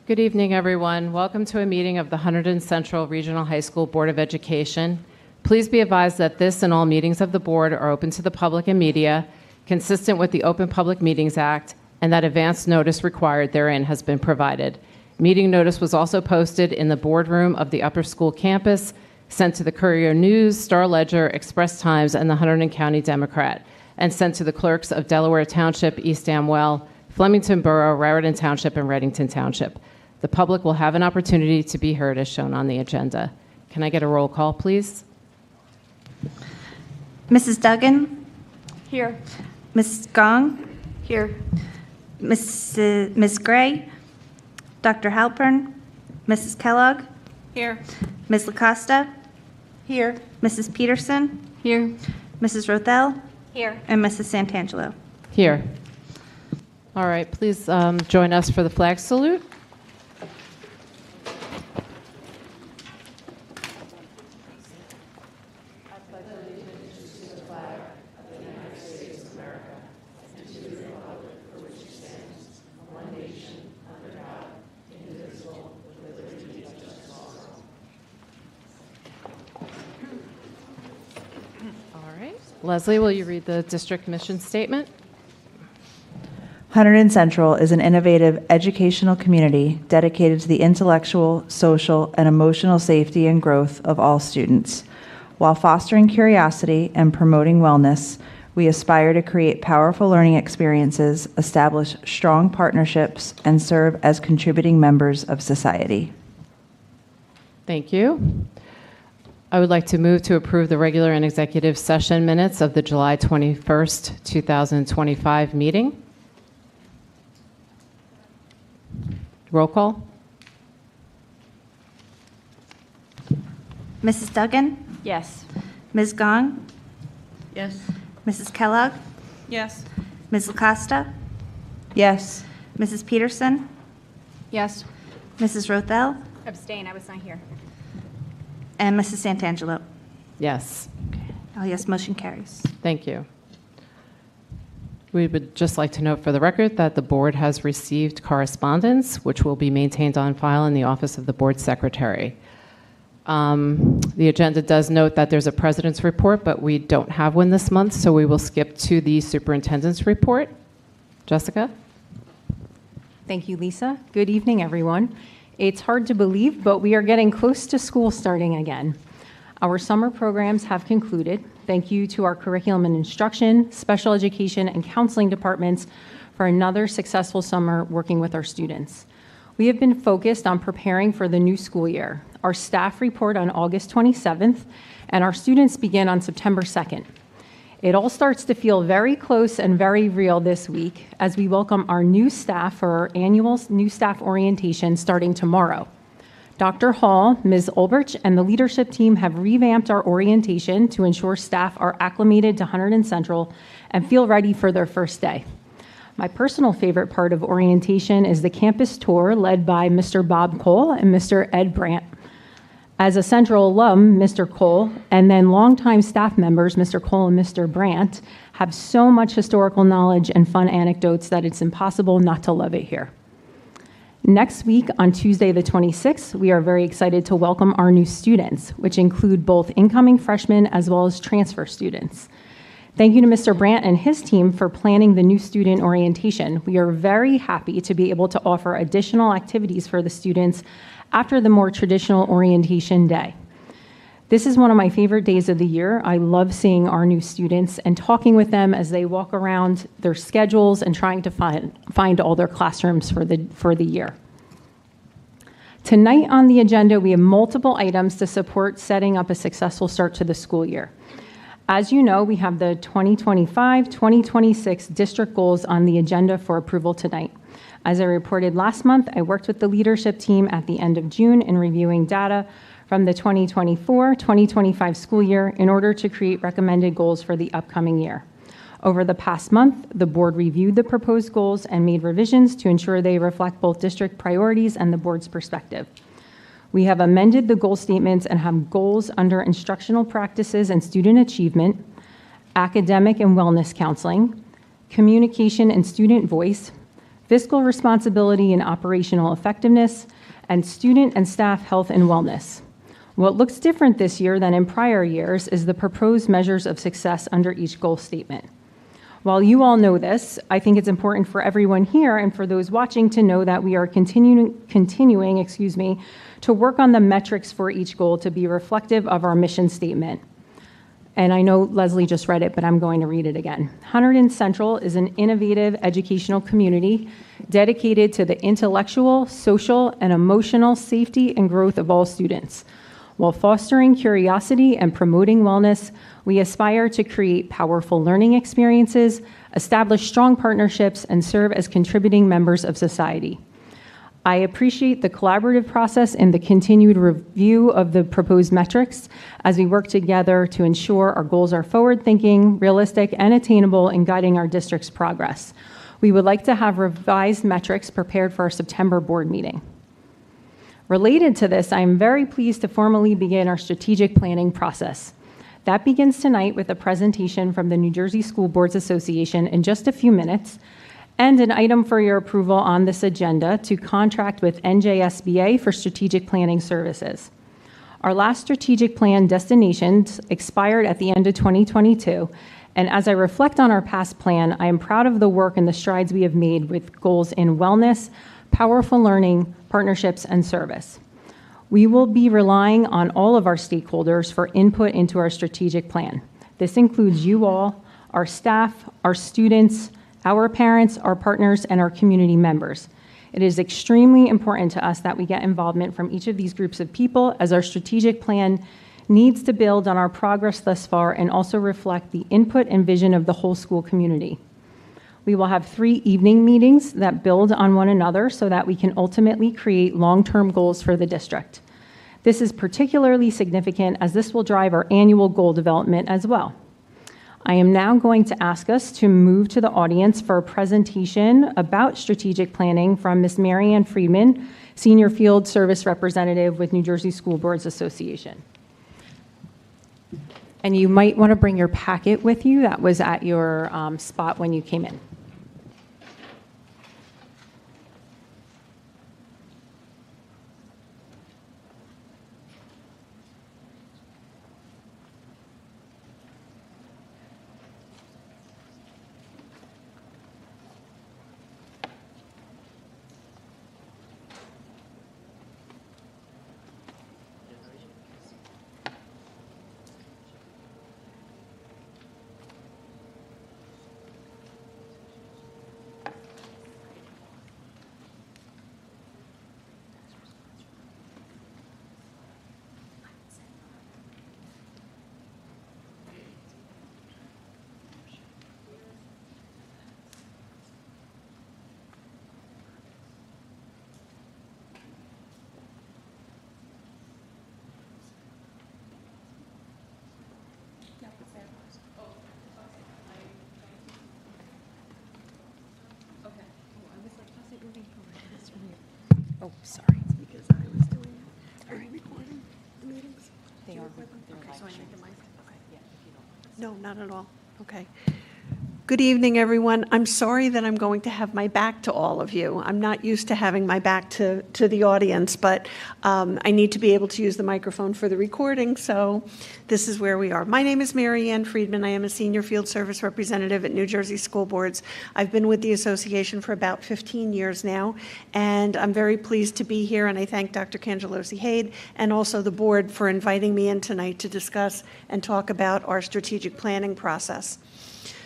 Good evening, everyone. Welcome to a meeting of the Hunterdon Central Regional High School Board of Education. Please be advised that this and all meetings of the board are open to the public and media, consistent with the Open Public Meetings Act, and that advance notice required therein has been provided. Meeting notice was also posted in the boardroom of the upper school campus, sent to the Courier News, Star Ledger, Express Times, and the Hunterdon County Democrat, and sent to the clerks of Delaware Township, East Amwell, Flemington Borough, Raritan Township, and Reddington Township. The public will have an opportunity to be heard as shown on the agenda. Can I get a roll call, please? Mrs. Duggan? Here. Mrs. Gong? Here. Ms. Gray? Dr. Halpern? Mrs. Kellogg? Here. Ms. LaCosta? Here. Mrs. Peterson? Here. Mrs. Rothel? Here. And Mrs. Santangelo. Here. All right, please join us for the flag salute. Leslie, will you read the district mission statement? Hunterdon Central is an innovative educational community dedicated to the intellectual, social, and emotional safety and growth of all students. While fostering curiosity and promoting wellness, we aspire to create powerful learning experiences, establish strong partnerships, and serve as contributing members of society. Thank you. I would like to move to approve the regular and executive session minutes of the July 21st, 2025 meeting. Roll call. Mrs. Duggan? Yes. Ms. Gong? Yes. Mrs. Kellogg? Yes. Ms. LaCosta? Yes. Mrs. Peterson? Yes. Mrs. Rothel? Abstain. I was not here. And Mrs. Santangelo. Yes. Oh, yes, motion carries. Thank you. We would just like to note for the record that the board has received correspondence, which will be maintained on file in the office of the board secretary. The agenda does note that there's a president's report, but we don't have one this month, so we will skip to the superintendent's report. Jessica? Thank you, Lisa. Good evening, everyone. It's hard to believe, but we are getting close to school starting again. Our summer programs have concluded. Thank you to our curriculum and instruction, special education, and counseling departments for another successful summer working with our students. We have been focused on preparing for the new school year. Our staff report on August 27th, and our students begin on September 2nd. It all starts to feel very close and very real this week as we welcome our new staff for our annual new staff orientation starting tomorrow. Dr. Hall, Ms. Ulbrich, and the leadership team have revamped our orientation to ensure staff are acclimated to Hunterdon Central and feel ready for their first day. My personal favorite part of orientation is the campus tour led by Mr. Bob Cole and Mr. Ed Brandt. As a Central alum, Mr. Cole, and then longtime staff members, Mr. Cole and Mr. Brandt, have so much historical knowledge and fun anecdotes that it's impossible not to love it here. Next week, on Tuesday the 26th, we are very excited to welcome our new students, which include both incoming freshmen as well as transfer students. Thank you to Mr. Brandt and his team for planning the new student orientation. We are very happy to be able to offer additional activities for the students after the more traditional orientation day. This is one of my favorite days of the year. I love seeing our new students and talking with them as they walk around their schedules and trying to find all their classrooms for the year. Tonight on the agenda, we have multiple items to support setting up a successful start to the school year. As you know, we have the 2025-2026 district goals on the agenda for approval tonight. As I reported last month, I worked with the leadership team at the end of June in reviewing data from the 2024-2025 school year in order to create recommended goals for the upcoming year. Over the past month, the board reviewed the proposed goals and made revisions to ensure they reflect both district priorities and the board's perspective. We have amended the goal statements and have goals under instructional practices and student achievement, academic and wellness counseling, communication and student voice, fiscal responsibility and operational effectiveness, and student and staff health and wellness. What looks different this year than in prior years is the proposed measures of success under each goal statement. While you all know this, I think it's important for everyone here and for those watching to know that we are continuing to work on the metrics for each goal to be reflective of our mission statement. And I know Leslie just read it, but I'm going to read it again. Hunterdon Central is an innovative educational community dedicated to the intellectual, social, and emotional safety and growth of all students. While fostering curiosity and promoting wellness, we aspire to create powerful learning experiences, establish strong partnerships, and serve as contributing members of society. I appreciate the collaborative process and the continued review of the proposed metrics as we work together to ensure our goals are forward-thinking, realistic, and attainable in guiding our district's progress. We would like to have revised metrics prepared for our September board meeting. Related to this, I am very pleased to formally begin our strategic planning process. That begins tonight with a presentation from the New Jersey School Boards Association in just a few minutes, and an item for your approval on this agenda to contract with NJSBA for strategic planning services. Our last strategic plan destinations expired at the end of 2022, and as I reflect on our past plan, I am proud of the work and the strides we have made with goals in wellness, powerful learning, partnerships, and service. We will be relying on all of our stakeholders for input into our strategic plan. This includes you all, our staff, our students, our parents, our partners, and our community members. It is extremely important to us that we get involvement from each of these groups of people, as our strategic plan needs to build on our progress thus far and also reflect the input and vision of the whole school community. We will have 3 evening meetings that build on one another so that we can ultimately create long-term goals for the district. This is particularly significant as this will drive our annual goal development as well. I am now going to ask us to move to the audience for a presentation about strategic planning from Ms. Mary Ann Friedman, Senior Field Service Representative with New Jersey School Boards Association. And you might want to bring your packet with you that was at your spot when you came in. Oh, sorry. Because I was doing, are you recording the meetings? They are. Okay, so I need the mic. Yeah, if you don't mind. No, not at all. Okay. Good evening, everyone. I'm sorry that I'm going to have my back to all of you. I'm not used to having my back to the audience, but I need to be able to use the microphone for the recording, so this is where we are. My name is Mary Ann Friedman. I am a Senior Field Service Representative at New Jersey School Boards. I've been with the association for about 15 years now, and I'm very pleased to be here, and I thank Dr. Cangelosi-Hade and also the board for inviting me in tonight to discuss and talk about our strategic planning process.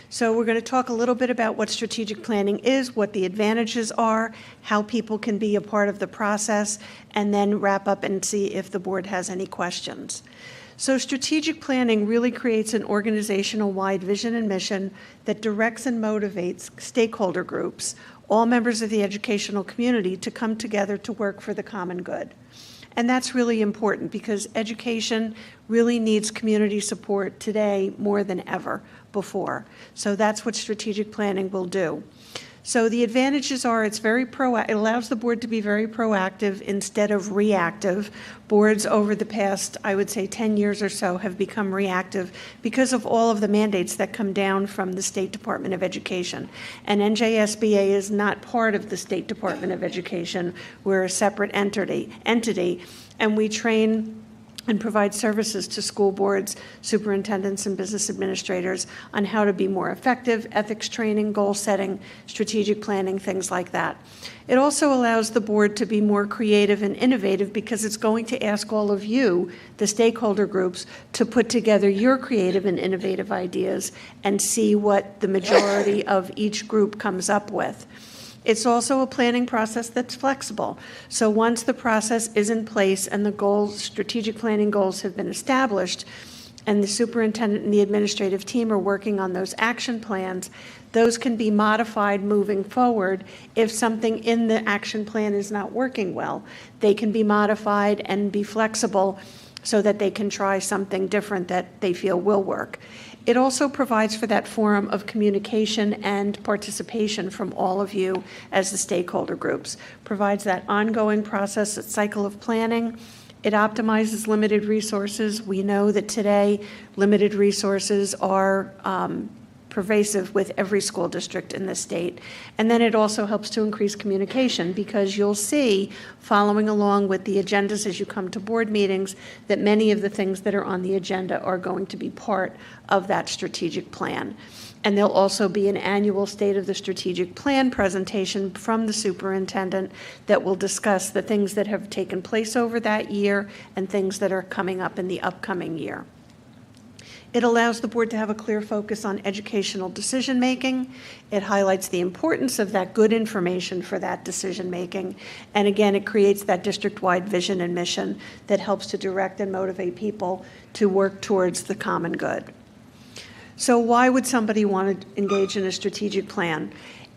So we're going to talk a little bit about what strategic planning is, what the advantages are, how people can be a part of the process, and then wrap up and see if the board has any questions. So strategic planning really creates an organizational-wide vision and mission that directs and motivates stakeholder groups, all members of the educational community, to come together to work for the common good. And that's really important because education really needs community support today more than ever before. So that's what strategic planning will do. So the advantages are it allows the board to be very proactive instead of reactive. Boards over the past, I would say 10 years or so, have become reactive because of all of the mandates that come down from the State Department of Education. And NJSBA is not part of the State Department of Education. We're a separate entity, and we train and provide services to school boards, superintendents, and business administrators on how to be more effective, ethics training, goal setting, strategic planning, things like that. It also allows the board to be more creative and innovative because it's going to ask all of you, the stakeholder groups, to put together your creative and innovative ideas and see what the majority of each group comes up with. It's also a planning process that's flexible. So once the process is in place and the goals, strategic planning goals have been established, and the superintendent and the administrative team are working on those action plans, those can be modified moving forward if something in the action plan is not working well. They can be modified and be flexible so that they can try something different that they feel will work. It also provides for that forum of communication and participation from all of you as the stakeholder groups. Provides that ongoing process, that cycle of planning. It optimizes limited resources. We know that today limited resources are pervasive with every school district in the state. And then it also helps to increase communication because you'll see, following along with the agendas as you come to board meetings, that many of the things that are on the agenda are going to be part of that strategic plan. And there'll also be an annual State of the Strategic Plan presentation from the superintendent that will discuss the things that have taken place over that year and things that are coming up in the upcoming year. It allows the board to have a clear focus on educational decision-making. It highlights the importance of that good information for that decision-making. And again, it creates that district-wide vision and mission that helps to direct and motivate people to work towards the common good. So why would somebody want to engage in a strategic plan?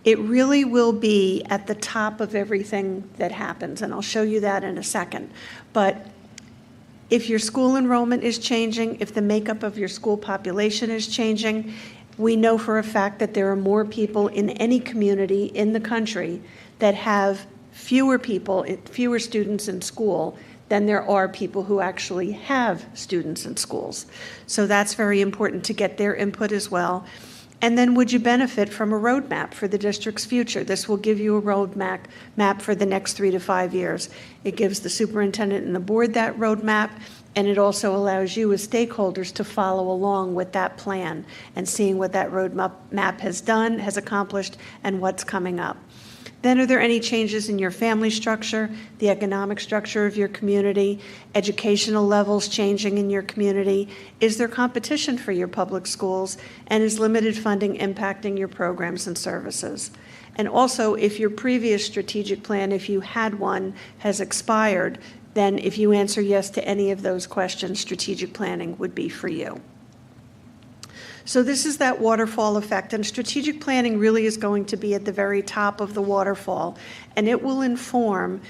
It really will be at the top of everything that happens, and I'll show you that in a second. But if your school enrollment is changing, if the makeup of your school population is changing, we know for a fact that there are more people in any community in the country that have fewer students in school than there are people who actually have students in schools. So that's very important to get their input as well. And then would you benefit from a roadmap for the district's future? This will give you a roadmap for the next 3 to 5 years. It gives the superintendent and the board that roadmap, and it also allows you as stakeholders to follow along with that plan and seeing what that roadmap has done, has accomplished, and what's coming up. Then are there any changes in your family structure, the economic structure of your community, educational levels changing in your community? Is there competition for your public schools? And is limited funding impacting your programs and services? And also, if your previous strategic plan, if you had one, has expired, then if you answer yes to any of those questions, strategic planning would be for you. So this is that waterfall effect, and strategic planning really is going to be at the very top of the waterfall, and it will inform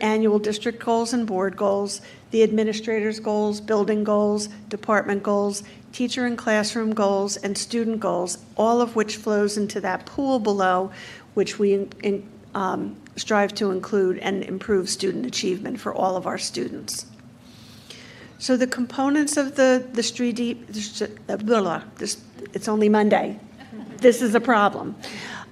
annual district goals and board goals, the administrator's goals, building goals, department goals, teacher and classroom goals, and student goals, all of which flows into that pool below, which we strive to include and improve student achievement for all of our students. So the components of it's only Monday. This is a problem.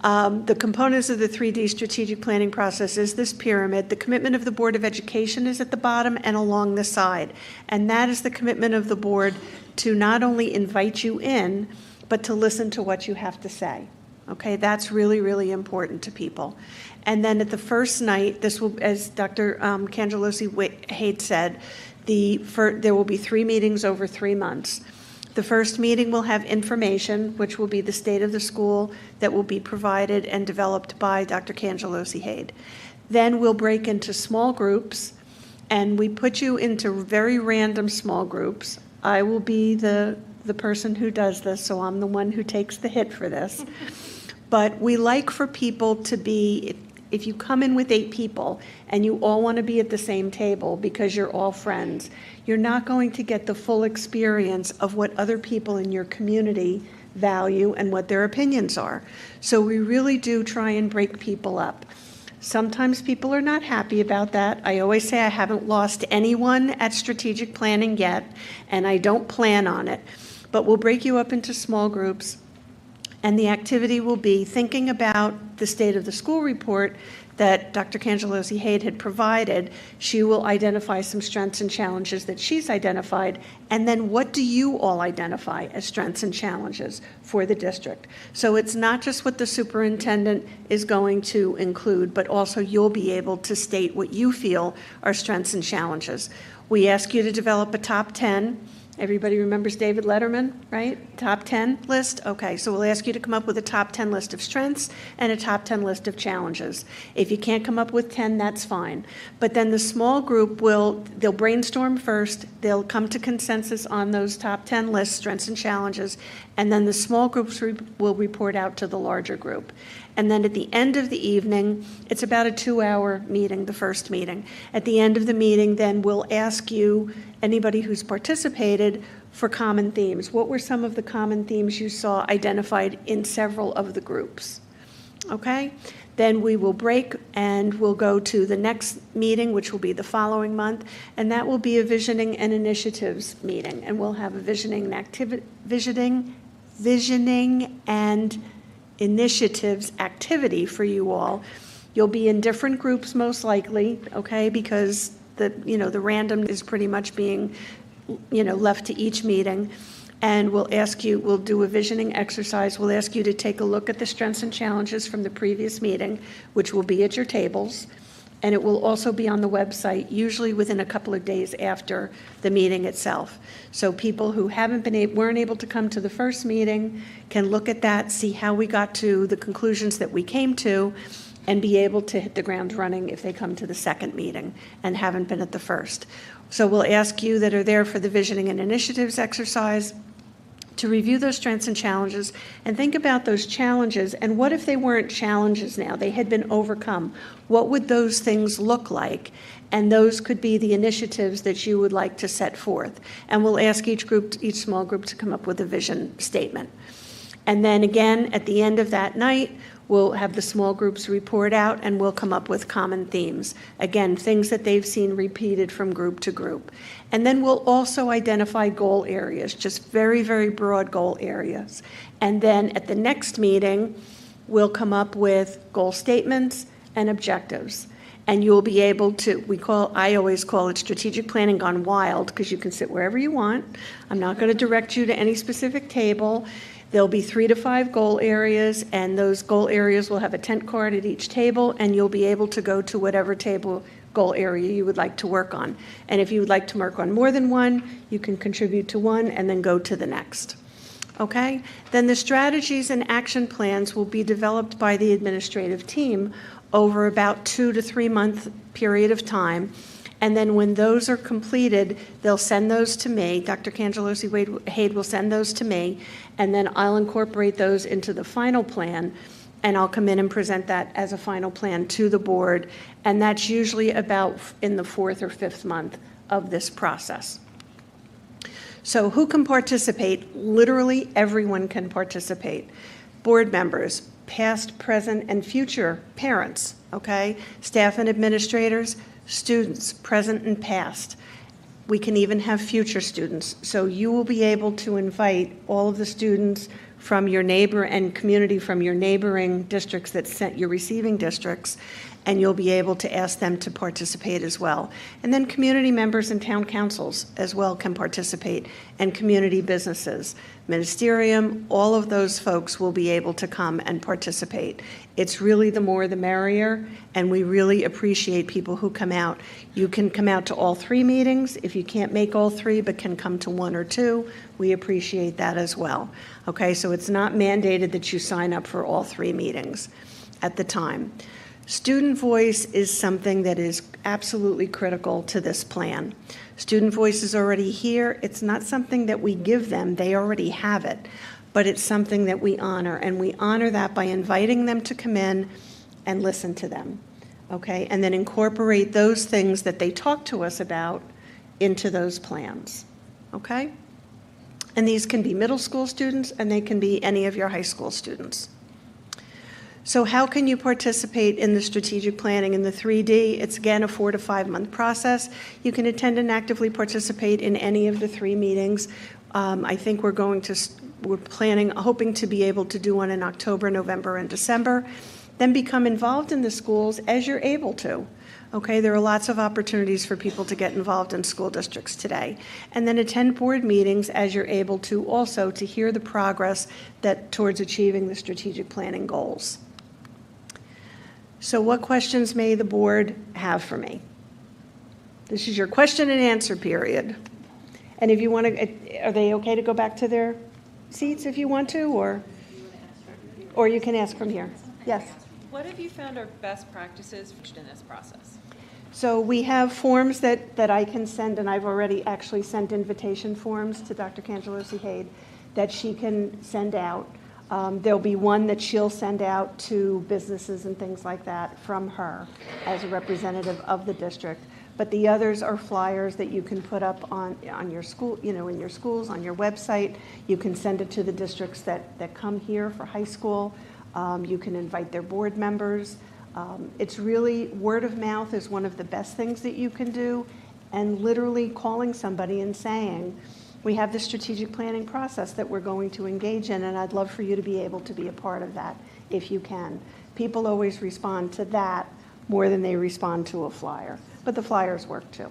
The components of the 3D strategic planning process is this pyramid. The commitment of the Board of Education is at the bottom and along the side. And that is the commitment of the board to not only invite you in, but to listen to what you have to say. Okay, that's really, really important to people. And then at the first night, this will, as Dr. Cangelosi-Haight said, there will be 3 meetings over 3 months. The first meeting will have information, which will be the state of the school that will be provided and developed by Dr. Cangelosi-Haight. Then we'll break into small groups, and we put you into very random small groups. I will be the person who does this, so I'm the one who takes the hit for this. But we like for people to be, if you come in with 8 people and you all want to be at the same table because you're all friends, you're not going to get the full experience of what other people in your community value and what their opinions are. So we really do try and break people up. Sometimes people are not happy about that. I always say I haven't lost anyone at strategic planning yet, and I don't plan on it. But we'll break you up into small groups, and the activity will be thinking about the state of the school report that Dr. Cangelosi-Haight had provided. She will identify some strengths and challenges that she's identified, and then what do you all identify as strengths and challenges for the district? So it's not just what the superintendent is going to include, but also you'll be able to state what you feel are strengths and challenges. We ask you to develop a top 10. Everybody remembers David Letterman, right? Top 10 list? Okay, so we'll ask you to come up with a top 10 list of strengths and a top 10 list of challenges. If you can't come up with 10, that's fine. But then the small group they'll brainstorm first, they'll come to consensus on those top 10 lists, strengths and challenges, and then the small groups will report out to the larger group. And then at the end of the evening, it's about a 2-hour meeting, the first meeting. At the end of the meeting, then we'll ask you, anybody who's participated, for common themes. What were some of the common themes you saw identified in several of the groups? Okay? Then we will break and we'll go to the next meeting, which will be the following month, and that will be a visioning and initiatives meeting. And we'll have a visioning and initiatives activity for you all. You'll be in different groups most likely, okay, because the random is pretty much being, left to each meeting. And we'll do a visioning exercise. We'll ask you to take a look at the strengths and challenges from the previous meeting, which will be at your tables. And it will also be on the website, usually within a couple of days after the meeting itself. So people who weren't able to come to the first meeting can look at that, see how we got to the conclusions that we came to, and be able to hit the ground running if they come to the second meeting and haven't been at the first. So we'll ask you that are there for the visioning and initiatives exercise to review those strengths and challenges and think about those challenges, and what if they weren't challenges now, they had been overcome? What would those things look like? And those could be the initiatives that you would like to set forth. And we'll ask each small group to come up with a vision statement. And then again, at the end of that night, we'll have the small groups report out and we'll come up with common themes. Again, things that they've seen repeated from group to group. And then we'll also identify goal areas, just very, very broad goal areas. And then at the next meeting, we'll come up with goal statements and objectives. And you'll be able to, I always call it strategic planning gone wild, because you can sit wherever you want. I'm not going to direct you to any specific table. There'll be 3 to 5 goal areas, and those goal areas will have a tent card at each table, and you'll be able to go to whatever goal area you would like to work on. And if you would like to work on more than one, you can contribute to one and then go to the next. Okay? Then the strategies and action plans will be developed by the administrative team over about 2 to 3 month period of time. And then when those are completed, they'll send those to me. Dr. Cangelosi-Haight will send those to me, and then I'll incorporate those into the final plan, and I'll come in and present that as a final plan to the board, and that's usually about in the 4th or 5th month of this process. So who can participate? Literally everyone can participate. Board members, past, present, and future parents, okay? Staff and administrators, students, present and past. We can even have future students. So you will be able to invite all of the students from your neighbor and community from your neighboring districts that sent your receiving districts, and you'll be able to ask them to participate as well. And then community members and town councils as well can participate, and community businesses, ministerium, all of those folks will be able to come and participate. It's really the more the merrier, and we really appreciate people who come out. You can come out to all 3 meetings. If you can't make all 3 but can come to 1 or 2, we appreciate that as well. Okay, so it's not mandated that you sign up for all 3 meetings at the time. Student voice is something that is absolutely critical to this plan. Student voice is already here. It's not something that we give them. They already have it. But it's something that we honor, and we honor that by inviting them to come in and listen to them, okay? And then incorporate those things that they talk to us about into those plans, okay? And these can be middle school students, and they can be any of your high school students. So how can you participate in the strategic planning in the 3D? It's again a 4 to 5 month process. You can attend and actively participate in any of the 3 meetings. I think we're hoping to be able to do one in October, November, and December. Then become involved in the schools as you're able to. Okay, there are lots of opportunities for people to get involved in school districts today. And then attend board meetings as you're able to, also to hear the progress towards achieving the strategic planning goals. So what questions may the board have for me? This is your question and answer period. And if you want to, are they okay to go back to their seats if you want to, or you can ask from here? Yes. What have you found are best practices in this process? So we have forms that I can send, and I've already actually sent invitation forms to Dr. Cangelosi-Hade that she can send out. There'll be one that she'll send out to businesses and things like that from her as a representative of the district. But the others are flyers that you can put up on your school, in your schools, on your website. You can send it to the districts that come here for high school. You can invite their board members. It's really, word of mouth is one of the best things that you can do, and literally calling somebody and saying, we have this strategic planning process that we're going to engage in, and I'd love for you to be able to be a part of that if you can. People always respond to that more than they respond to a flyer, but the flyers work too.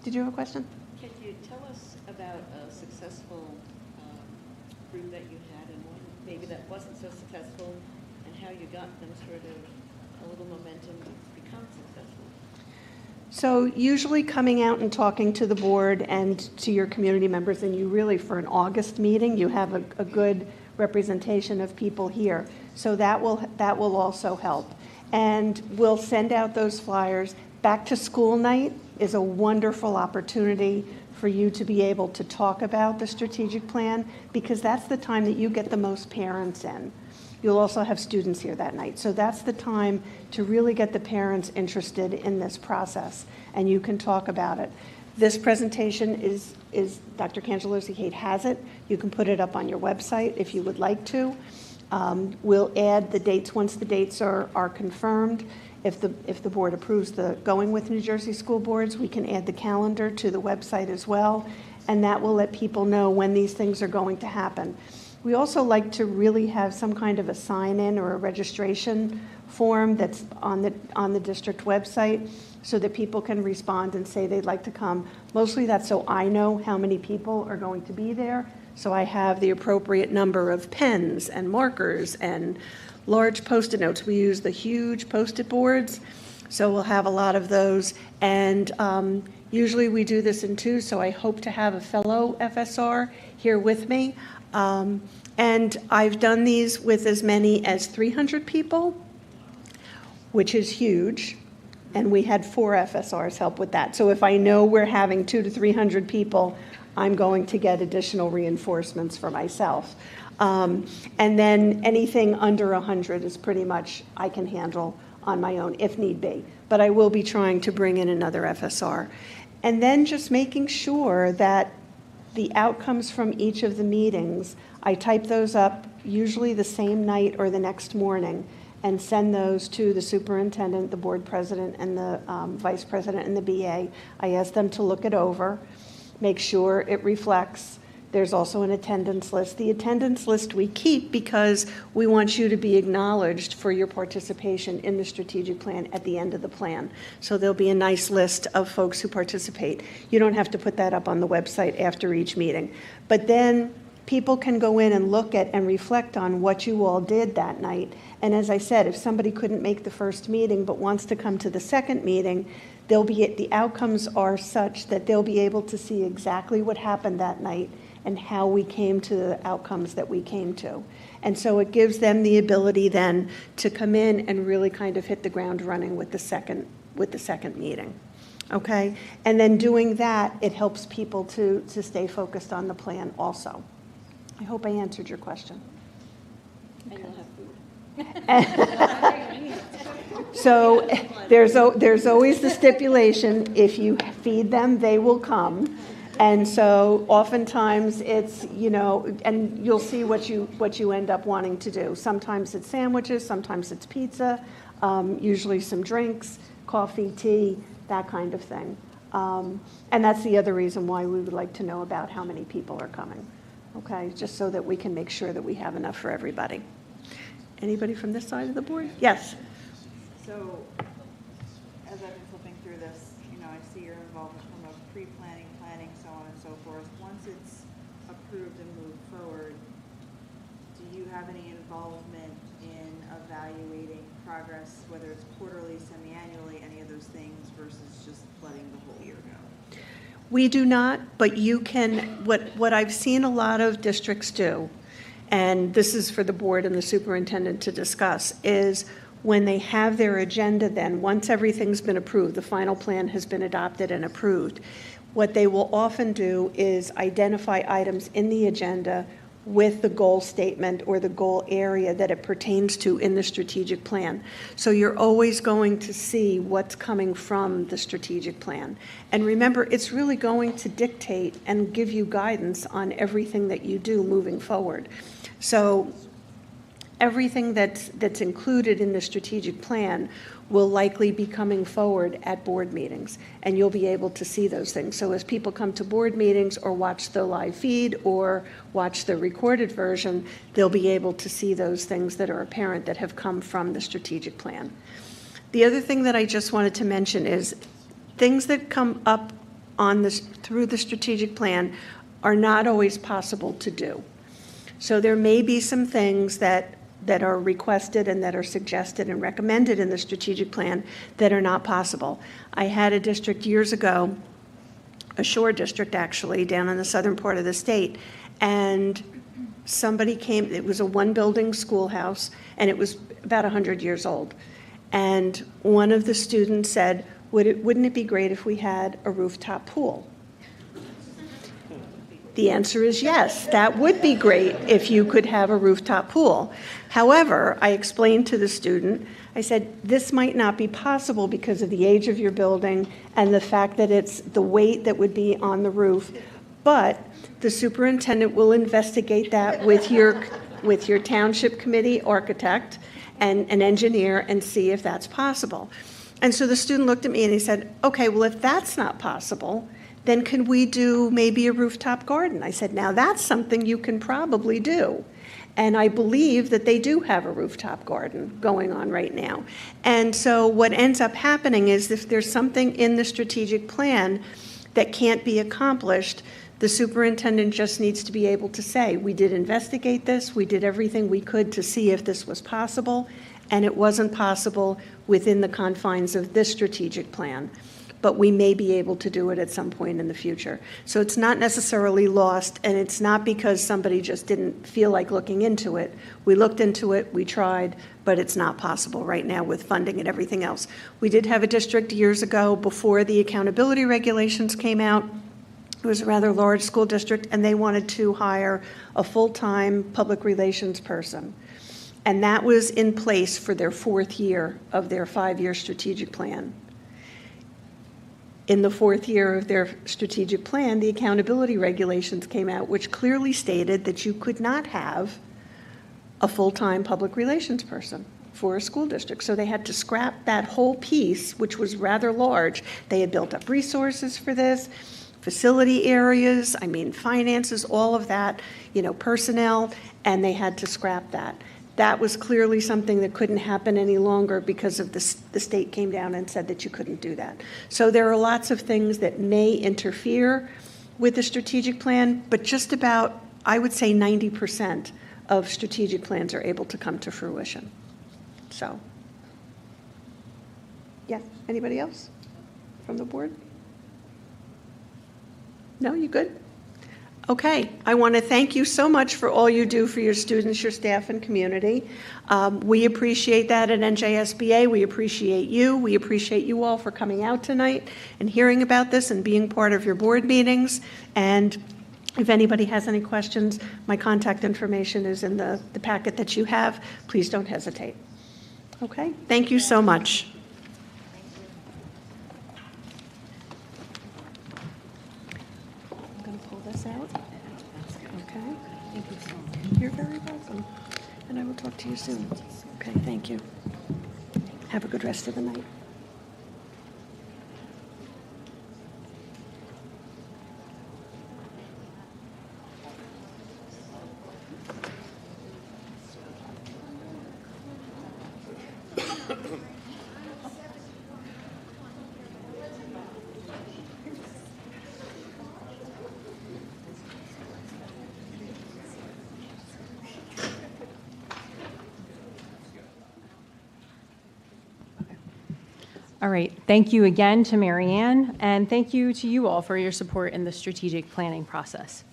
Did you have a question? Can you tell us about a successful group that you had and one maybe that wasn't so successful, and how you got them sort of a little momentum to become successful? So usually coming out and talking to the board and to your community members, and you really, for an August meeting, you have a good representation of people here. So that will also help. And we'll send out those flyers. Back to school night is a wonderful opportunity for you to be able to talk about the strategic plan, because that's the time that you get the most parents in. You'll also have students here that night. So that's the time to really get the parents interested in this process, and you can talk about it. This presentation is Dr. Cangelosi-Hade has it. You can put it up on your website if you would like to. We'll add the dates once the dates are confirmed. If the board approves the going with New Jersey school boards, we can add the calendar to the website as well, and that will let people know when these things are going to happen. We also like to really have some kind of a sign-in or a registration form that's on the district website so that people can respond and say they'd like to come. Mostly that's so I know how many people are going to be there, so I have the appropriate number of pens and markers and large Post-it notes. We use the huge Post-it boards, so we'll have a lot of those. And usually we do this in 2, so I hope to have a fellow FSR here with me. And I've done these with as many as 300 people, which is huge. And we had 4 FSRs help with that. So if I know we're having 200 to 300 people, I'm going to get additional reinforcements for myself. And then anything under 100 is pretty much I can handle on my own if need be. But I will be trying to bring in another FSR. And then just making sure that the outcomes from each of the meetings, I type those up usually the same night or the next morning and send those to the superintendent, the board president, and the vice president and the BA. I ask them to look it over, make sure it reflects. There's also an attendance list. The attendance list we keep because we want you to be acknowledged for your participation in the strategic plan at the end of the plan. So there'll be a nice list of folks who participate. You don't have to put that up on the website after each meeting. But then people can go in and look at and reflect on what you all did that night. And as I said, if somebody couldn't make the first meeting but wants to come to the second meeting, the outcomes are such that they'll be able to see exactly what happened that night and how we came to the outcomes that we came to. And so it gives them the ability then to come in and really kind of hit the ground running with the second meeting. Okay? And then doing that, it helps people to stay focused on the plan also. I hope I answered your question. And you'll have food. So there's always the stipulation, if you feed them, they will come. And so oftentimes it's, you know, and you'll see what you end up wanting to do. Sometimes it's sandwiches, sometimes it's pizza, usually some drinks, coffee, tea, that kind of thing. And that's the other reason why we would like to know about how many people are coming, okay? Just so that we can make sure that we have enough for everybody. Anybody from this side of the board? Yes. So, as I've been flipping through this, you know, I see your involvement from a pre-planning, planning, so on and so forth. Once it's approved and moved forward, do you have any involvement in evaluating progress, whether it's quarterly, semi-annually, any of those things, versus just letting the whole year go? We do not, but you can, what I've seen a lot of districts do, and this is for the board and the superintendent to discuss, is when they have their agenda then, once everything's been approved, the final plan has been adopted and approved, what they will often do is identify items in the agenda with the goal statement or the goal area that it pertains to in the strategic plan. So you're always going to see what's coming from the strategic plan. And remember, it's really going to dictate and give you guidance on everything that you do moving forward. So everything that's included in the strategic plan will likely be coming forward at board meetings, and you'll be able to see those things. So as people come to board meetings or watch the live feed or watch the recorded version, they'll be able to see those things that are apparent that have come from the strategic plan. The other thing that I just wanted to mention is things that come up on this through the strategic plan are not always possible to do. So there may be some things that are requested and that are suggested and recommended in the strategic plan that are not possible. I had a district years ago, a shore district actually, down in the southern part of the state, and somebody came, it was a one-building schoolhouse, and it was about 100 years old. And one of the students said, wouldn't it be great if we had a rooftop pool? The answer is yes, that would be great if you could have a rooftop pool. However, I explained to the student, I said, this might not be possible because of the age of your building and the fact that it's the weight that would be on the roof, but the superintendent will investigate that with your township committee architect and an engineer and see if that's possible. And so the student looked at me and he said, okay, well, if that's not possible, then can we do maybe a rooftop garden? I said, now that's something you can probably do. And I believe that they do have a rooftop garden going on right now. And so what ends up happening is if there's something in the strategic plan that can't be accomplished, the superintendent just needs to be able to say, we did investigate this, we did everything we could to see if this was possible, and it wasn't possible within the confines of this strategic plan. But we may be able to do it at some point in the future. So it's not necessarily lost, and it's not because somebody just didn't feel like looking into it. We looked into it, we tried, but it's not possible right now with funding and everything else. We did have a district years ago before the accountability regulations came out. It was a rather large school district, and they wanted to hire a full-time public relations person. And that was in place for their 4th year of their 5-year strategic plan. In the 4th year of their strategic plan, the accountability regulations came out, which clearly stated that you could not have a full-time public relations person for a school district. So they had to scrap that whole piece, which was rather large. They had built up resources for this, facility areas, finances, all of that, personnel, and they had to scrap that. That was clearly something that couldn't happen any longer because of the state came down and said that you couldn't do that. So there are lots of things that may interfere with the strategic plan, but just about, I would say 90% of strategic plans are able to come to fruition. So, yeah, anybody else from the board? No, you good? Okay, I want to thank you so much for all you do for your students, your staff, and community. We appreciate that at NJSBA. We appreciate you. We appreciate you all for coming out tonight and hearing about this and being part of your board meetings. And if anybody has any questions, my contact information is in the packet that you have. Please don't hesitate. Okay, thank you so much. pull this out. Okay? Thank you so much. You're very welcome. And I will talk to you soon. Okay, thank you. Have a good rest of the night. All right, thank you again to Mary Ann, and thank you to you all for your support in the strategic planning process.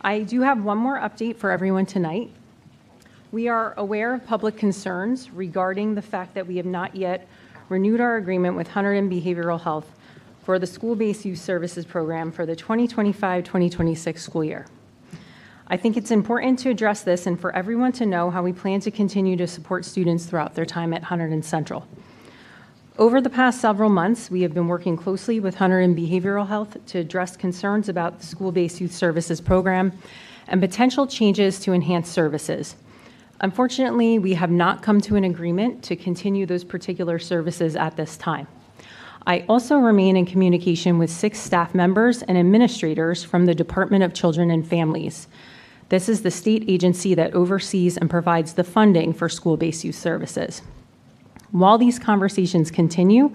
I do have one more update for everyone tonight. We are aware of public concerns regarding the fact that we have not yet renewed our agreement with Hunterdon Behavioral Health for the school-based youth services program for the 2025-2026 school year. I think it's important to address this and for everyone to know how we plan to continue to support students throughout their time at Hunterdon Central. Over the past several months, we have been working closely with Hunterdon Behavioral Health to address concerns about the school-based youth services program and potential changes to enhance services. Unfortunately, we have not come to an agreement to continue those particular services at this time. I also remain in communication with 6 staff members and administrators from the Department of Children and Families. This is the state agency that oversees and provides the funding for school-based youth services. While these conversations continue,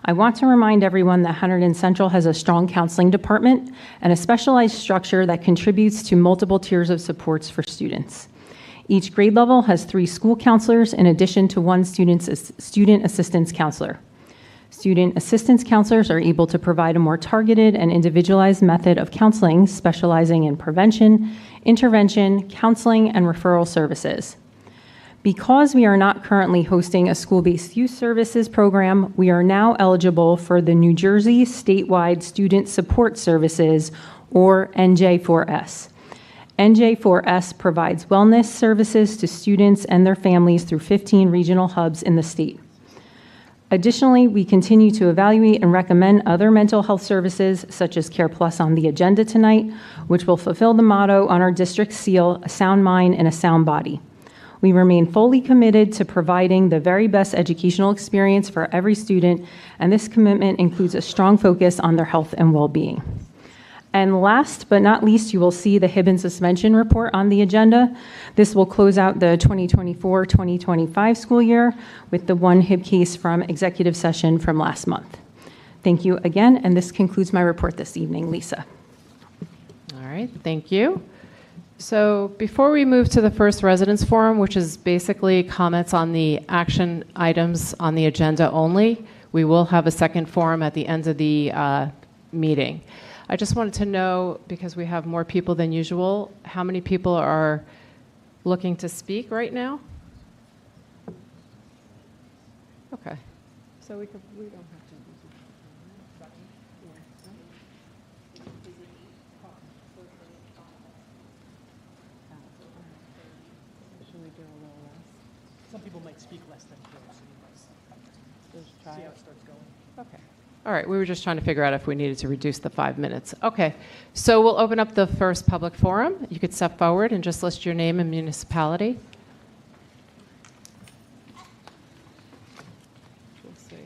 I want to remind everyone that Hunterdon Central has a strong counseling department and a specialized structure that contributes to multiple tiers of supports for students. Each grade level has 3 school counselors in addition to 1 student assistance counselor. Student assistance counselors are able to provide a more targeted and individualized method of counseling, specializing in prevention, intervention, counseling, and referral services. Because we are not currently hosting a school-based youth services program, we are now eligible for the New Jersey Statewide Student Support Services, or NJ4S. NJ4S provides wellness services to students and their families through 15 regional hubs in the state. Additionally, we continue to evaluate and recommend other mental health services, such as Care Plus on the agenda tonight, which will fulfill the motto on our district seal, a sound mind and a sound body. We remain fully committed to providing the very best educational experience for every student, and this commitment includes a strong focus on their health and well-being. And last but not least, you will see the Hib and suspension report on the agenda. This will close out the 2024-2025 school year with the 1 Hib case from executive session from last month. Thank you again, and this concludes my report this evening. Lisa. All right, thank you. So before we move to the first residence forum, which is basically comments on the action items on the agenda only, we will have a second forum at the end of the meeting. I just wanted to know, because we have more people than usual, how many people are looking to speak right now? Okay. So we don't have to. Some people might speak less than 4, so you might see how it starts going. Okay. All right, we were just trying to figure out if we needed to reduce the 5 minutes. Okay, so we'll open up the first public forum. You could step forward and just list your name and municipality. We'll see.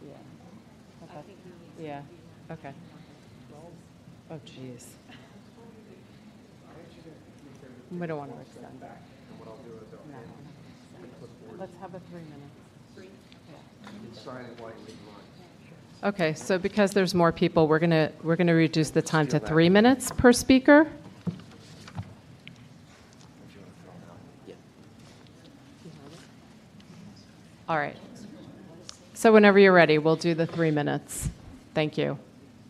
Yeah. Okay. Yeah, okay. Oh, jeez. We don't want to extend that. No. Let's have a 3 minutes. Yeah. Okay, so because there's more people, we're gonna reduce the time to 3 minutes per speaker. All right. So whenever you're ready, we'll do the 3 minutes. Thank you.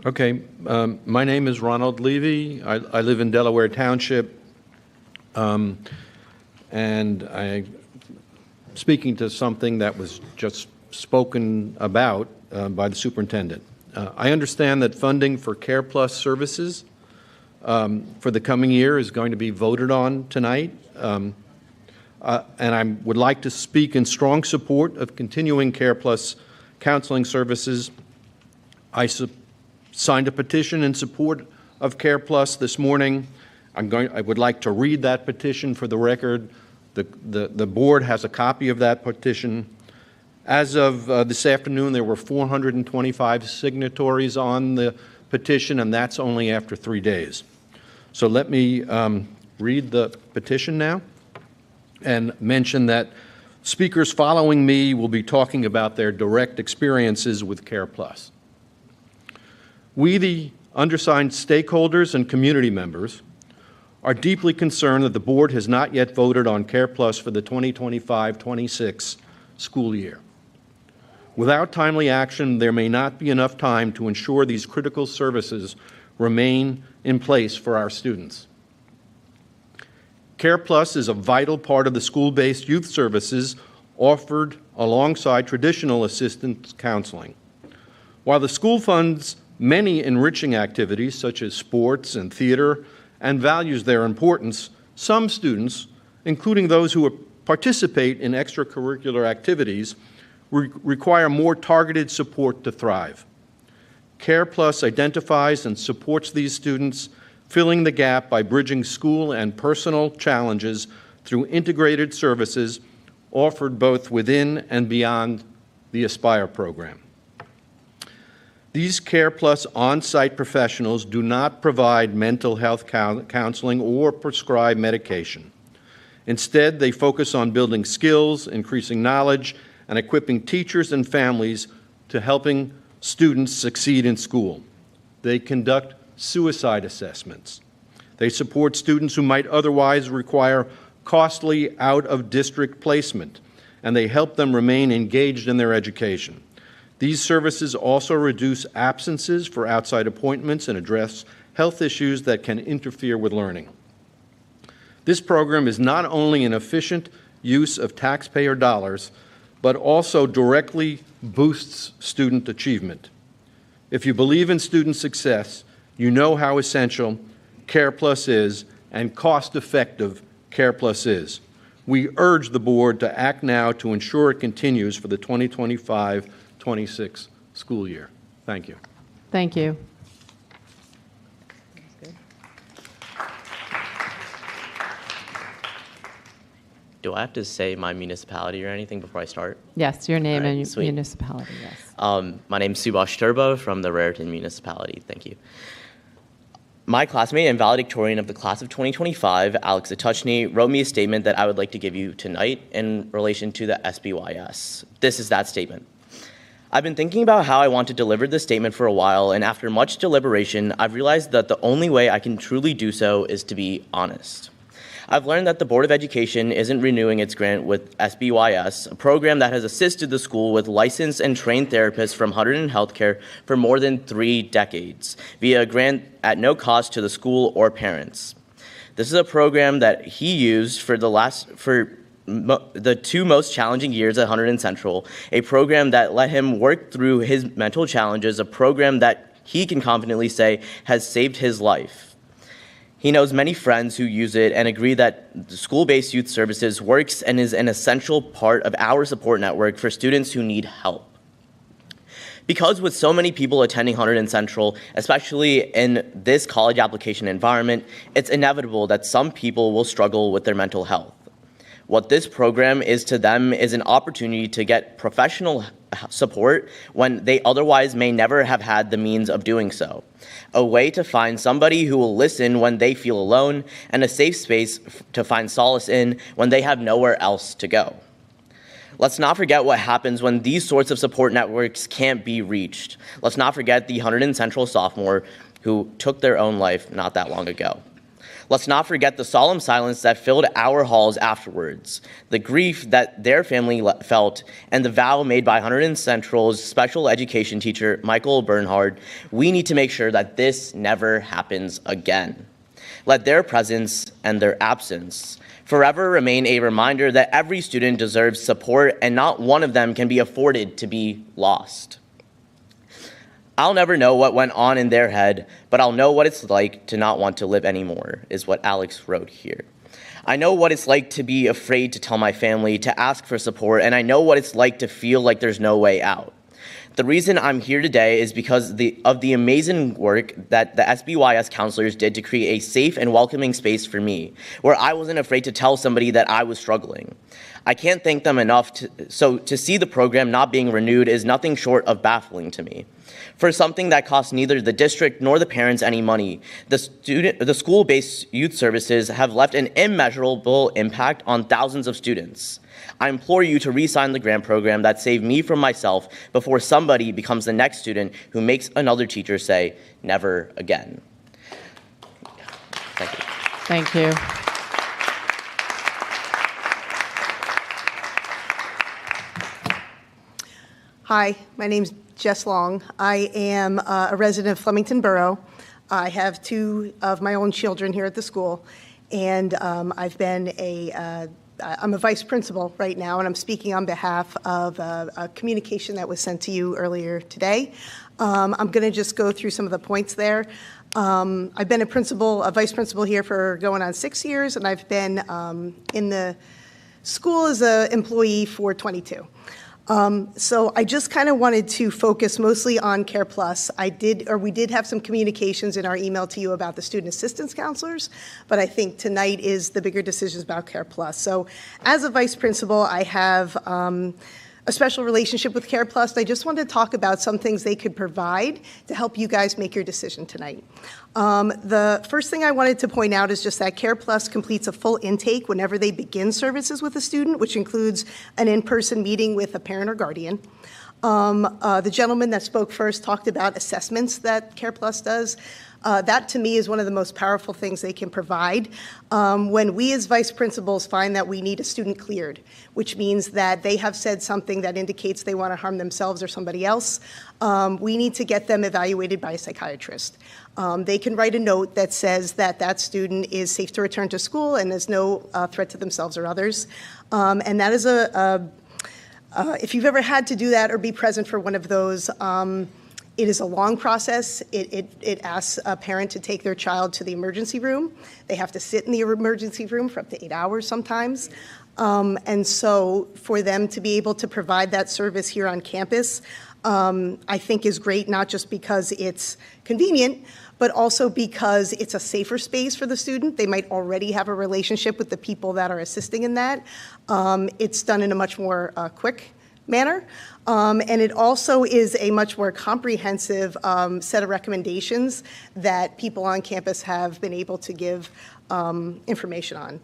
Okay, my name is Ronald Levy. I live in Delaware Township, and I'm speaking to something that was just spoken about by the superintendent. I understand that funding for Care Plus services for the coming year is going to be voted on tonight. and I would like to speak in strong support of continuing Care Plus counseling services. I signed a petition in support of Care Plus this morning. I would like to read that petition for the record. The board has a copy of that petition. As of this afternoon, there were 425 signatories on the petition, and that's only after 3 days. So let me read the petition now and mention that speakers following me will be talking about their direct experiences with Care Plus. We, the undersigned stakeholders and community members, are deeply concerned that the board has not yet voted on Care Plus for the 2025-26 school year. Without timely action, there may not be enough time to ensure these critical services remain in place for our students. Care Plus is a vital part of the school-based youth services offered alongside traditional assistance counseling. While the school funds many enriching activities such as sports and theater and values their importance, some students, including those who participate in extracurricular activities, require more targeted support to thrive. Care Plus identifies and supports these students, filling the gap by bridging school and personal challenges through integrated services offered both within and beyond the Aspire program. These Care Plus on-site professionals do not provide mental health counseling or prescribe medication. Instead, they focus on building skills, increasing knowledge, and equipping teachers and families to helping students succeed in school. They conduct suicide assessments. They support students who might otherwise require costly out-of-district placement, and they help them remain engaged in their education. These services also reduce absences for outside appointments and address health issues that can interfere with learning. This program is not only an efficient use of taxpayer dollars, but also directly boosts student achievement. If you believe in student success, you know how essential Care Plus is and cost-effective Care Plus is. We urge the board to act now to ensure it continues for the 2025-26 school year. Thank you. Thank you. Do I have to say my municipality or anything before I start? Yes, your name All right, and sweet. municipality, yes. My name's Subash Turbo from the Raritan Municipality. Thank you. My classmate and valedictorian of the class of 2025, Alex Atuchny, wrote me a statement that I would like to give you tonight in relation to the SBYS. This is that statement. I've been thinking about how I want to deliver this statement for a while, and after much deliberation, I've realized that the only way I can truly do so is to be honest. I've learned that the Board of Education isn't renewing its grant with SBYS, a program that has assisted the school with licensed and trained therapists from Hunterdon Healthcare for more than 3 decades, via a grant at no cost to the school or parents. This is a program that he used for the 2 most challenging years at Hunterdon Central, a program that let him work through his mental challenges, a program that he can confidently say has saved his life. He knows many friends who use it and agree that school-based youth services works and is an essential part of our support network for students who need help. Because with so many people attending Hunterdon Central, especially in this college application environment, it's inevitable that some people will struggle with their mental health. What this program is to them is an opportunity to get professional support when they otherwise may never have had the means of doing so. A way to find somebody who will listen when they feel alone, and a safe space to find solace in when they have nowhere else to go. Let's not forget what happens when these sorts of support networks can't be reached. Let's not forget the Hunterdon Central sophomore who took their own life not that long ago. Let's not forget the solemn silence that filled our halls afterwards, the grief that their family felt, and the vow made by Hunterdon Central's special education teacher, Michael Bernhard. We need to make sure that this never happens again. Let their presence and their absence forever remain a reminder that every student deserves support and not one of them can be afforded to be lost. I'll never know what went on in their head, but I'll know what it's like to not want to live anymore, is what Alex wrote here. I know what it's like to be afraid to tell my family, to ask for support, and I know what it's like to feel like there's no way out. The reason I'm here today is because of the amazing work that the SBYS counselors did to create a safe and welcoming space for me, where I wasn't afraid to tell somebody that I was struggling. I can't thank them enough, so to see the program not being renewed is nothing short of baffling to me. For something that costs neither the district nor the parents any money, the school-based youth services have left an immeasurable impact on thousands of students. I implore you to re-sign the grant program that saved me from myself before somebody becomes the next student who makes another teacher say, never again. Thank you. Thank you. Hi, my name's Jess Long. I am a resident of Flemington Borough. I have 2 of my own children here at the school, and I'm a vice principal right now, and I'm speaking on behalf of a communication that was sent to you earlier today. I'm going to just go through some of the points there. I've been a vice principal here for going on 6 years, and I've been in the school as an employee for 22. So I just kind of wanted to focus mostly on Care Plus. We did have some communications in our email to you about the student assistance counselors, but I think tonight is the bigger decisions about Care Plus. So as a vice principal, I have a special relationship with Care Plus. I just wanted to talk about some things they could provide to help you guys make your decision tonight. The first thing I wanted to point out is just that Care Plus completes a full intake whenever they begin services with a student, which includes an in-person meeting with a parent or guardian. The gentleman that spoke first talked about assessments that Care Plus does. That, to me, is one of the most powerful things they can provide. When we as vice principals find that we need a student cleared, which means that they have said something that indicates they want to harm themselves or somebody else, we need to get them evaluated by a psychiatrist. They can write a note that says that that student is safe to return to school and is no threat to themselves or others. And that is if you've ever had to do that or be present for one of those, it is a long process. It asks a parent to take their child to the emergency room. They have to sit in the emergency room for up to 8 hours sometimes. And so for them to be able to provide that service here on campus, I think is great, not just because it's convenient, but also because it's a safer space for the student. They might already have a relationship with the people that are assisting in that. It's done in a much more quick manner. And it also is a much more comprehensive set of recommendations that people on campus have been able to give information on.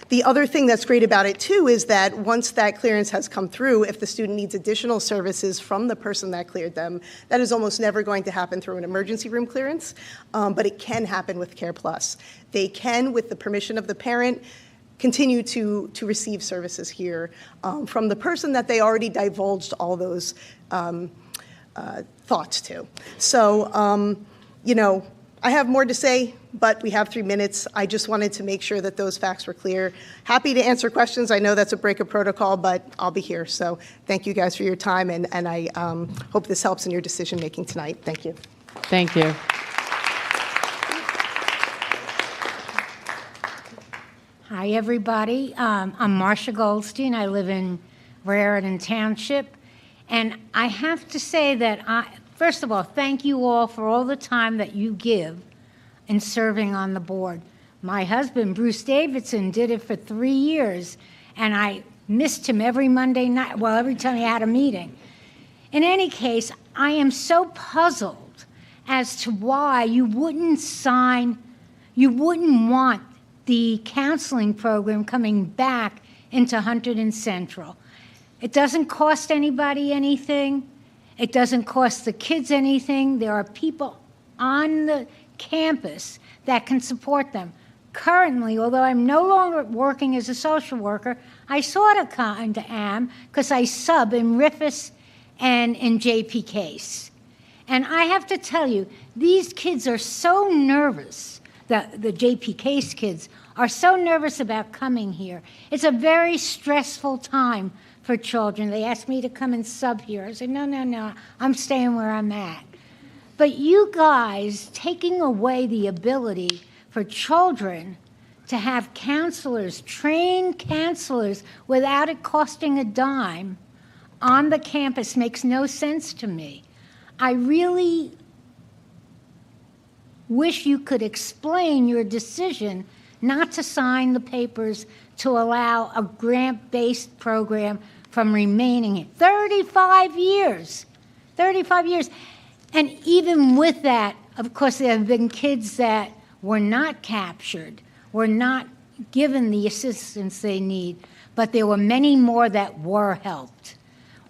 The other thing that's great about it too is that once that clearance has come through, if the student needs additional services from the person that cleared them, that is almost never going to happen through an emergency room clearance, but it can happen with Care Plus. They can, with the permission of the parent, continue to receive services here from the person that they already divulged all those thoughts to. So, I have more to say, but we have 3 minutes. I just wanted to make sure that those facts were clear. Happy to answer questions. I know that's a break of protocol, but I'll be here. So thank you guys for your time, and I hope this helps in your decision-making tonight. Thank you. Thank you. Hi, everybody. I'm Marcia Goldstein. I live in Raritan Township. And I have to say that, first of all, thank you all for all the time that you give in serving on the board. My husband, Bruce Davidson, did it for 3 years, and I missed him every Monday night, well, every time he had a meeting. In any case, I am so puzzled as to why you wouldn't want the counseling program coming back into Hunterdon Central. It doesn't cost anybody anything. It doesn't cost the kids anything. There are people on the campus that can support them. Currently, although I'm no longer working as a social worker, I sort of kind of am because I sub in Rifus and in JP Case. And I have to tell you, these kids are so nervous, the JP Case kids are so nervous about coming here. It's a very stressful time for children. They asked me to come and sub here. I said, no, I'm staying where I'm at. But you guys taking away the ability for children to have counselors, trained counselors, without it costing a dime on the campus makes no sense to me. I really wish you could explain your decision not to sign the papers to allow a grant-based program from remaining here. 35 years. 35 years. And even with that, of course, there have been kids that were not captured, were not given the assistance they need, but there were many more that were helped.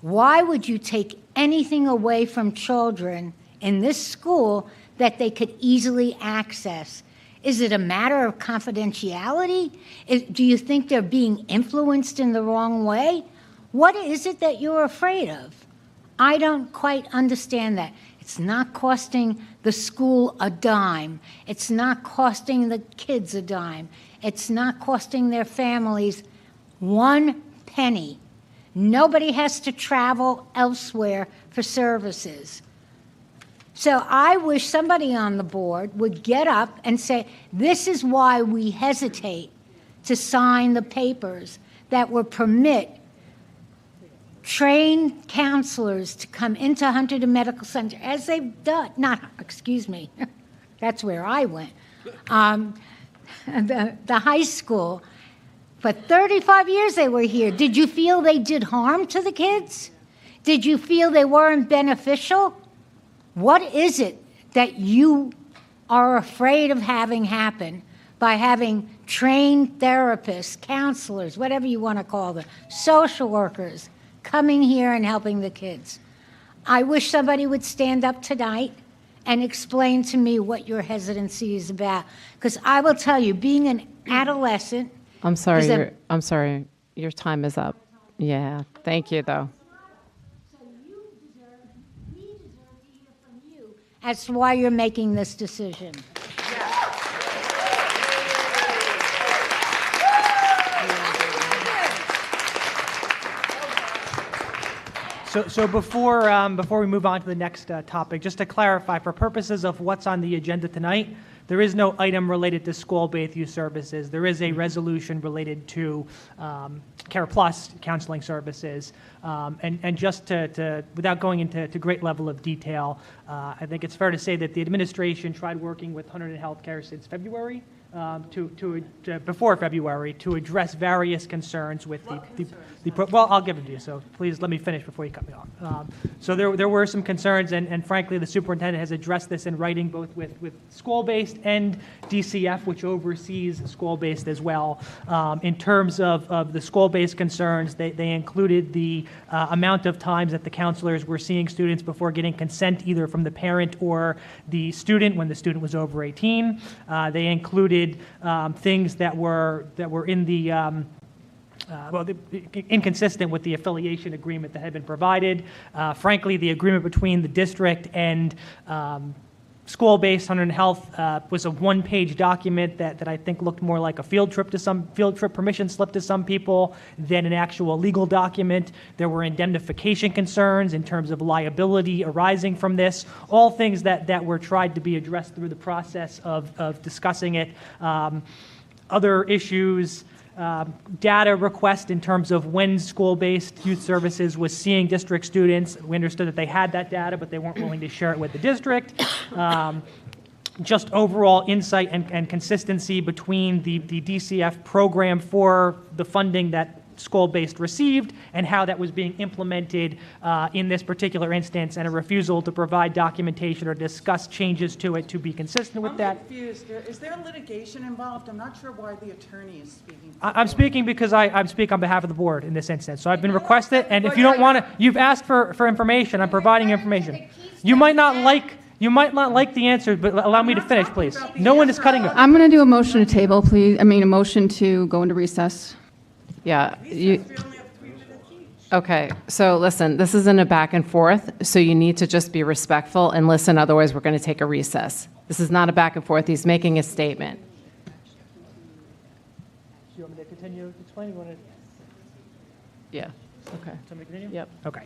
Why would you take anything away from children in this school that they could easily access? Is it a matter of confidentiality? Do you think they're being influenced in the wrong way? What is it that you're afraid of? I don't quite understand that. It's not costing the school a dime. It's not costing the kids a dime. It's not costing their families one penny. Nobody has to travel elsewhere for services. So I wish somebody on the board would get up and say, this is why we hesitate to sign the papers that would permit trained counselors to come into Hunterdon Medical Center, as they've done, that's where I went, the high school. For 35 years they were here. Did you feel they did harm to the kids? Did you feel they weren't beneficial? What is it that you are afraid of having happen by having trained therapists, counselors, whatever you want to call them, social workers, coming here and helping the kids? I wish somebody would stand up tonight and explain to me what your hesitancy is about. Because I will tell you, being an adolescent... I'm sorry, your time is up. Yeah, thank you, though. We deserve to hear from you as to why you're making this decision. So before we move on to the next topic, just to clarify, for purposes of what's on the agenda tonight, there is no item related to school-based youth services. There is a resolution related to Care Plus counseling services. And just to without going into great level of detail, I think it's fair to say that the administration tried working with Hunterdon Healthcare since February, before February, to address various concerns with well, I'll give it to you, so please let me finish before you cut me off. So there were some concerns, and frankly, the superintendent has addressed this in writing, both with school-based and DCF, which oversees school-based as well. In terms of the school-based concerns, they included the amount of times that the counselors were seeing students before getting consent, either from the parent or the student when the student was over 18. They included things that were in the inconsistent with the affiliation agreement that had been provided. Frankly, the agreement between the district and school-based Hunterdon Health was a one-page document that I think looked more like a field trip permission slip to some people than an actual legal document. There were indemnification concerns in terms of liability arising from this, all things that were tried to be addressed through the process of discussing it. Other issues, data request in terms of when school-based youth services was seeing district students. We understood that they had that data, but they weren't willing to share it with the district. Just overall insight and consistency between the DCF program for the funding that school-based received and how that was being implemented in this particular instance, and a refusal to provide documentation or discuss changes to it to be consistent with that. I'm confused. Is there litigation involved? I'm not sure why the attorney is speaking. I'm speaking because I speak on behalf of the board in this instance. So I've been requested, and if you don't want to, you've asked for information. I'm providing information. You might not like the answer, but allow me to finish, please. No one is cutting it. I'm going to do a motion to table, please. I mean, a motion to go into recess. Yeah. Okay, so listen, this isn't a back and forth, so you need to just be respectful and listen, otherwise we're going to take a recess. This is not a back and forth. He's making a statement. Do you want me to continue explaining? Yeah, okay. Somebody continue? Yep. Okay.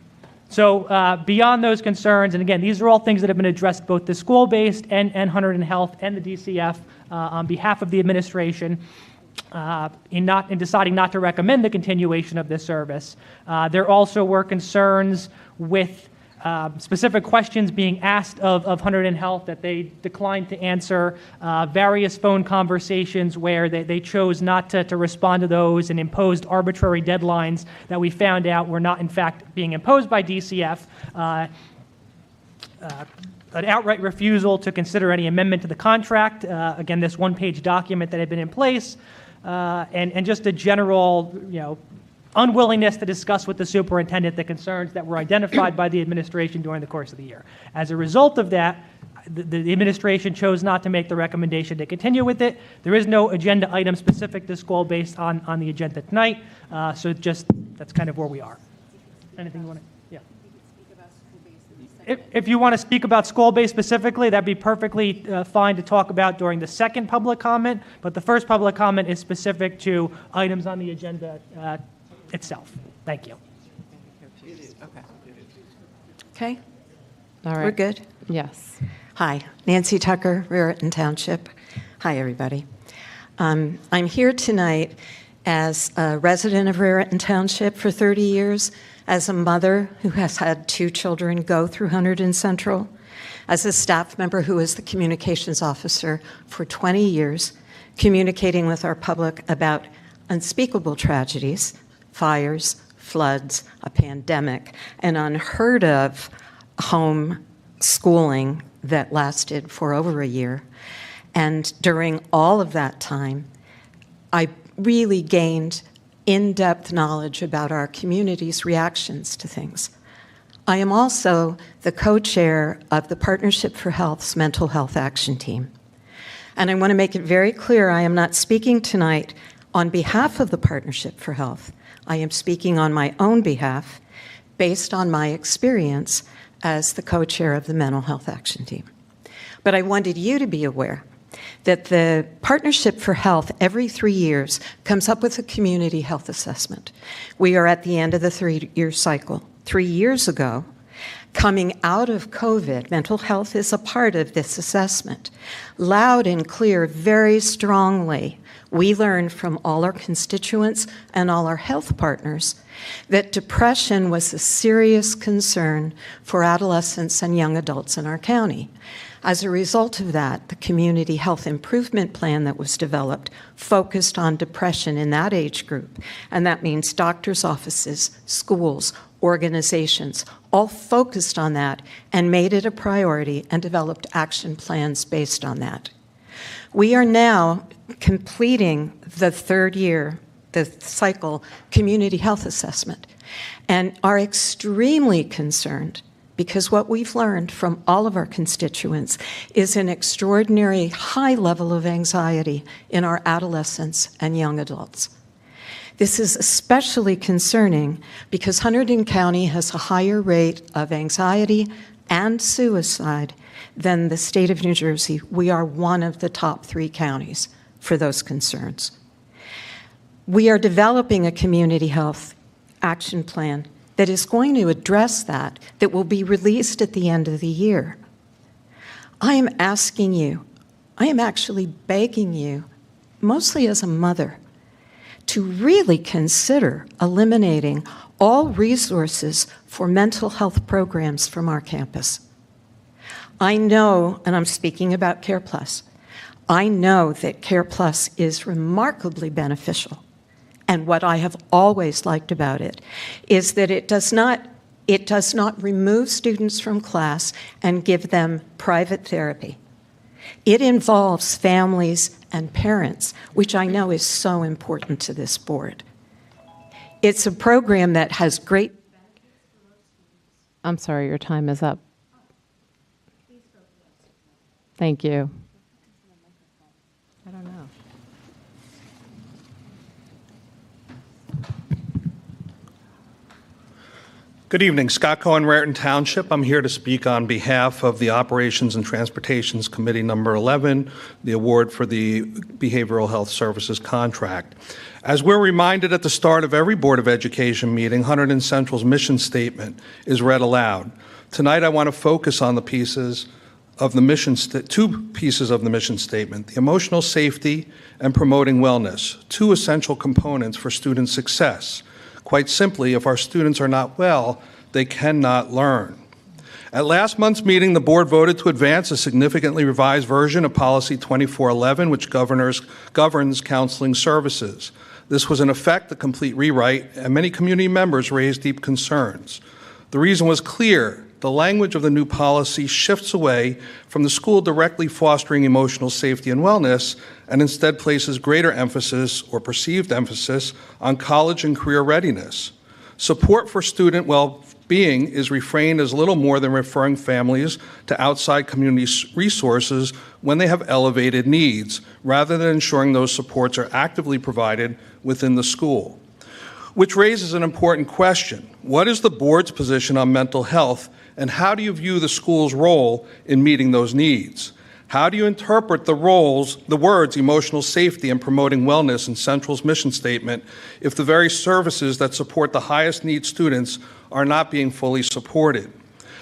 So beyond those concerns, and again, these are all things that have been addressed, both the school-based and Hunterdon Health and the DCF on behalf of the administration. in deciding not to recommend the continuation of this service. There also were concerns with specific questions being asked of Hunterdon Health that they declined to answer, various phone conversations where they chose not to respond to those and imposed arbitrary deadlines that we found out were not in fact being imposed by DCF. An outright refusal to consider any amendment to the contract, again, this one-page document that had been in place, and just a general, unwillingness to discuss with the superintendent the concerns that were identified by the administration during the course of the year. As a result of that, the administration chose not to make the recommendation to continue with it. There is no agenda item specific to school-based on the agenda tonight, so that's kind of where we are. Anything you want to? Yeah. If you want to speak about school-based specifically, that'd be perfectly fine to talk about during the second public comment, but the first public comment is specific to items on the agenda itself. Thank you. Okay. All right. We're good? Yes. Hi, Nancy Tucker, Raritan Township. Hi, everybody. I'm here tonight as a resident of Raritan Township for 30 years, as a mother who has had 2 children go through Hunterdon Central, as a staff member who was the communications officer for 20 years, communicating with our public about unspeakable tragedies, fires, floods, a pandemic, and unheard of home schooling that lasted for over a year. And during all of that time, I really gained in-depth knowledge about our community's reactions to things. I am also the co-chair of the Partnership for Health's Mental Health Action Team. And I want to make it very clear, I am not speaking tonight on behalf of the Partnership for Health. I am speaking on my own behalf based on my experience as the co-chair of the Mental Health Action Team. But I wanted you to be aware that the Partnership for Health every 3 years comes up with a community health assessment. We are at the end of the 3-year cycle. 3 years ago, coming out of COVID, mental health is a part of this assessment. Loud and clear, very strongly, we learned from all our constituents and all our health partners that depression was a serious concern for adolescents and young adults in our county. As a result of that, the Community Health Improvement Plan that was developed focused on depression in that age group, and that means doctors' offices, schools, organizations, all focused on that and made it a priority and developed action plans based on that. We are now completing the 3rd year, the cycle community health assessment, and are extremely concerned because what we've learned from all of our constituents is an extraordinary high level of anxiety in our adolescents and young adults. This is especially concerning because Hunterdon County has a higher rate of anxiety and suicide than the state of New Jersey. We are one of the top 3 counties for those concerns. We are developing a community health action plan that is going to address that will be released at the end of the year. I am asking you, I am actually begging you, mostly as a mother, to really consider eliminating all resources for mental health programs from our campus. I know, and I'm speaking about Care Plus, I know that Care Plus is remarkably beneficial. And what I have always liked about it is that it does not remove students from class and give them private therapy. It involves families and parents, which I know is so important to this board. It's a program that has great... I'm sorry, your time is up. Thank you. I don't know. Good evening. Scott Cohen, Raritan Township. I'm here to speak on behalf of the Operations and Transportations Committee number 11, the award for the Behavioral Health Services contract. As we're reminded at the start of every Board of Education meeting, Hunterdon Central's mission statement is read aloud. Tonight I want to focus on the pieces of the mission, two pieces of the mission statement, the emotional safety and promoting wellness, two essential components for student success. Quite simply, if our students are not well, they cannot learn. At last month's meeting, the board voted to advance a significantly revised version of Policy 2411, which governs counseling services. This was in effect a complete rewrite, and many community members raised deep concerns. The reason was clear. The language of the new policy shifts away from the school directly fostering emotional safety and wellness and instead places greater emphasis or perceived emphasis on college and career readiness. Support for student well-being is refrained as little more than referring families to outside community resources when they have elevated needs, rather than ensuring those supports are actively provided within the school. Which raises an important question. What is the board's position on mental health, and how do you view the school's role in meeting those needs? How do you interpret the words emotional safety and promoting wellness in Central's mission statement if the very services that support the highest need students are not being fully supported?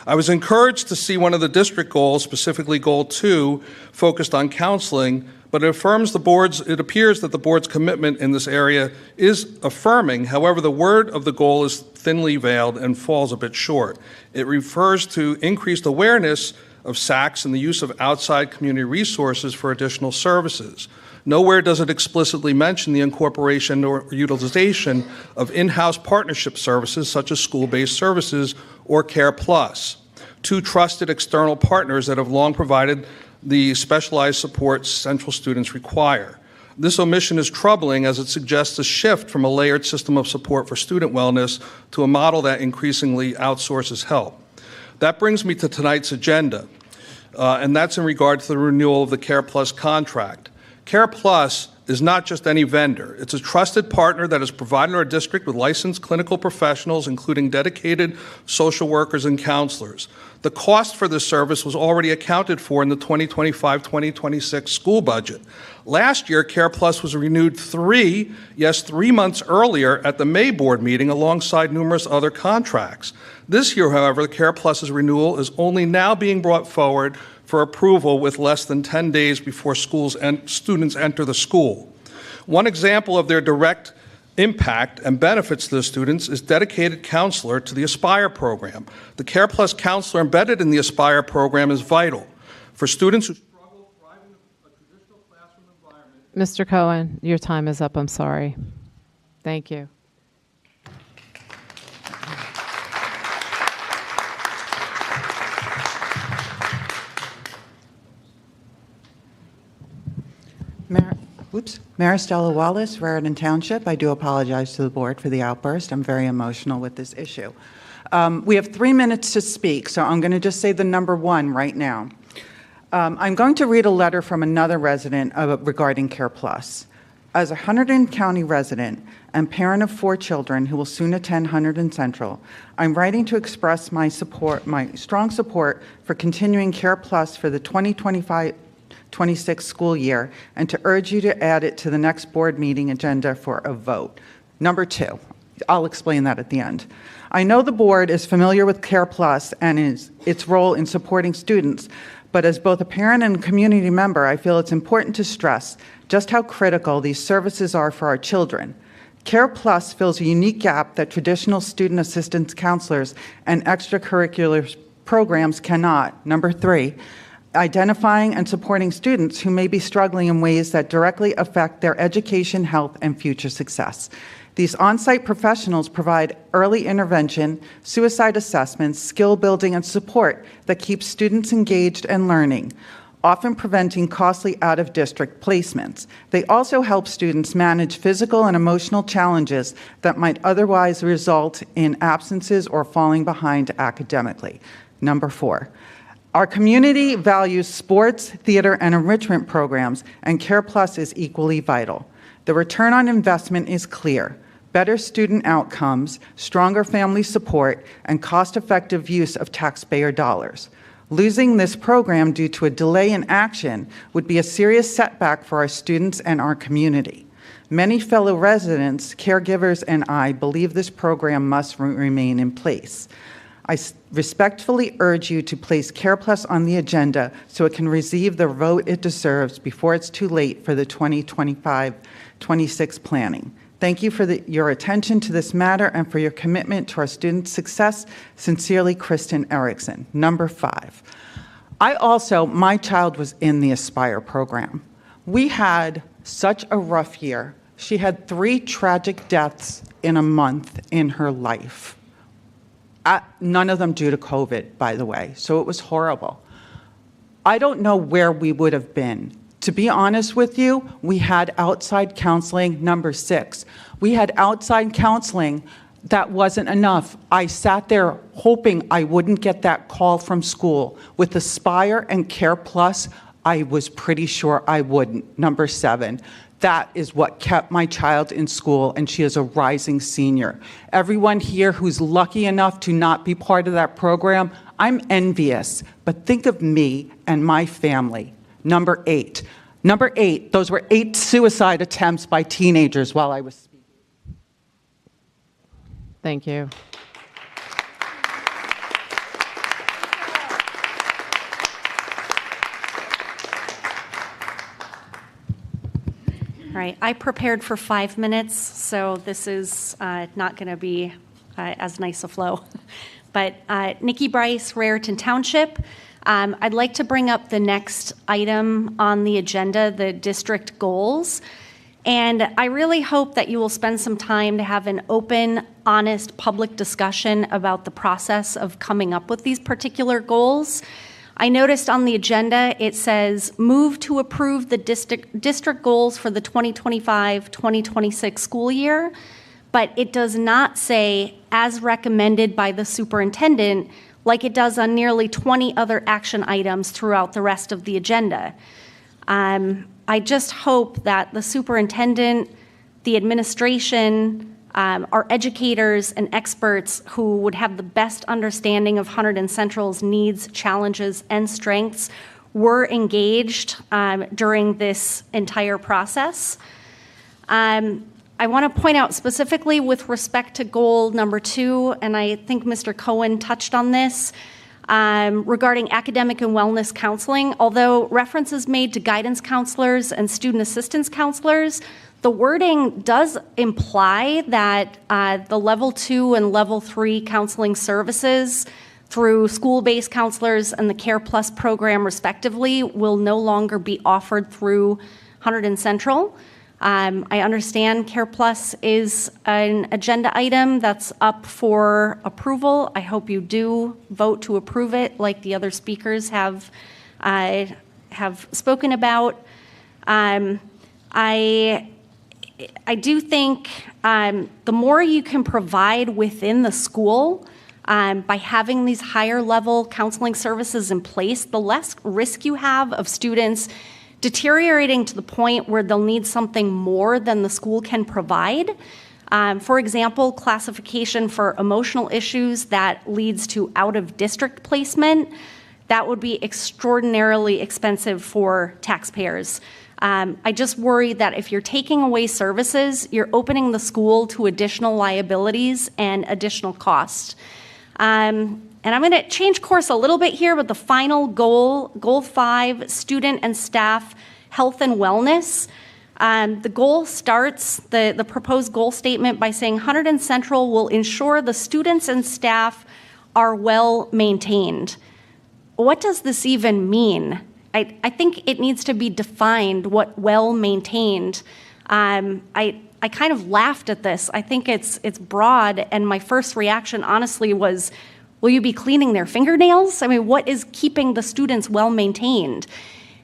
I was encouraged to see one of the district goals, specifically Goal 2, focused on counseling, but it appears that the board's commitment in this area is affirming. However, the word of the goal is thinly veiled and falls a bit short. It refers to increased awareness of SACs and the use of outside community resources for additional services. Nowhere does it explicitly mention the incorporation or utilization of in-house partnership services such as school-based services or Care Plus, two trusted external partners that have long provided the specialized support Central students require. This omission is troubling as it suggests a shift from a layered system of support for student wellness to a model that increasingly outsources help. That brings me to tonight's agenda, and that's in regard to the renewal of the Care Plus contract. Care Plus is not just any vendor. It's a trusted partner that has provided our district with licensed clinical professionals, including dedicated social workers and counselors. The cost for this service was already accounted for in the 2025-2026 school budget. Last year, Care Plus was renewed 3 months earlier at the May board meeting alongside numerous other contracts. This year, however, Care Plus's renewal is only now being brought forward for approval with less than 10 days before students enter the school. One example of their direct impact and benefits to the students is dedicated counselor to the Aspire program. The Care Plus counselor embedded in the Aspire program is vital for students who struggle thriving in a traditional classroom environment. Mr. Cohen, your time is up. I'm sorry. Thank you. Maristella Wallace, Raritan Township. I do apologize to the board for the outburst. I'm very emotional with this issue. We have 3 minutes to speak, so I'm going to just say the number 1 right now. I'm going to read a letter from another resident regarding Care Plus. As a Hunterdon County resident and parent of 4 children who will soon attend Hunterdon Central, I'm writing to express my strong support for continuing Care Plus for the 2025-26 school year, and to urge you to add it to the next board meeting agenda for a vote. Number 2, I'll explain that at the end. I know the board is familiar with Care Plus and its role in supporting students, but as both a parent and community member, I feel it's important to stress just how critical these services are for our children. Care Plus fills a unique gap that traditional student assistance counselors and extracurricular programs cannot. Number 3, identifying and supporting students who may be struggling in ways that directly affect their education, health, and future success. These on-site professionals provide early intervention, suicide assessments, skill building, and support that keeps students engaged and learning, often preventing costly out-of-district placements. They also help students manage physical and emotional challenges that might otherwise result in absences or falling behind academically. Number 4, our community values sports, theater, and enrichment programs, and Care Plus is equally vital. The return on investment is clear. Better student outcomes, stronger family support, and cost-effective use of taxpayer dollars. Losing this program due to a delay in action would be a serious setback for our students and our community. Many fellow residents, caregivers, and I believe this program must remain in place. respectfully urge you to place Care Plus on the agenda so it can receive the vote it deserves before it's too late for the 2025-26 planning. Thank you for your attention to this matter and for your commitment to our students' success. Sincerely, Kristen Erickson. Number 5. My child was in the Aspire program. We had such a rough year. She had 3 tragic deaths in a month in her life. None of them due to COVID, by the way, so it was horrible. I don't know where we would have been. To be honest with you, we had outside counseling. Number 6, we had outside counseling. That wasn't enough. I sat there hoping I wouldn't get that call from school. With Aspire and Care Plus, I was pretty sure I wouldn't. Number 7, that is what kept my child in school, and she is a rising senior. Everyone here who's lucky enough to not be part of that program, I'm envious, but think of me and my family. Number 8, those were 8 suicide attempts by teenagers while I was speaking. Thank you. All right, I prepared for 5 minutes, so this is not going to be as nice a flow. But Nikki Bryce, Raritan Township. I'd like to bring up the next item on the agenda, the district goals. And I really hope that you will spend some time to have an open, honest, public discussion about the process of coming up with these particular goals. I noticed on the agenda it says move to approve the district goals for the 2025-2026 school year, but it does not say as recommended by the superintendent like it does on nearly 20 other action items throughout the rest of the agenda. I just hope that the superintendent, the administration, our educators and experts who would have the best understanding of Hunterdon Central's needs, challenges, and strengths were engaged during this entire process. I want to point out specifically with respect to goal number 2, and I think Mr. Cohen touched on this, regarding academic and wellness counseling. Although reference is made to guidance counselors and student assistance counselors, the wording does imply that the level 2 and level 3 counseling services through school-based counselors and the Care Plus program respectively will no longer be offered through Hunterdon Central. I understand Care Plus is an agenda item that's up for approval. I hope you do vote to approve it like the other speakers have spoken about. I do think the more you can provide within the school by having these higher level counseling services in place, the less risk you have of students deteriorating to the point where they'll need something more than the school can provide. For example, classification for emotional issues that leads to out-of-district placement, that would be extraordinarily expensive for taxpayers. I just worry that if you're taking away services, you're opening the school to additional liabilities and additional costs. And I'm going to change course a little bit here with the final goal, goal 5, student and staff health and wellness. The goal starts, the proposed goal statement by saying Hunterdon Central will ensure the students and staff are well maintained. What does this even mean? I think it needs to be defined what well maintained. I kind of laughed at this. I think it's broad, and my first reaction honestly was, will you be cleaning their fingernails? I mean, what is keeping the students well maintained?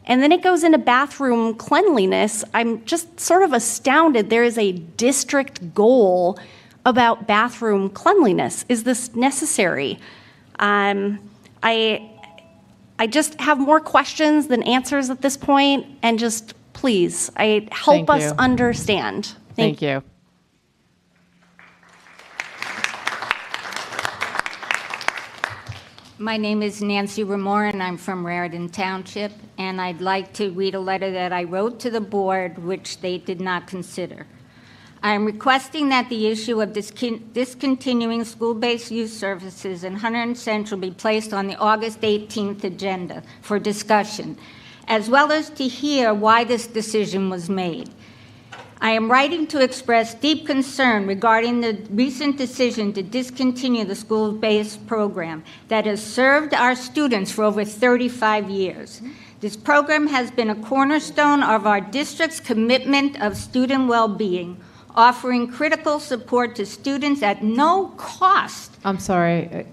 And then it goes into bathroom cleanliness. I'm just sort of astounded there is a district goal about bathroom cleanliness. Is this necessary? I just have more questions than answers at this point, and just please, help us understand. Thank you. My name is Nancy Ramore, and I'm from Raritan Township, and I'd like to read a letter that I wrote to the board, which they did not consider. I am requesting that the issue of discontinuing school-based youth services in Hunterdon Central be placed on the August 18th agenda for discussion, as well as to hear why this decision was made. I am writing to express deep concern regarding the recent decision to discontinue the school-based program that has served our students for over 35 years. This program has been a cornerstone of our district's commitment of student well-being, offering critical support to students at no cost. I'm sorry,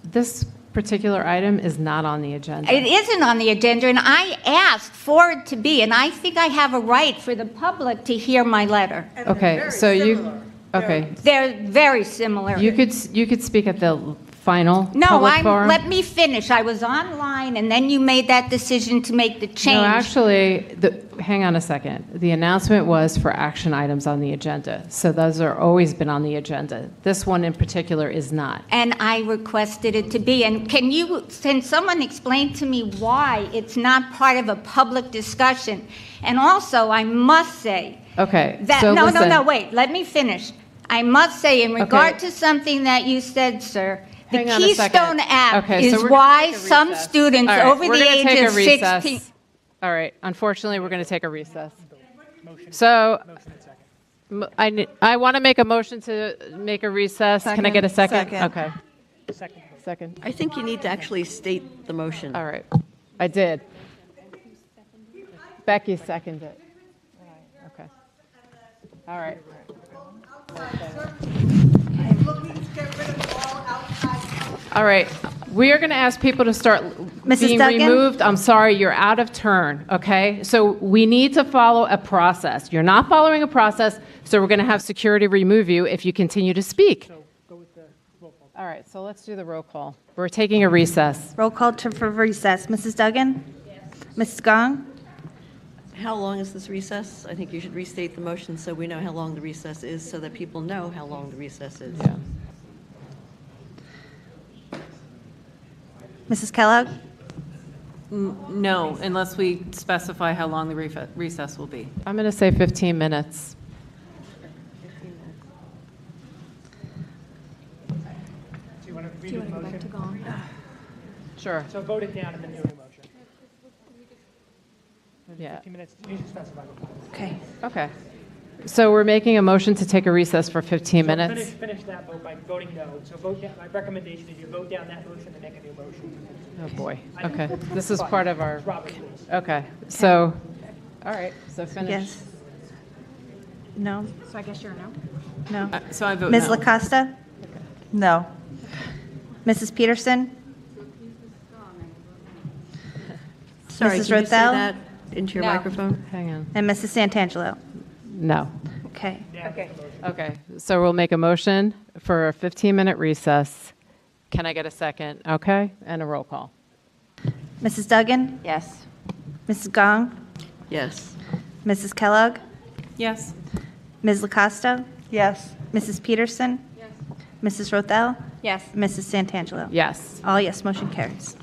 this particular item is not on the agenda. It isn't on the agenda, and I asked for it to be, and I think I have a right for the public to hear my letter. Okay, so okay. They're very similar. You could speak at the final No, public forum. let me finish. I was online, and then you made that decision to make the change. No, actually, hang on a second. The announcement was for action items on the agenda. So those are always been on the agenda. This one in particular is not. And I requested it to be. And can someone explain to me why it's not part of a public discussion? And also, I must say Okay. that, so no, listen. wait, let me finish. I must say, in regard to something that you said, sir, the Hang on a second. Keystone Act Okay, so is we're gonna why take a some recess. students All right, over we're the gonna age take of a recess. 16. All right. Unfortunately, we're going to take a recess. So I want to make a motion to make a recess. Can I get a second? Okay. Second. I think you need to actually state the motion. All right. I did. Becky seconded it. Okay. All right. All right. We are going to ask people to start being Duggan? removed. I'm sorry, you're out of turn, okay? So we need to follow a process. You're not following a process, so we're going to have security remove you if you continue to speak. All right, so let's do the roll call. We're taking a recess. Roll call for recess. Mrs. Duggan? Yes. Mrs. Gong? How long is this recess? I think you should restate the motion so we know how long the recess is, so that people know how long the recess is. Yeah. Mrs. Kellogg? No, unless we specify how long the recess will be. I'm going to say 15 minutes. Do you want to redo the motion? Sure. So vote it down and then do a motion. Yeah. 15 minutes, you should specify. Okay. Okay. So we're making a motion to take a recess for 15 minutes. Finish that vote by voting no. So vote down, my recommendation is you vote down that motion and make a new motion. Oh, boy. Okay. This is part of our, Robert's rules. okay. So, all right, so finish. Yes. No? So I guess you're a no? No. So I vote Ms. no. LaCosta? No. Mrs. Peterson? Sorry, Mrs. can you say Rothel? that into your No. microphone? Hang on. And Mrs. Santangelo? No. Okay. Okay. So we'll make a motion for a 15-minute recess. Can I get a second? Okay. And a roll call. Mrs. Duggan? Yes. Mrs. Gong? Yes. Mrs. Kellogg? Yes. Ms. LaCosta? Yes. Mrs. Peterson? Yes. Mrs. Rothel? Yes. Mrs. Santangelo? Yes. All yes, motion carries.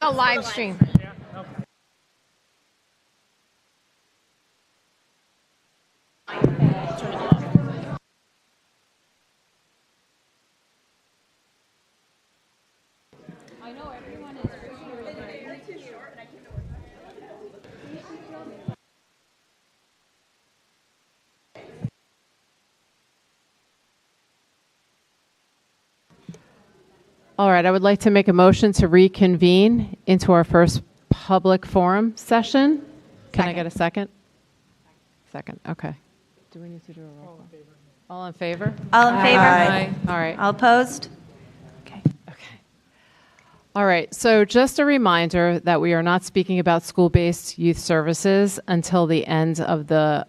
A live stream. All right, I would like to make a motion to reconvene into our first public forum session. Can I get a second? Second, okay. Do we need to do a roll call? All in favor? All in favor? Aye. All right. All opposed? All right, so just a reminder that we are not speaking about school-based youth services until the end of the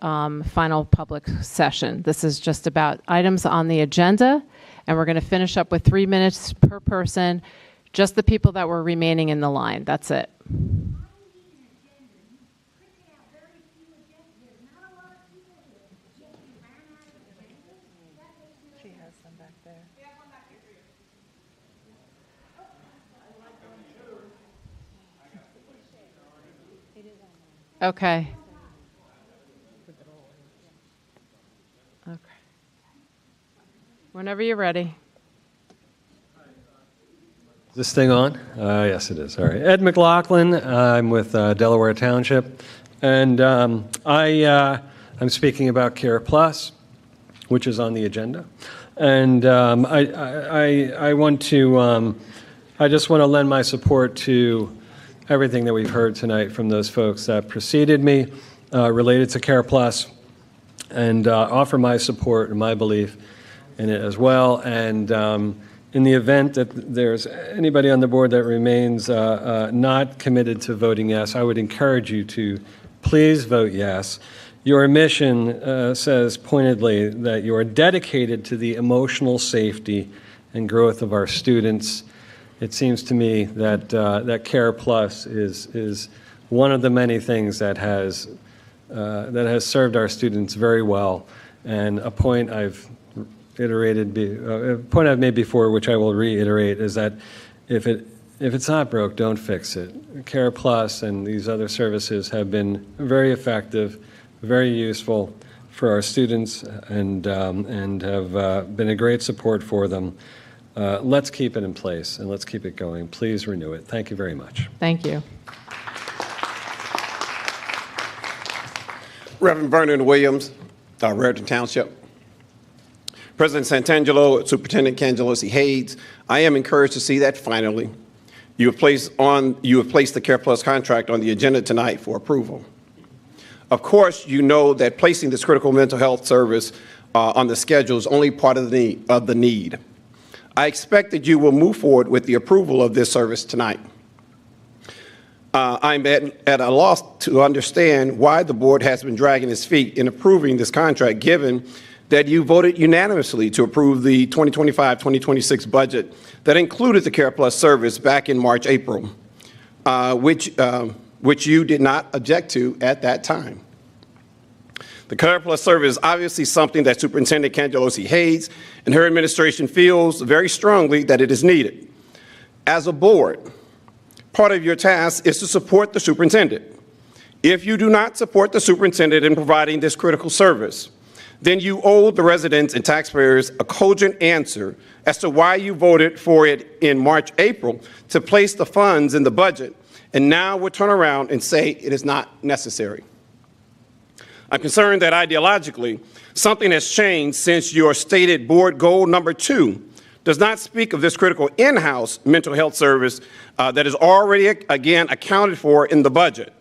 final public session. This is just about items on the agenda, and we're going to finish up with 3 minutes per person, just the people that were remaining in the line. That's it. She has some back there. Okay. Okay. Whenever you're ready. Is this thing on? Yes, it is. All right. Ed McLaughlin. I'm with Delaware Township, and I'm speaking about Care Plus, which is on the agenda. And I want to. I just want to lend my support to everything that we've heard tonight from those folks that preceded me related to Care Plus, and offer my support and my belief in it as well. And in the event that there's anybody on the board that remains not committed to voting yes, I would encourage you to please vote yes. Your mission says pointedly that you are dedicated to the emotional safety and growth of our students. It seems to me that that Care Plus is one of the many things that has served our students very well. And a point I've made before, which I will reiterate, is that if it's not broke, don't fix it. Care Plus and these other services have been very effective, very useful for our students, and have been a great support for them. Let's keep it in place and let's keep it going. Please renew it. Thank you very much. Thank you. Reverend Vernon Williams, Raritan Township. President Santangelo, Superintendent Cangelosi Hayes, I am encouraged to see that finally you have placed the Care Plus contract on the agenda tonight for approval. Of course, you know that placing this critical mental health service on the schedule is only part of the need. I expect that you will move forward with the approval of this service tonight. I'm at a loss to understand why the board has been dragging its feet in approving this contract, given that you voted unanimously to approve the 2025-2026 budget that included the Care Plus service back in March, April, which you did not object to at that time. The Care Plus service is obviously something that Superintendent Cangelosi Hayes and her administration feels very strongly that it is needed. As a board, part of your task is to support the superintendent. If you do not support the superintendent in providing this critical service, then you owe the residents and taxpayers a cogent answer as to why you voted for it in March, April to place the funds in the budget, and now we'll turn around and say it is not necessary. I'm concerned that ideologically, something has changed since your stated board goal number 2 does not speak of this critical in-house mental health service that is already, again, accounted for in the budget.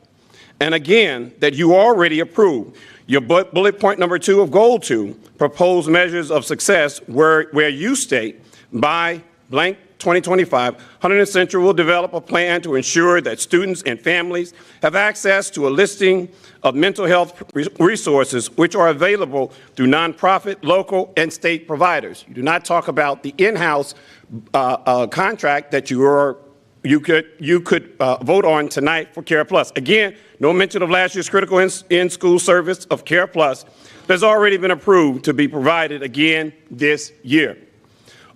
And again, that you already approved. Your bullet point number 2 of goal 2, proposed measures of success, where you state by blank 2025, Hunterdon Central will develop a plan to ensure that students and families have access to a listing of mental health resources which are available through nonprofit, local, and state providers. You do not talk about the in-house contract that you are you could vote on tonight for Care Plus. Again, no mention of last year's critical in-school service of Care Plus that's already been approved to be provided again this year.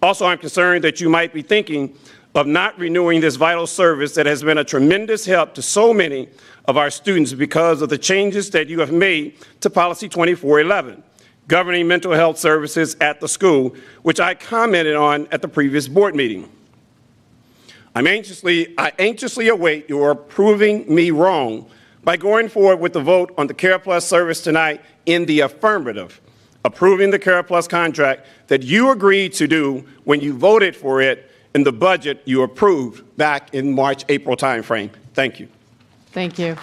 Also, I'm concerned that you might be thinking of not renewing this vital service that has been a tremendous help to so many of our students because of the changes that you have made to Policy 2411, governing mental health services at the school, which I commented on at the previous board meeting. I anxiously await your proving me wrong by going forward with the vote on the Care Plus service tonight in the affirmative, approving the Care Plus contract that you agreed to do when you voted for it in the budget you approved back in March, April timeframe. Thank you. Thank you.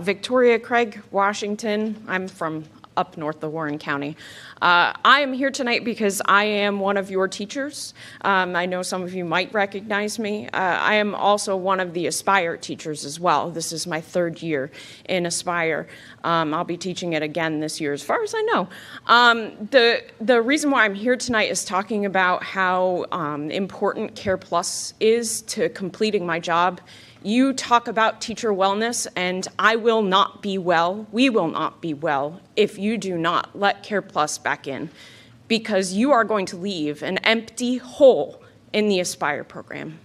Victoria Craig, Washington. I'm from up north of Warren County. I am here tonight because I am one of your teachers. I know some of you might recognize me. I am also one of the Aspire teachers as well. This is my 3rd year in Aspire. I'll be teaching it again this year as far as I know. The reason why I'm here tonight is talking about how important Care Plus is to completing my job. You talk about teacher wellness, and I will not be well, we will not be well, if you do not let Care Plus back in, because you are going to leave an empty hole in the Aspire program.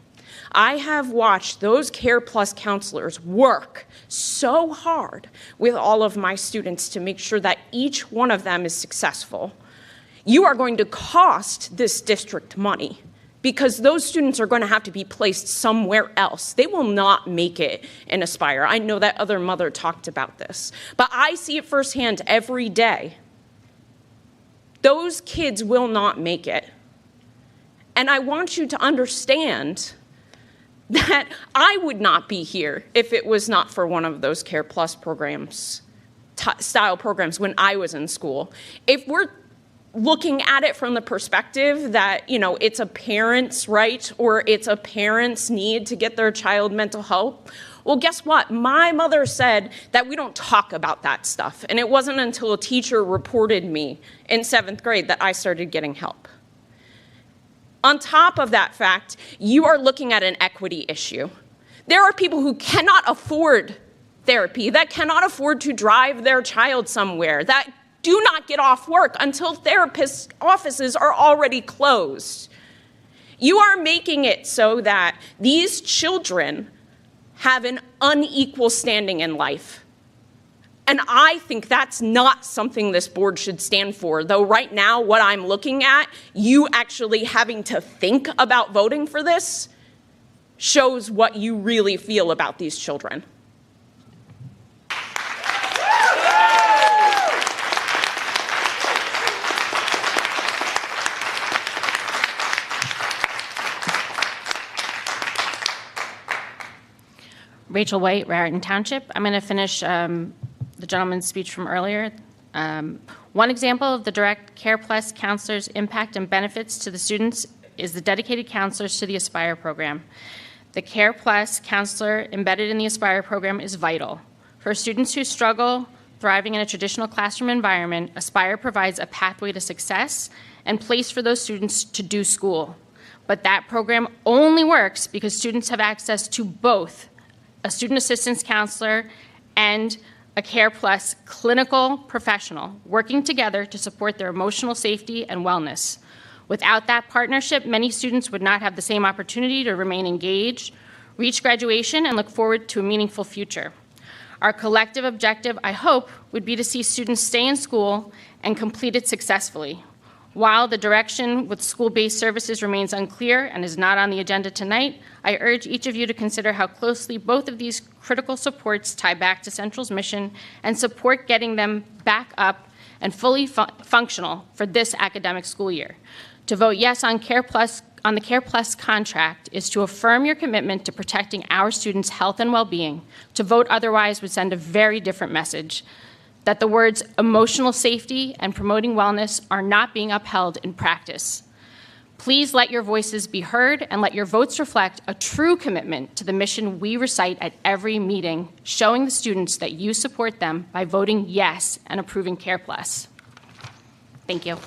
I have watched those Care Plus counselors work so hard with all of my students to make sure that each one of them is successful. You are going to cost this district money, because those students are going to have to be placed somewhere else. They will not make it in Aspire. I know that other mother talked about this, but I see it firsthand every day. Those kids will not make it. And I want you to understand that I would not be here if it was not for one of those Care Plus programs, style programs when I was in school. If we're looking at it from the perspective that, you know, it's a parent's right or it's a parent's need to get their child mental health, well, guess what? My mother said that we don't talk about that stuff. And it wasn't until a teacher reported me in 7th grade that I started getting help. On top of that fact, you are looking at an equity issue. There are people who cannot afford therapy, that cannot afford to drive their child somewhere, that do not get off work until therapists' offices are already closed. You are making it so that these children have an unequal standing in life. And I think that's not something this board should stand for, though right now what I'm looking at, you actually having to think about voting for this, shows what you really feel about these children. Rachel White, Raritan Township. I'm going to finish the gentleman's speech from earlier. One example of the direct Care Plus counselors' impact and benefits to the students is the dedicated counselors to the Aspire program. The Care Plus counselor embedded in the Aspire program is vital. For students who struggle thriving in a traditional classroom environment, Aspire provides a pathway to success and place for those students to do school. But that program only works because students have access to both a student assistance counselor and a Care Plus clinical professional working together to support their emotional safety and wellness. Without that partnership, many students would not have the same opportunity to remain engaged, reach graduation, and look forward to a meaningful future. Our collective objective, I hope, would be to see students stay in school and complete it successfully. While the direction with school-based services remains unclear and is not on the agenda tonight, I urge each of you to consider how closely both of these critical supports tie back to Central's mission and support getting them back up and fully functional for this academic school year. To vote yes on the Care Plus contract is to affirm your commitment to protecting our students' health and well-being. To vote otherwise would send a very different message, that the words emotional safety and promoting wellness are not being upheld in practice. Please let your voices be heard and let your votes reflect a true commitment to the mission we recite at every meeting, showing the students that you support them by voting yes and approving Care Plus. Thank you.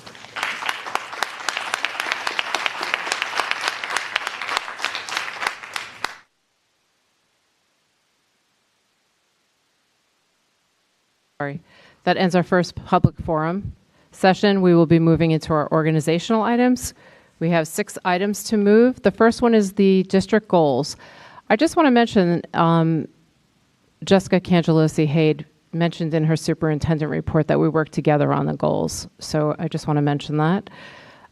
Sorry. That ends our first public forum session. We will be moving into our organizational items. We have 6 items to move. The first one is the district goals. I just want to mention Jessica Cangelosi-Hayde mentioned in her superintendent report that we worked together on the goals. So I just want to mention that.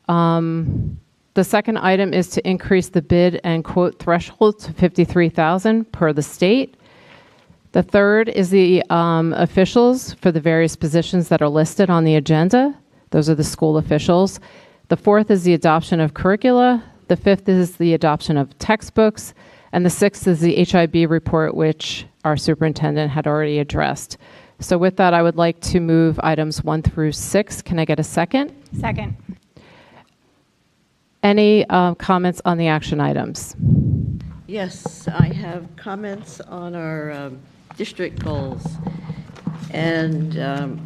The second item is to increase the bid and quote threshold to $53,000 per the state. The third is the officials for the various positions that are listed on the agenda. Those are the school officials. The fourth is the adoption of curricula. The fifth is the adoption of textbooks. And the sixth is the HIB report, which our superintendent had already addressed. So with that, I would like to move items 1 through 6. Can I get a second? Second. Any comments on the action items? Yes, I have comments on our district goals. And I'm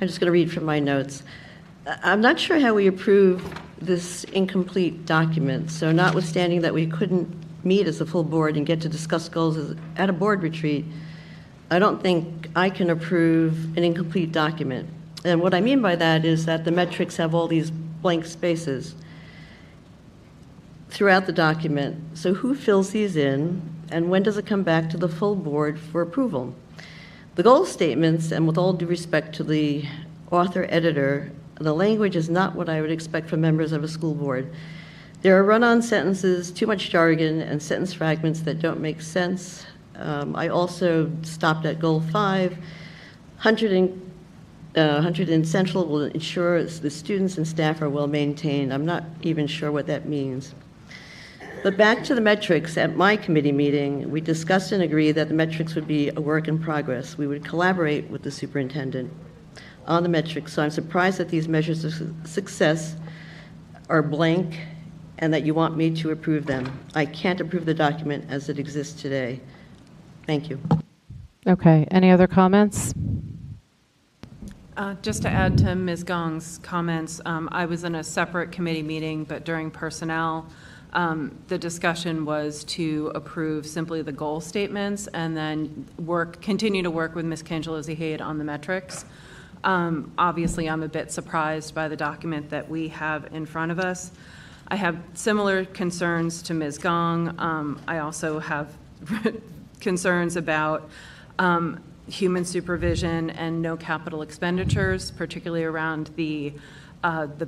just going to read from my notes. I'm not sure how we approve this incomplete document. So notwithstanding that we couldn't meet as a full board and get to discuss goals at a board retreat, I don't think I can approve an incomplete document. And what I mean by that is that the metrics have all these blank spaces throughout the document. So who fills these in, and when does it come back to the full board for approval? The goal statements, and with all due respect to the author-editor, the language is not what I would expect from members of a school board. There are run-on sentences, too much jargon, and sentence fragments that don't make sense. I also stopped at goal 5. Hunterdon Central will ensure the students and staff are well maintained. I'm not even sure what that means. But back to the metrics, at my committee meeting, we discussed and agreed that the metrics would be a work in progress. We would collaborate with the superintendent on the metrics. So I'm surprised that these measures of success are blank and that you want me to approve them. I can't approve the document as it exists today. Thank you. Okay, any other comments? Just to add to Ms. Gong's comments, I was in a separate committee meeting, but during personnel, the discussion was to approve simply the goal statements and then continue to work with Ms. Cangelosi-Hayde on the metrics. Obviously, I'm a bit surprised by the document that we have in front of us. I have similar concerns to Ms. Gong. I also have concerns about human supervision and no capital expenditures, particularly around the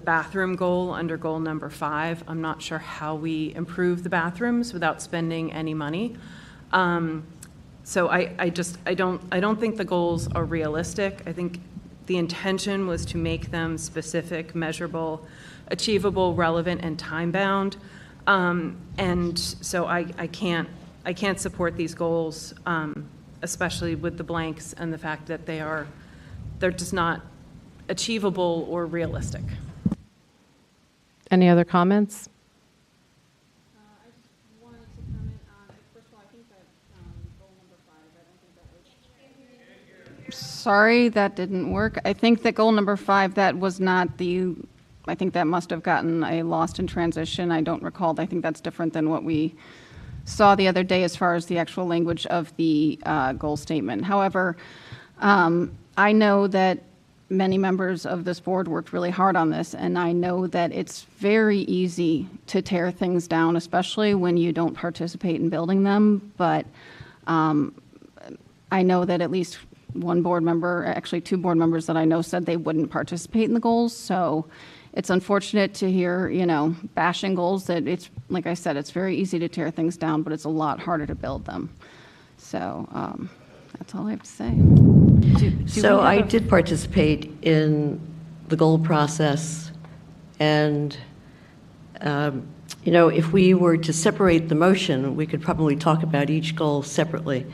bathroom goal under goal number 5. I'm not sure how we improve the bathrooms without spending any money. So I don't think the goals are realistic. I think the intention was to make them specific, measurable, achievable, relevant, and time-bound. And so I can't support these goals, especially with the blanks and the fact that they're just not achievable or realistic. Any other comments? I just wanted to comment on, first of all, I think that goal number 5, I don't think that was... Sorry, that didn't work. I think that goal number 5, that was not I think that must have gotten a lost in transition. I don't recall. I think that's different than what we saw the other day as far as the actual language of the goal statement. However, I know that many members of this board worked really hard on this, and I know that it's very easy to tear things down, especially when you don't participate in building them. But I know that at least one board member, actually 2 board members that I know, said they wouldn't participate in the goals. So it's unfortunate to hear, bashing goals. That it's, like I said, it's very easy to tear things down, but it's a lot harder to build them. So that's all I have to say. So I did participate in the goal process, and if we were to separate the motion, we could probably talk about each goal separately.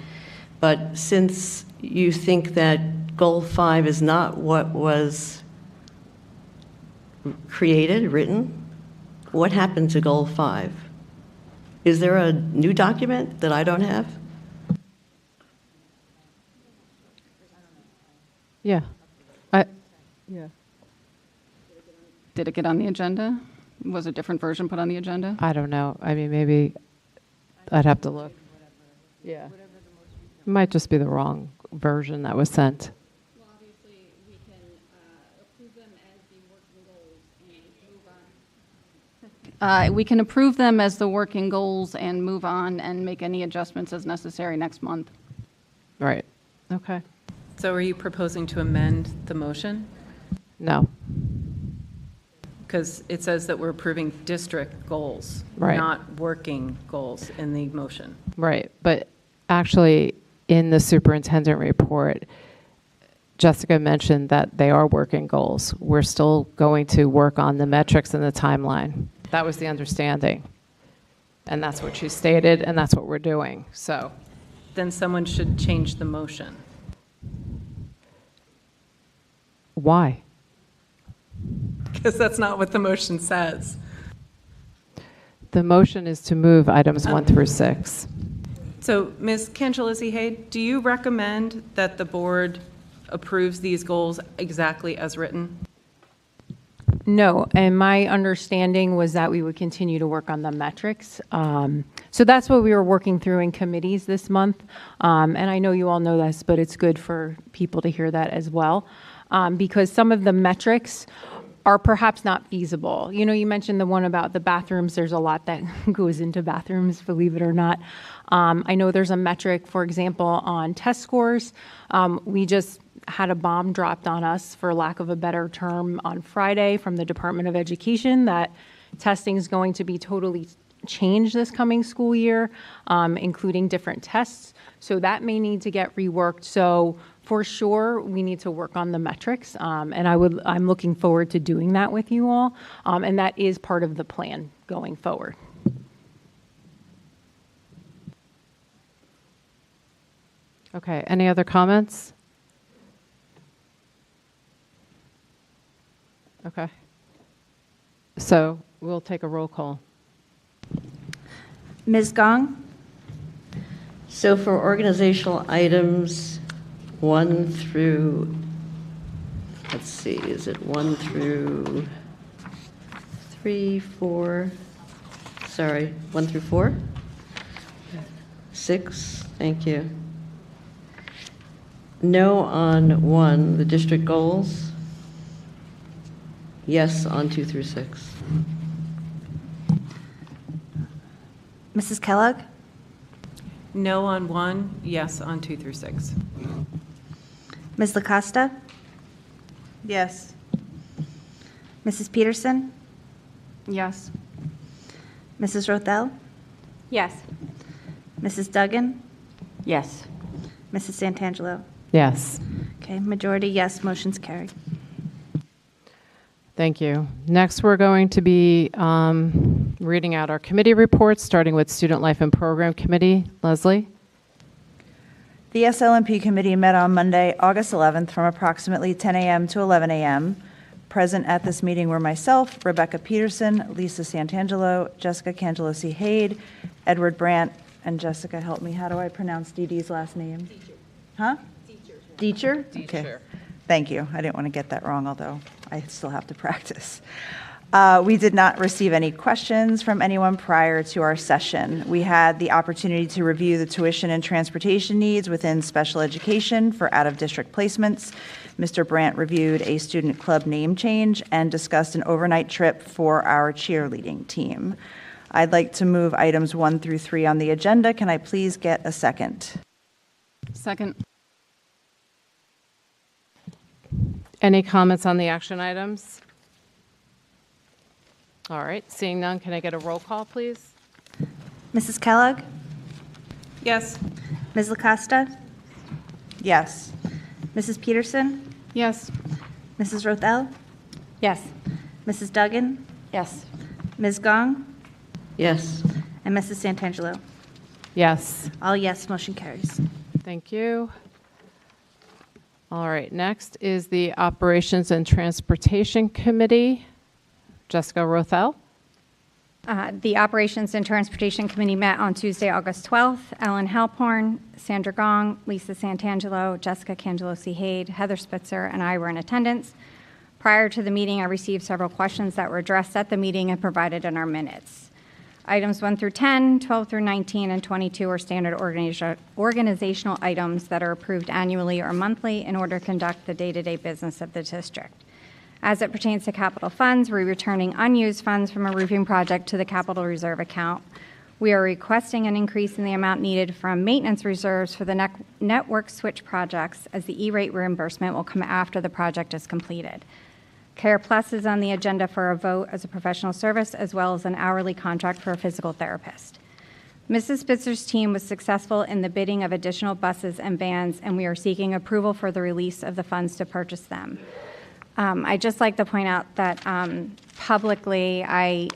But since you think that goal 5 is not what was written, what happened to goal 5? Is there a new document that I don't have? Yeah. Did it get on the agenda? Was a different version put on the agenda? I don't know. I mean, maybe I'd have to look. Yeah. It might just be the wrong version that was sent. We can approve them as the working goals and move on and make any adjustments as necessary next month. Right. Okay. So are you proposing to amend the motion? No. Because it says that we're approving district goals, Right. not working goals in the motion. Right. But actually, in the superintendent report, Jessica mentioned that they are working goals. We're still going to work on the metrics and the timeline. That was the understanding. And that's what she stated, and that's what we're doing. So Then someone should change the motion. why? Because that's not what the motion says. The motion is to move items 1 through 6. So, Ms. Cangelosi-Hay, do you recommend that the board approves these goals exactly as written? No, and my understanding was that we would continue to work on the metrics. So that's what we were working through in committees this month. And I know you all know this, but it's good for people to hear that as well. Because some of the metrics are perhaps not feasible. You know, you mentioned the one about the bathrooms. There's a lot that goes into bathrooms, believe it or not. I know there's a metric, for example, on test scores. We just had a bomb dropped on us, for lack of a better term, on Friday from the Department of Education that testing is going to be totally changed this coming school year, including different tests. So that may need to get reworked. So for sure, we need to work on the metrics, and I'm looking forward to doing that with you all, and that is part of the plan going forward. Okay, any other comments? Okay. So we'll take a roll call. Ms. Gong? So for organizational items 1 through, let's see, is it 1 through 3, 4? Sorry, 1 through 4? 6, thank you. No on 1, the district goals. Yes on 2 through 6. Mrs. Kellogg? No on 1, yes on 2 through 6. Ms. LaCosta? Yes. Mrs. Peterson? Yes. Mrs. Rothel? Yes. Mrs. Duggan? Yes. Mrs. Santangelo? Yes. Okay, majority yes, motion's carried. Thank you. Next, we're going to be reading out our committee reports, starting with Student Life and Program Committee. Leslie? The SLMP committee met on Monday, August 11th from approximately 10 a.m. to 11 a.m. Present at this meeting were myself, Rebecca Peterson, Lisa Santangelo, Jessica Cangelosi-Hade, Edward Brandt, and Jessica, help me, how do I pronounce Dee Dee's last name? Huh? Deecher. Okay. Thank you. I didn't want to get that wrong, although I still have to practice. We did not receive any questions from anyone prior to our session. We had the opportunity to review the tuition and transportation needs within special education for out-of-district placements. Mr. Brandt reviewed a student club name change and discussed an overnight trip for our cheerleading team. I'd like to move items 1 through 3 on the agenda. Can I please get a second? Second. Any comments on the action items? All right, seeing none, can I get a roll call, please? Mrs. Kellogg? Yes. Ms. LaCosta? Yes. Mrs. Peterson? Yes. Mrs. Rothel? Yes. Mrs. Duggan? Yes. Ms. Gong? Yes. And Mrs. Santangelo? Yes. All yes, motion carries. Thank you. All right, next is the Operations and Transportation Committee. Jessica Rothel. The Operations and Transportation Committee met on Tuesday, August 12th. Ellen Halporn, Sandra Gong, Lisa Santangelo, Jessica Cangelosi-Hade, Heather Spitzer, and I were in attendance. Prior to the meeting, I received several questions that were addressed at the meeting and provided in our minutes. Items 1 through 10, 12 through 19, and 22 are standard organizational items that are approved annually or monthly in order to conduct the day-to-day business of the district. As it pertains to capital funds, we're returning unused funds from a roofing project to the capital reserve account. We are requesting an increase in the amount needed from maintenance reserves for the network switch projects, as the E-rate reimbursement will come after the project is completed. Care Plus is on the agenda for a vote as a professional service, as well as an hourly contract for a physical therapist. Mrs. Spitzer's team was successful in the bidding of additional buses and vans, and we are seeking approval for the release of the funds to purchase them. I'd just like to point out that publicly I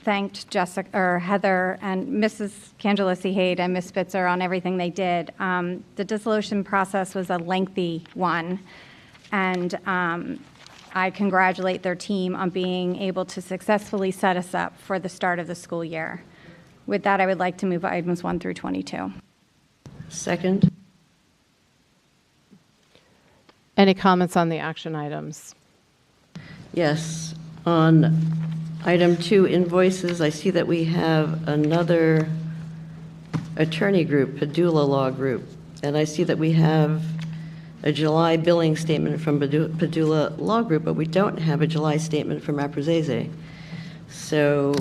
thanked Heather and Mrs. Cangelosi-Haight and Ms. Spitzer on everything they did. The dissolution process was a lengthy one, and I congratulate their team on being able to successfully set us up for the start of the school year. With that, I would like to move items 1 through 22. Second. Any comments on the action items? Yes. On item 2, invoices, I see that we have another attorney group, Padula Law Group, and I see that we have a July billing statement from Padula Law Group, but we don't have a July statement from Aprizese. So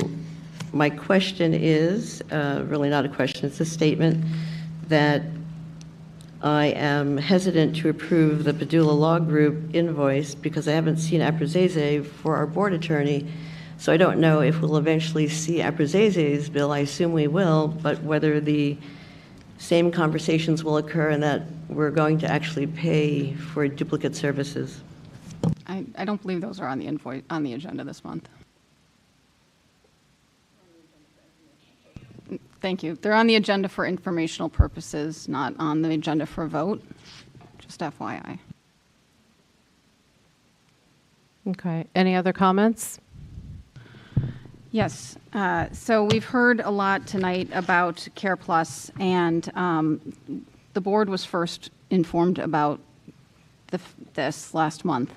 my question is, really not a question, it's a statement, that I am hesitant to approve the Padula Law Group invoice because I haven't seen Aprizese for our board attorney. So I don't know if we'll eventually see Aprizese's bill. I assume we will, but whether the same conversations will occur and that we're going to actually pay for duplicate services. I don't believe those are on the on the agenda this month. Thank you. They're on the agenda for informational purposes, not on the agenda for a vote. Just FYI. Okay. Any other comments? Yes. So we've heard a lot tonight about Care Plus, and the board was first informed about this last month.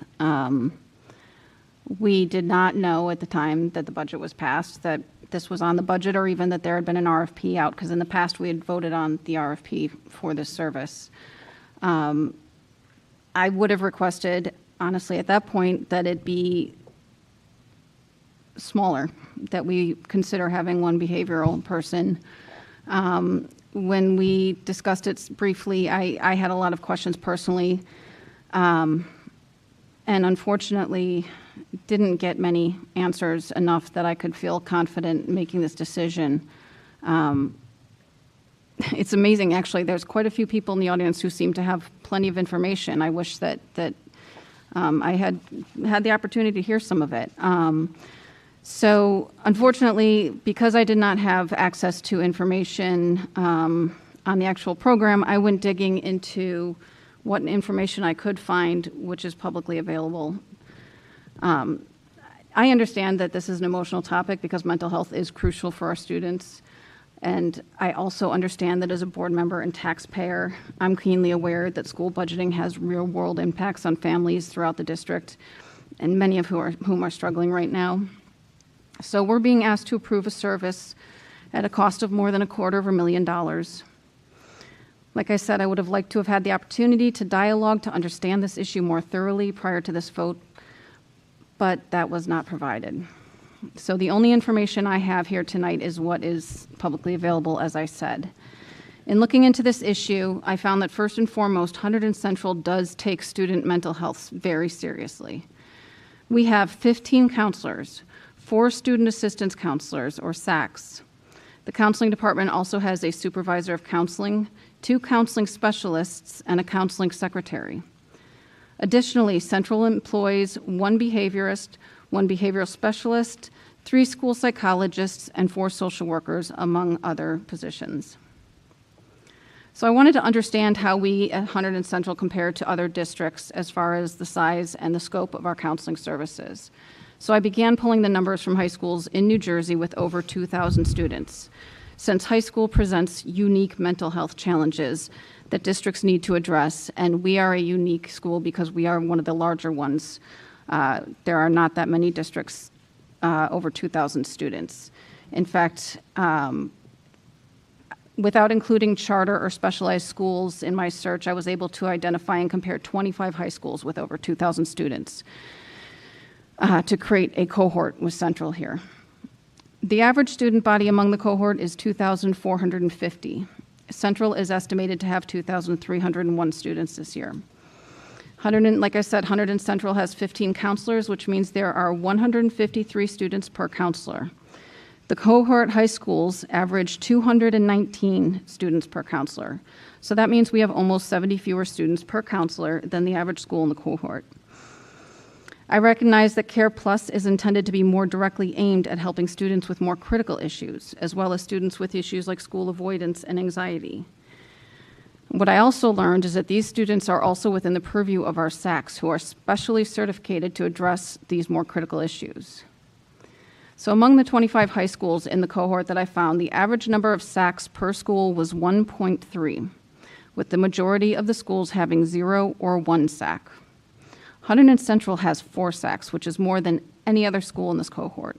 We did not know at the time that the budget was passed that this was on the budget, or even that there had been an RFP out, because in the past we had voted on the RFP for this service. I would have requested, honestly, at that point, that it be smaller, that we consider having one behavioral person. When we discussed it briefly, I had a lot of questions personally, and unfortunately didn't get many answers enough that I could feel confident making this decision. It's amazing, actually. There's quite a few people in the audience who seem to have plenty of information. I wish that I had the opportunity to hear some of it. So unfortunately, because I did not have access to information on the actual program, I went digging into what information I could find, which is publicly available. I understand that this is an emotional topic because mental health is crucial for our students. And I also understand that as a board member and taxpayer, I'm keenly aware that school budgeting has real-world impacts on families throughout the district, and many of whom are struggling right now. So we're being asked to approve a service at a cost of more than $250,000. Like I said, I would have liked to have had the opportunity to dialogue to understand this issue more thoroughly prior to this vote, but that was not provided. So the only information I have here tonight is what is publicly available, as I said. In looking into this issue, I found that first and foremost, Hunterdon Central does take student mental health very seriously. We have 15 counselors, 4 student assistance counselors, or SACs. The counseling department also has a supervisor of counseling, 2 counseling specialists, and a counseling secretary. Additionally, Central employs 1 behaviorist, 1 behavioral specialist, 3 school psychologists, and 4 social workers, among other positions. So I wanted to understand how we at Hunterdon Central compare to other districts as far as the size and the scope of our counseling services. So I began pulling the numbers from high schools in New Jersey with over 2,000 students. Since high school presents unique mental health challenges that districts need to address, and we are a unique school because we are one of the larger ones. There are not that many districts over 2,000 students. In fact, without including charter or specialized schools in my search, I was able to identify and compare 25 high schools with over 2,000 students. to create a cohort with Central here. The average student body among the cohort is 2,450. Central is estimated to have 2,301 students this year. Like I said, Hunterdon Central has 15 counselors, which means there are 153 students per counselor. The cohort high schools average 219 students per counselor. So that means we have almost 70 fewer students per counselor than the average school in the cohort. I recognize that Care Plus is intended to be more directly aimed at helping students with more critical issues, as well as students with issues like school avoidance and anxiety. What I also learned is that these students are also within the purview of our SACs, who are specially certificated to address these more critical issues. So among the 25 high schools in the cohort that I found, the average number of SACs per school was 1.3, with the majority of the schools having 0 or 1 SAC. Hunterdon Central has 4 SACs, which is more than any other school in this cohort.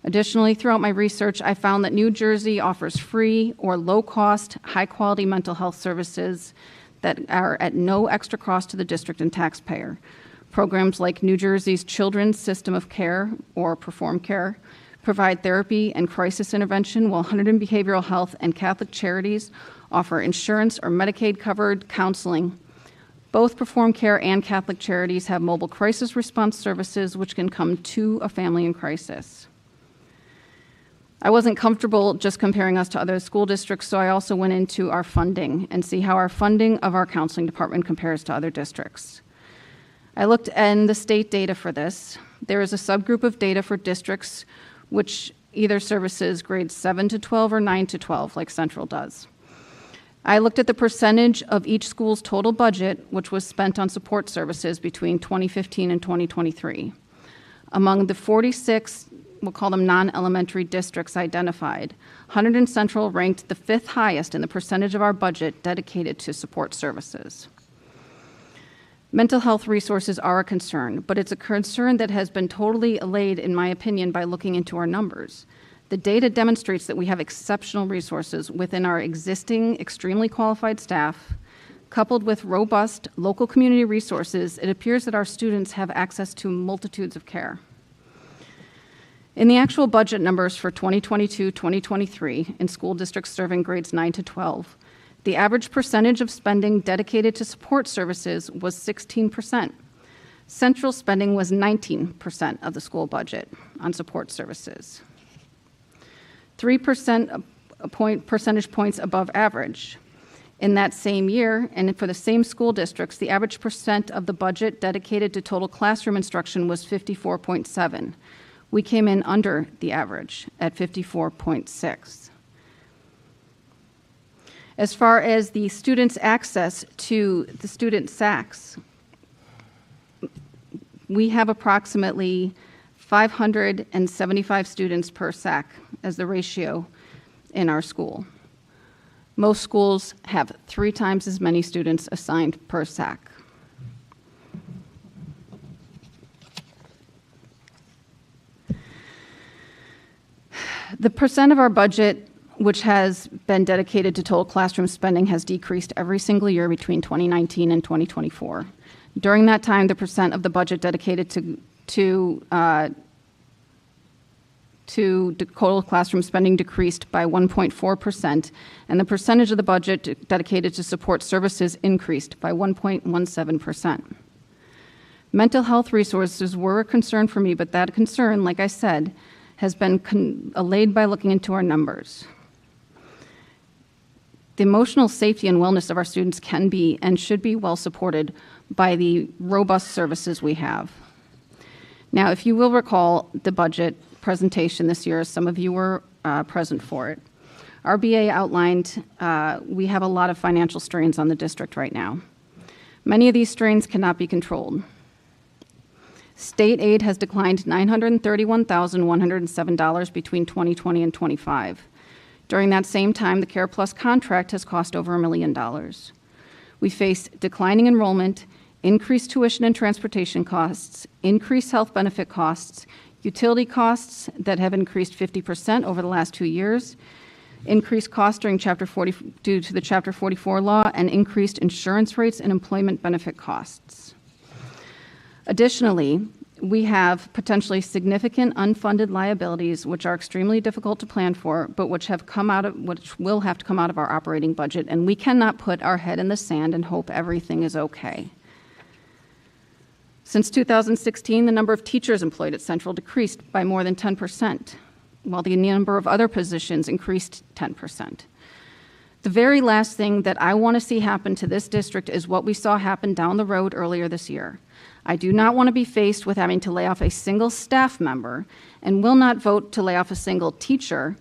Additionally, throughout my research, I found that New Jersey offers free or low-cost, high-quality mental health services that are at no extra cost to the district and taxpayer. Programs like New Jersey's Children's System of Care, or Perform Care, provide therapy and crisis intervention, while Hunterdon Behavioral Health and Catholic Charities offer insurance or Medicaid-covered counseling. Both Perform Care and Catholic Charities have mobile crisis response services which can come to a family in crisis. I wasn't comfortable just comparing us to other school districts, so I also went into our funding and see how our funding of our counseling department compares to other districts. I looked in the state data for this. There is a subgroup of data for districts which either services grades 7 to 12 or 9 to 12, like Central does. I looked at the percentage of each school's total budget, which was spent on support services between 2015 and 2023. Among the 46, we'll call them non-elementary districts identified, Hunterdon Central ranked the 5th highest in the percentage of our budget dedicated to support services. Mental health resources are a concern, but it's a concern that has been totally allayed, in my opinion, by looking into our numbers. The data demonstrates that we have exceptional resources within our existing extremely qualified staff. Coupled with robust local community resources, it appears that our students have access to multitudes of care. In the actual budget numbers for 2022-2023 in school districts serving grades 9 to 12, the average percentage of spending dedicated to support services was 16%. Central spending was 19% of the school budget on support services. 3 percentage points above average. In that same year, and for the same school districts, the average percent of the budget dedicated to total classroom instruction was 54.7. We came in under the average at 54.6. As far as the students' access to the student SACs, we have approximately 575 students per SAC as the ratio in our school. Most schools have 3 times as many students assigned per SAC. The percent of our budget which has been dedicated to total classroom spending has decreased every single year between 2019 and 2024. During that time, the percent of the budget dedicated to total classroom spending decreased by 1.4%, and the percentage of the budget dedicated to support services increased by 1.17%. Mental health resources were a concern for me, but that concern, like I said, has been allayed by looking into our numbers. The emotional safety and wellness of our students can be and should be well supported by the robust services we have. Now, if you will recall the budget presentation this year, some of you were present for it. Our BA outlined we have a lot of financial strains on the district right now. Many of these strains cannot be controlled. State aid has declined $931,107 between 2020 and 25. During that same time, the Care Plus contract has cost over $1 million. We face declining enrollment, increased tuition and transportation costs, increased health benefit costs, utility costs that have increased 50% over the last 2 years, increased costs during Chapter 40 due to the Chapter 44 law, and increased insurance rates and employment benefit costs. Additionally, we have potentially significant unfunded liabilities, which are extremely difficult to plan for, but which will have to come out of our operating budget, and we cannot put our head in the sand and hope everything is okay. Since 2016, the number of teachers employed at Central decreased by more than 10%, while the number of other positions increased 10%. The very last thing that I want to see happen to this district is what we saw happen down the road earlier this year. I do not want to be faced with having to lay off a single staff member and will not vote to lay off a single teacher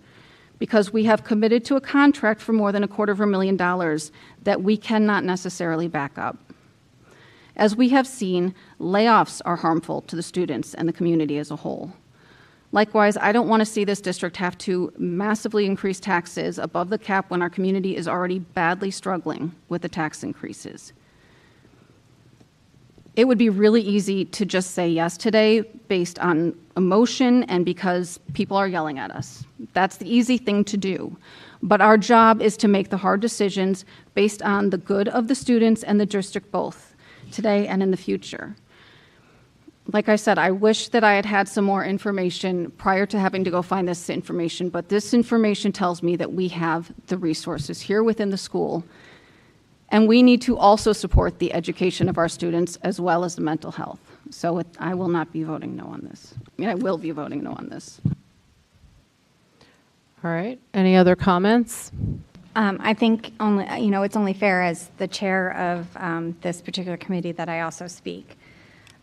because we have committed to a contract for more than $250,000 that we cannot necessarily back up. As we have seen, layoffs are harmful to the students and the community as a whole. Likewise, I don't want to see this district have to massively increase taxes above the cap when our community is already badly struggling with the tax increases. It would be really easy to just say yes today based on emotion and because people are yelling at us. That's the easy thing to do. But our job is to make the hard decisions based on the good of the students and the district both, today and in the future. Like I said, I wish that I had had some more information prior to having to go find this information, but this information tells me that we have the resources here within the school. And we need to also support the education of our students as well as the mental health. So I will not be voting no on this. I mean, I will be voting no on this. All right. Any other comments? I think it's only fair as the chair of this particular committee that I also speak.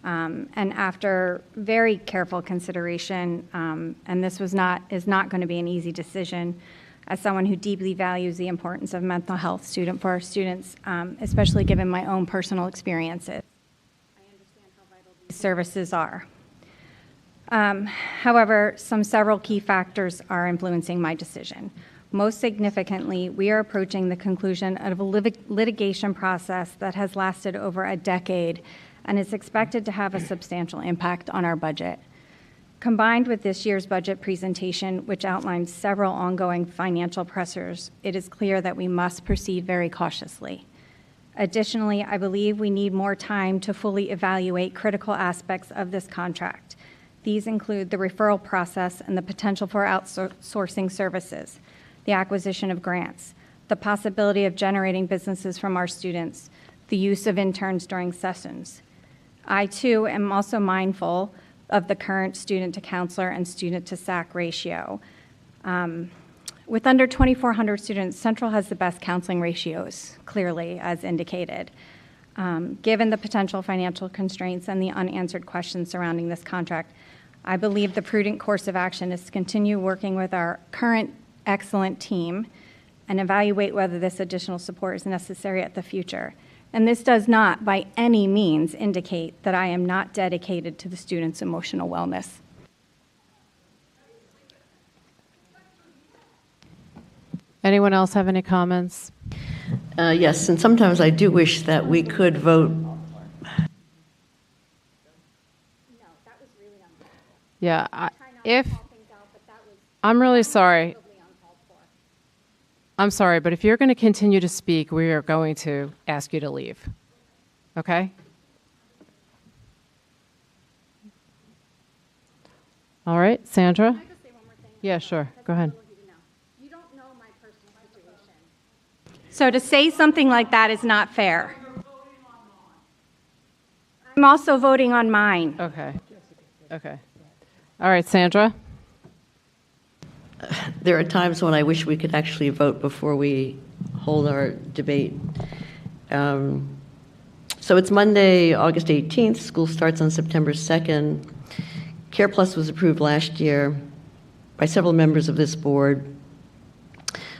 And after very careful consideration, and this is not going to be an easy decision, as someone who deeply values the importance of mental health for our students, especially given my own personal experiences. I understand how vital these services are. However, several key factors are influencing my decision. Most significantly, we are approaching the conclusion of a litigation process that has lasted over a decade and is expected to have a substantial impact on our budget. Combined with this year's budget presentation, which outlines several ongoing financial pressures, it is clear that we must proceed very cautiously. Additionally, I believe we need more time to fully evaluate critical aspects of this contract. These include the referral process and the potential for outsourcing services, the acquisition of grants, the possibility of generating businesses from our students, the use of interns during sessions. I, too, am also mindful of the current student-to-counselor and student-to-SAC ratio. With under 2,400 students, Central has the best counseling ratios, clearly, as indicated. Given the potential financial constraints and the unanswered questions surrounding this contract, I believe the prudent course of action is to continue working with our current excellent team and evaluate whether this additional support is necessary at the future. And this does not, by any means, indicate that I am not dedicated to the students' emotional wellness. Anyone else have any comments? Yes, and sometimes I do wish that we could vote. Yeah, I'm really sorry. I'm sorry, but if you're going to continue to speak, we are going to ask you to leave. Okay? All right, Sandra? Yeah, sure. Go ahead. So to say something like that is not fair. I'm also voting on mine. Okay. Okay. All right, Sandra? There are times when I wish we could actually vote before we hold our debate. So it's Monday, August 18th. School starts on September 2nd. Care Plus was approved last year by several members of this board.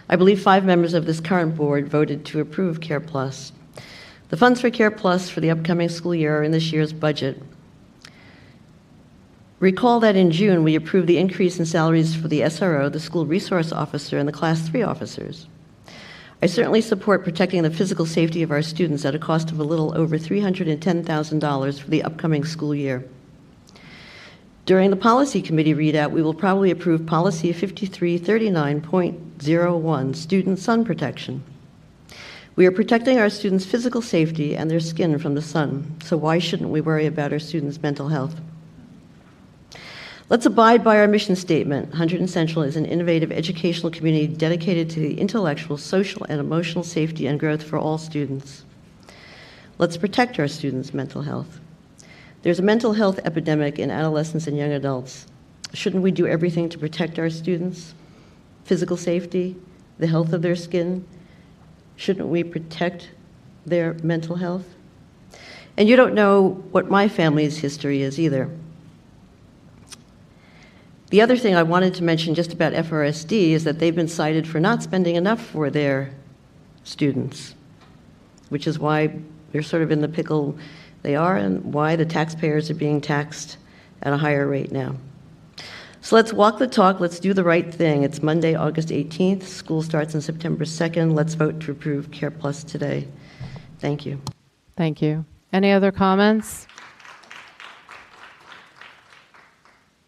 I believe 5 members of this current board voted to approve Care Plus. The funds for Care Plus for the upcoming school year are in this year's budget. Recall that in June, we approved the increase in salaries for the SRO, the school resource officer, and the Class 3 officers. I certainly support protecting the physical safety of our students at a cost of a little over $310,000 for the upcoming school year. During the policy committee readout, we will probably approve policy 5339.01, student sun protection. We are protecting our students' physical safety and their skin from the sun, so why shouldn't we worry about our students' mental health? Let's abide by our mission statement. Hunterdon Central is an innovative educational community dedicated to the intellectual, social, and emotional safety and growth for all students. Let's protect our students' mental health. There's a mental health epidemic in adolescents and young adults. Shouldn't we do everything to protect our students? Physical safety, the health of their skin? Shouldn't we protect their mental health? And you don't know what my family's history is either. The other thing I wanted to mention just about FRSD is that they've been cited for not spending enough for their students, which is why they're sort of in the pickle they are and why the taxpayers are being taxed at a higher rate now. So let's walk the talk. Let's do the right thing. It's Monday, August 18th. School starts on September 2nd. Let's vote to approve Care Plus today. Thank you. Thank you. Any other comments?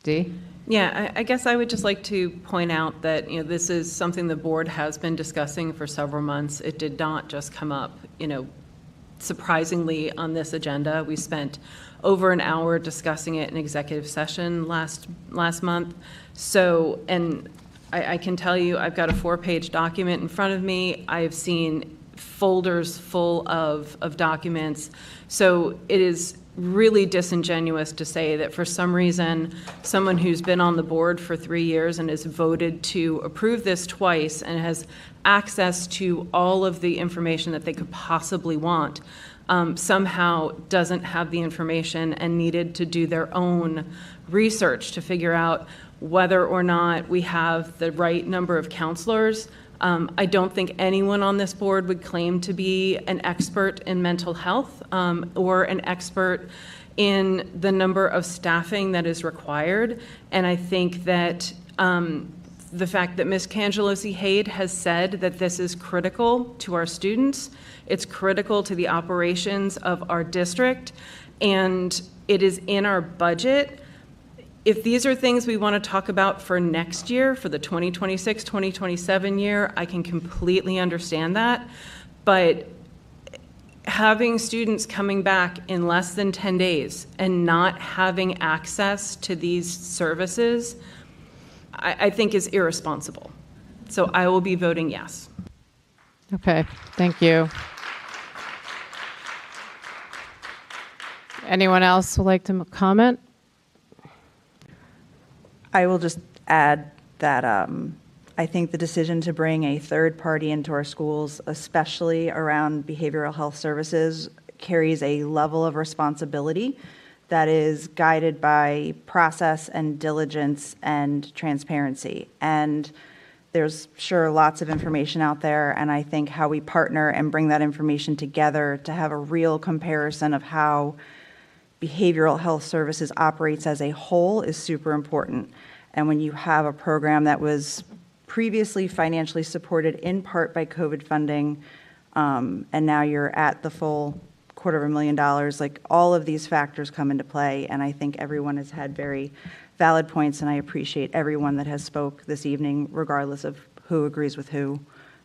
Dee? Yeah, I guess I would just like to point out that, this is something the board has been discussing for several months. It did not just come up, surprisingly on this agenda. We spent over an hour discussing it in executive session last month. So, and I can tell you, I've got a 4-page document in front of me. I've seen folders full of documents. So it is really disingenuous to say that for some reason, someone who's been on the board for 3 years and has voted to approve this twice and has access to all of the information that they could possibly want, somehow doesn't have the information and needed to do their own research to figure out whether or not we have the right number of counselors. I don't think anyone on this board would claim to be an expert in mental health or an expert in the number of staffing that is required. And I think that the fact that Ms. Cangelosi-Hayde has said that this is critical to our students, it's critical to the operations of our district, and it is in our budget. If these are things we want to talk about for next year, for the 2026-2027 year, I can completely understand that. But having students coming back in less than 10 days and not having access to these services, I think is irresponsible. So I will be voting yes. Okay, thank you. Anyone else would like to comment? I will just add that I think the decision to bring a third party into our schools, especially around behavioral health services, carries a level of responsibility that is guided by process and diligence and transparency. And there's sure lots of information out there, and I think how we partner and bring that information together to have a real comparison of how behavioral health services operates as a whole is super important. And when you have a program that was previously financially supported in part by COVID funding, and now you're at the full $250,000, like all of these factors come into play. And I think everyone has had very valid points, and I appreciate everyone that has spoke this evening, regardless of who agrees with who.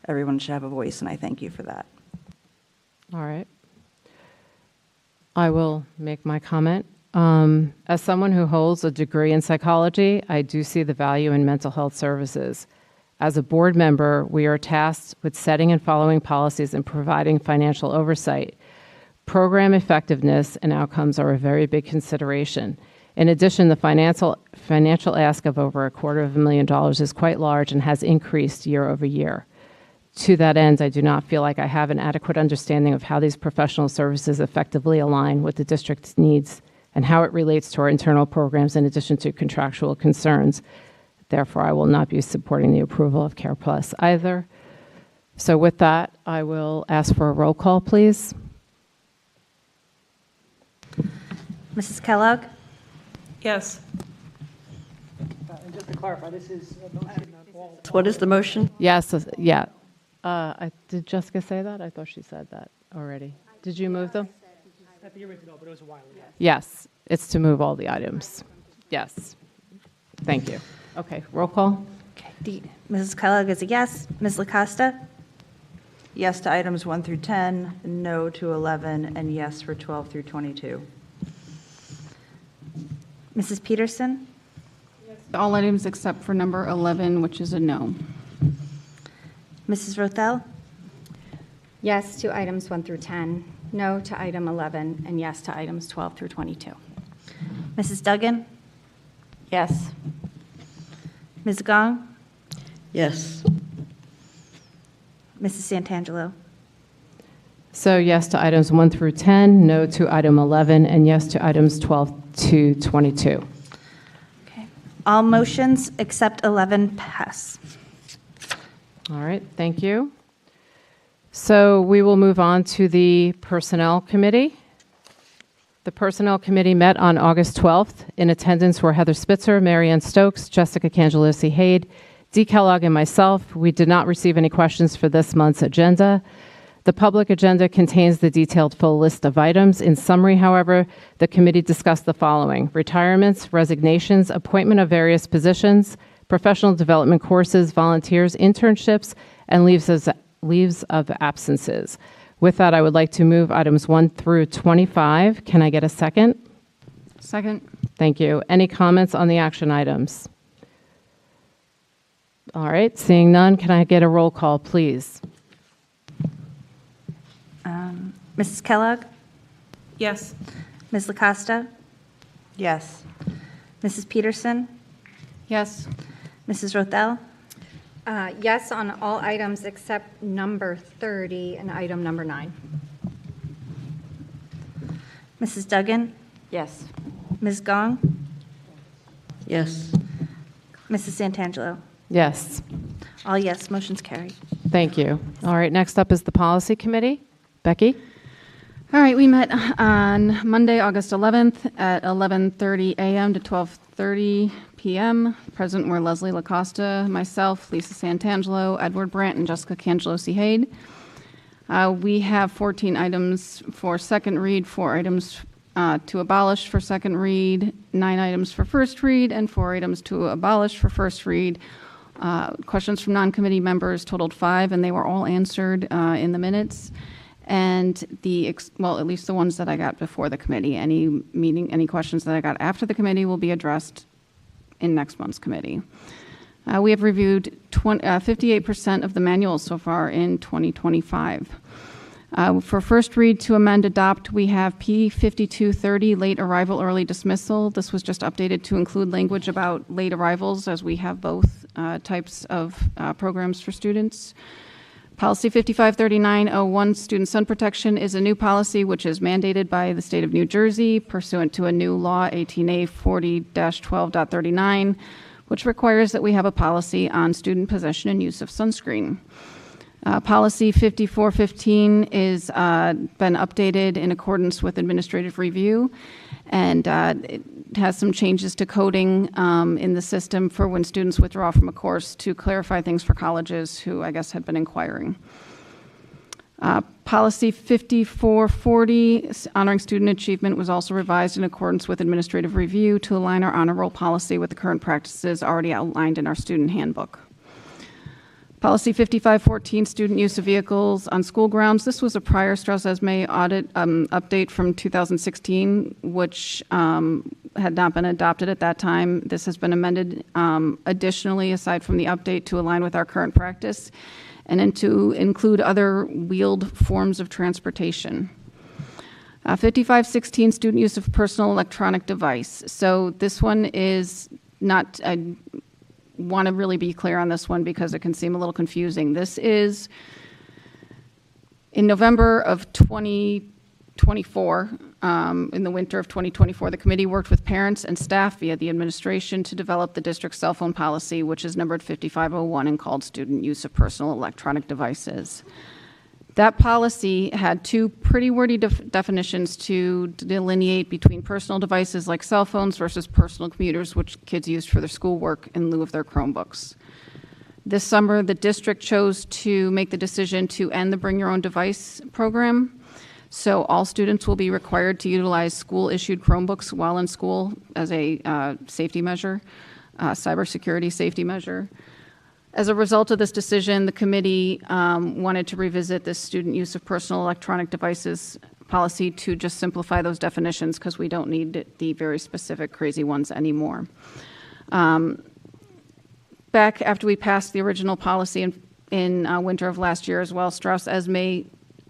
Everyone should have a voice, and I thank you for that. All right. I will make my comment. As someone who holds a degree in psychology, I do see the value in mental health services. As a board member, we are tasked with setting and following policies and providing financial oversight. Program effectiveness and outcomes are a very big consideration. In addition, the financial ask of over $250,000 is quite large and has increased year over year. To that end, I do not feel like I have an adequate understanding of how these professional services effectively align with the district's needs and how it relates to our internal programs in addition to contractual concerns. Therefore, I will not be supporting the approval of Care Plus either. So with that, I will ask for a roll call, please. Mrs. Kellogg? Yes. And just to clarify, this is a motion on all. What is the motion? Yes, yeah. Did Jessica say that? I thought she said that already. Did you move them? At the original, but it was a while ago. Yes, it's to move all the items. Yes. Thank you. Okay, roll call. Okay. Mrs. Kellogg is a yes. Ms. LaCosta? Yes to items 1 through 10, no to 11, and yes for 12 through 22. Mrs. Peterson? All items except for number 11, which is a no. Mrs. Rothel? Yes to items 1 through 10, no to item 11, and yes to items 12 through 22. Mrs. Duggan? Yes. Ms. Gong? Yes. Mrs. Santangelo? So yes to items 1 through 10, no to item 11, and yes to items 12 to 22. All motions except 11 pass. All right, thank you. So we will move on to the Personnel Committee. The Personnel Committee met on August 12th. In attendance were Heather Spitzer, Marianne Stokes, Jessica Cangelosi-Hayde, Dee Kellogg, and myself. We did not receive any questions for this month's agenda. The public agenda contains the detailed full list of items. In summary, however, the committee discussed the following: retirements, resignations, appointment of various positions, professional development courses, volunteers, internships, and leaves of absences. With that, I would like to move items 1 through 25. Can I get a second? Second. Thank you. Any comments on the action items? All right, seeing none, can I get a roll call, please? Mrs. Kellogg? Yes. Ms. LaCosta? Yes. Mrs. Peterson? Yes. Mrs. Rothel? Yes on all items except number 30 and item number 9. Mrs. Duggan? Yes. Ms. Gong? Yes. Mrs. Santangelo? Yes. All yes, motion's carried. Thank you. All right, next up is the Policy Committee. Becky? All right, we met on Monday, August 11th at 11:30 a.m. to 12:30 p.m. Present were Leslie LaCosta, myself, Lisa Santangelo, Edward Brandt, and Jessica Cangelosi-Hayde. We have 14 items for second read, 4 items to abolish for second read, 9 items for first read, and 4 items to abolish for first read. Questions from non-committee members totaled 5, and they were all answered in the minutes. And at least the ones that I got before the committee. Any questions that I got after the committee will be addressed in next month's committee. We have reviewed 58% of the manuals so far in 2025. For first read to amend adopt, we have P5230, late arrival, early dismissal. This was just updated to include language about late arrivals, as we have both types of programs for students. Policy 553901, student sun protection, is a new policy which is mandated by the state of New Jersey pursuant to a new law, 18A 40-12.39, which requires that we have a policy on student possession and use of sunscreen. Policy 5415 is been updated in accordance with administrative review, and it has some changes to coding in the system for when students withdraw from a course to clarify things for colleges who, I guess, had been inquiring. Policy 5440, honoring student achievement, was also revised in accordance with administrative review to align our honor roll policy with the current practices already outlined in our student handbook. Policy 5514, student use of vehicles on school grounds. This was a prior Strauss-Esme audit update from 2016, which had not been adopted at that time. This has been amended additionally, aside from the update, to align with our current practice and then to include other wheeled forms of transportation. 5516, student use of personal electronic device. So this one is not... want to really be clear on this one because it can seem a little confusing. This is in November of 2024, in the winter of 2024, the committee worked with parents and staff via the administration to develop the district's cell phone policy, which is numbered 5501 and called student use of personal electronic devices. That policy had 2 pretty wordy definitions to delineate between personal devices like cell phones versus personal computers, which kids used for their schoolwork in lieu of their Chromebooks. This summer, the district chose to make the decision to end the Bring Your Own Device program. So all students will be required to utilize school-issued Chromebooks while in school as a safety measure, cybersecurity safety measure. As a result of this decision, the committee wanted to revisit this student use of personal electronic devices policy to just simplify those definitions because we don't need the very specific crazy ones anymore. Back after we passed the original policy in winter of last year as well, Strauss Esme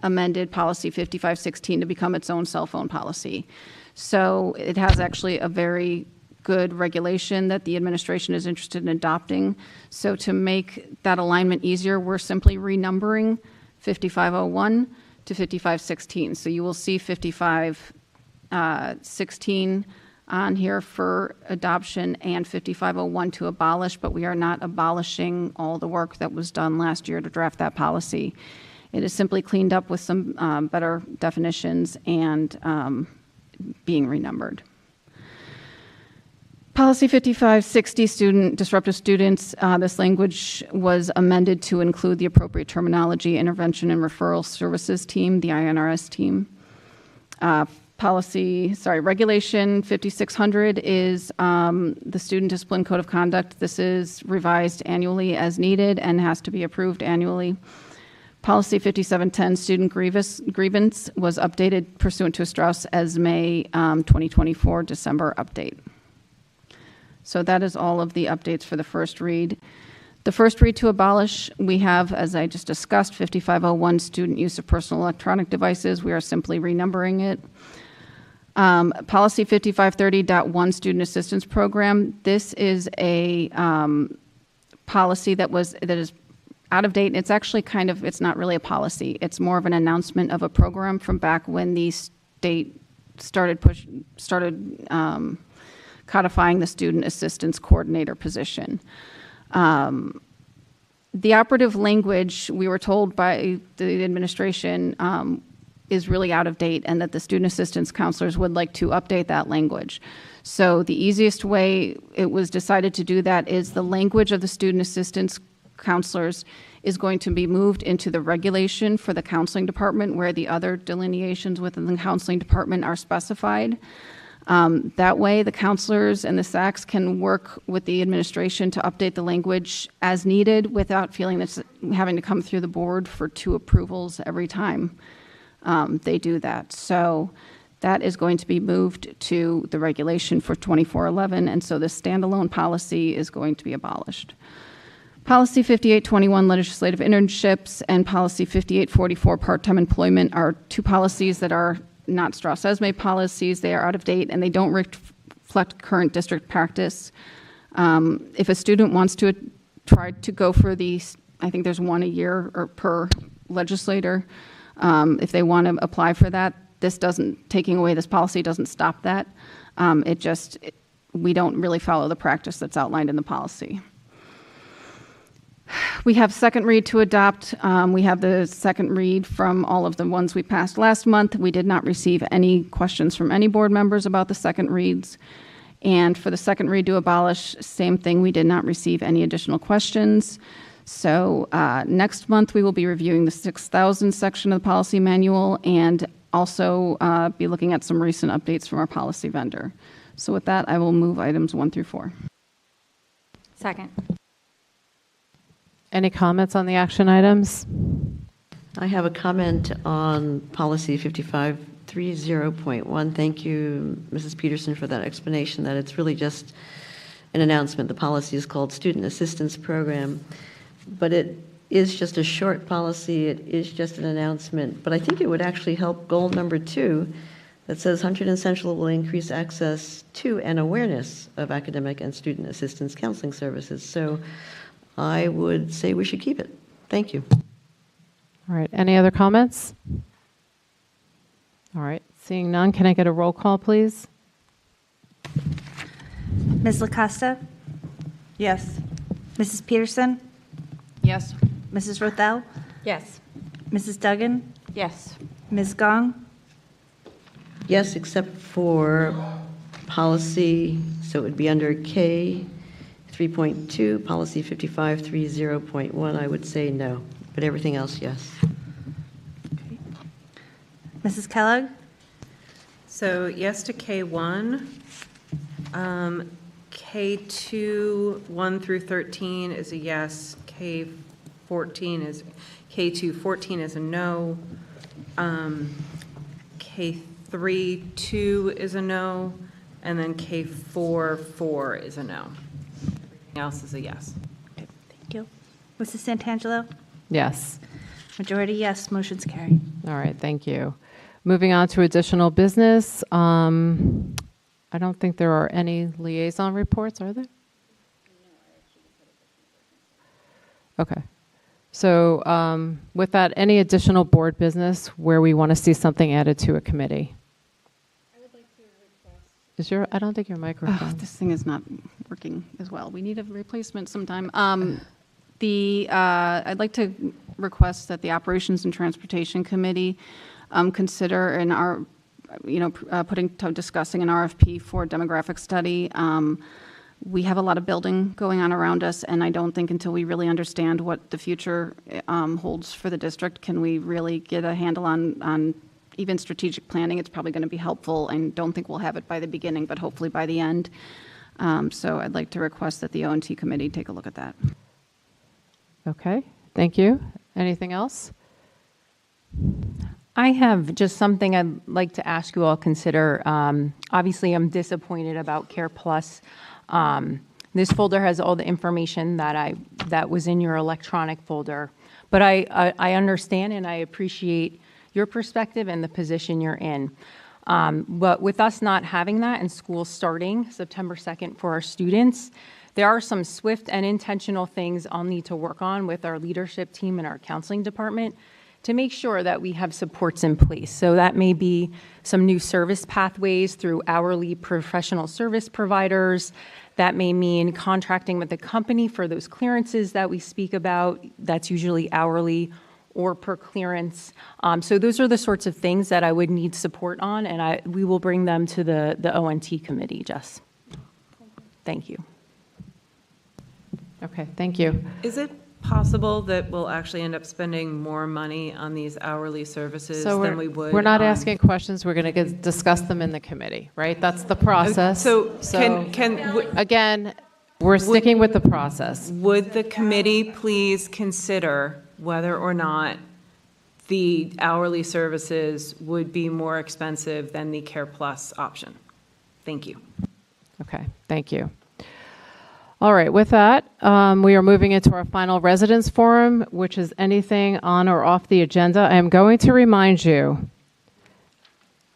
amended policy 5516 to become its own cell phone policy. So it has actually a very good regulation that the administration is interested in adopting. So to make that alignment easier, we're simply renumbering 5501 to 5516. So you will see 5516 on here for adoption and 5501 to abolish, but we are not abolishing all the work that was done last year to draft that policy. It is simply cleaned up with some better definitions and being renumbered. Policy 5560, disruptive students, this language was amended to include the appropriate terminology, intervention and referral services team, the INRS team. Regulation 5600 is the Student Discipline Code of Conduct. This is revised annually as needed and has to be approved annually. Policy 5710, student grievance, was updated pursuant to a Strauss Esme 2024 December update. So that is all of the updates for the first read. The first read to abolish, we have, as I just discussed, 5501, student use of personal electronic devices. We are simply renumbering it. Policy 5530.1, student assistance program. This is a policy that is out of date. It's actually it's not really a policy. It's more of an announcement of a program from back when the state started codifying the student assistance coordinator position. The operative language, we were told by the administration, is really out of date, and that the student assistance counselors would like to update that language. So the easiest way it was decided to do that is the language of the student assistance counselors is going to be moved into the regulation for the counseling department, where the other delineations within the counseling department are specified. That way, the counselors and the SACs can work with the administration to update the language as needed without feeling that's having to come through the board for 2 approvals every time they do that. So that is going to be moved to the regulation for 2411, and so the standalone policy is going to be abolished. Policy 5821, legislative internships, and policy 5844, part-time employment, are 2 policies that are not Strauss Esme policies. They are out of date and they don't reflect current district practice. If a student wants to try to go for these, I think there's 1 a year or per legislator. If they want to apply for that, taking away this policy doesn't stop that. We don't really follow the practice that's outlined in the policy. We have second read to adopt. We have the second read from all of the ones we passed last month. We did not receive any questions from any board members about the second reads. And for the second read to abolish, same thing, we did not receive any additional questions. So next month we will be reviewing the 6,000 section of the policy manual and also be looking at some recent updates from our policy vendor. So with that, I will move items 1 through 4. Second. Any comments on the action items? I have a comment on policy 5530.1. Thank you, Mrs. Peterson, for that explanation, that it's really just an announcement. The policy is called Student Assistance Program, but it is just a short policy. It is just an announcement. But I think it would actually help goal number 2 that says Hunterdon Central will increase access to and awareness of academic and student assistance counseling services. So I would say we should keep it. Thank you. All right, any other comments? All right, seeing none, can I get a roll call, please? Ms. LaCosta? Yes. Mrs. Peterson? Yes. Mrs. Rothel? Yes. Mrs. Duggan? Yes. Ms. Gong? Yes, except for policy, so it would be under K 3.2, policy 5530.1, I would say no, but everything else, yes. Mrs. Kellogg? So yes to K1. K2, 1 through 13 is a yes. K2, 14 is a no. K3, 2 is a no. And then K4, 4 is a no. else is a yes. Thank you. Mrs. Santangelo? Yes. Majority yes, motion's carried. All right, thank you. Moving on to additional business. I don't think there are any liaison reports, are there? Okay. So with that, any additional board business where we want to see something added to a committee? I don't think your microphone. This thing is not working as well. We need a replacement sometime. I'd like to request that the Operations and Transportation Committee consider discussing an RFP for demographic study. We have a lot of building going on around us, and I don't think until we really understand what the future holds for the district can we really get a handle on even strategic planning. It's probably going to be helpful, and don't think we'll have it by the beginning, but hopefully by the end. So I'd like to request that the O&T committee take a look at that. Okay, thank you. Anything else? I have just something I'd like to ask you all to consider. Obviously, I'm disappointed about Care Plus. This folder has all the information that was in your electronic folder, but I understand and I appreciate your perspective and the position you're in. But with us not having that and school starting September 2nd for our students, there are some swift and intentional things I'll need to work on with our leadership team and our counseling department to make sure that we have supports in place. So that may be some new service pathways through hourly professional service providers. That may mean contracting with the company for those clearances that we speak about. That's usually hourly or per clearance. So those are the sorts of things that I would need support on, and we will bring them to the O&T committee, Jess. Thank you. Okay, thank you. Is it possible that we'll actually end up spending more money on these hourly services than we would? We're not on- asking questions. We're going to discuss them in the committee, right? That's the process. Again, we're sticking with the process. Would the committee please consider whether or not the hourly services would be more expensive than the Care Plus option? Thank you. Okay, thank you. All right, with that, we are moving into our final residence forum, which is anything on or off the agenda. I am going to remind you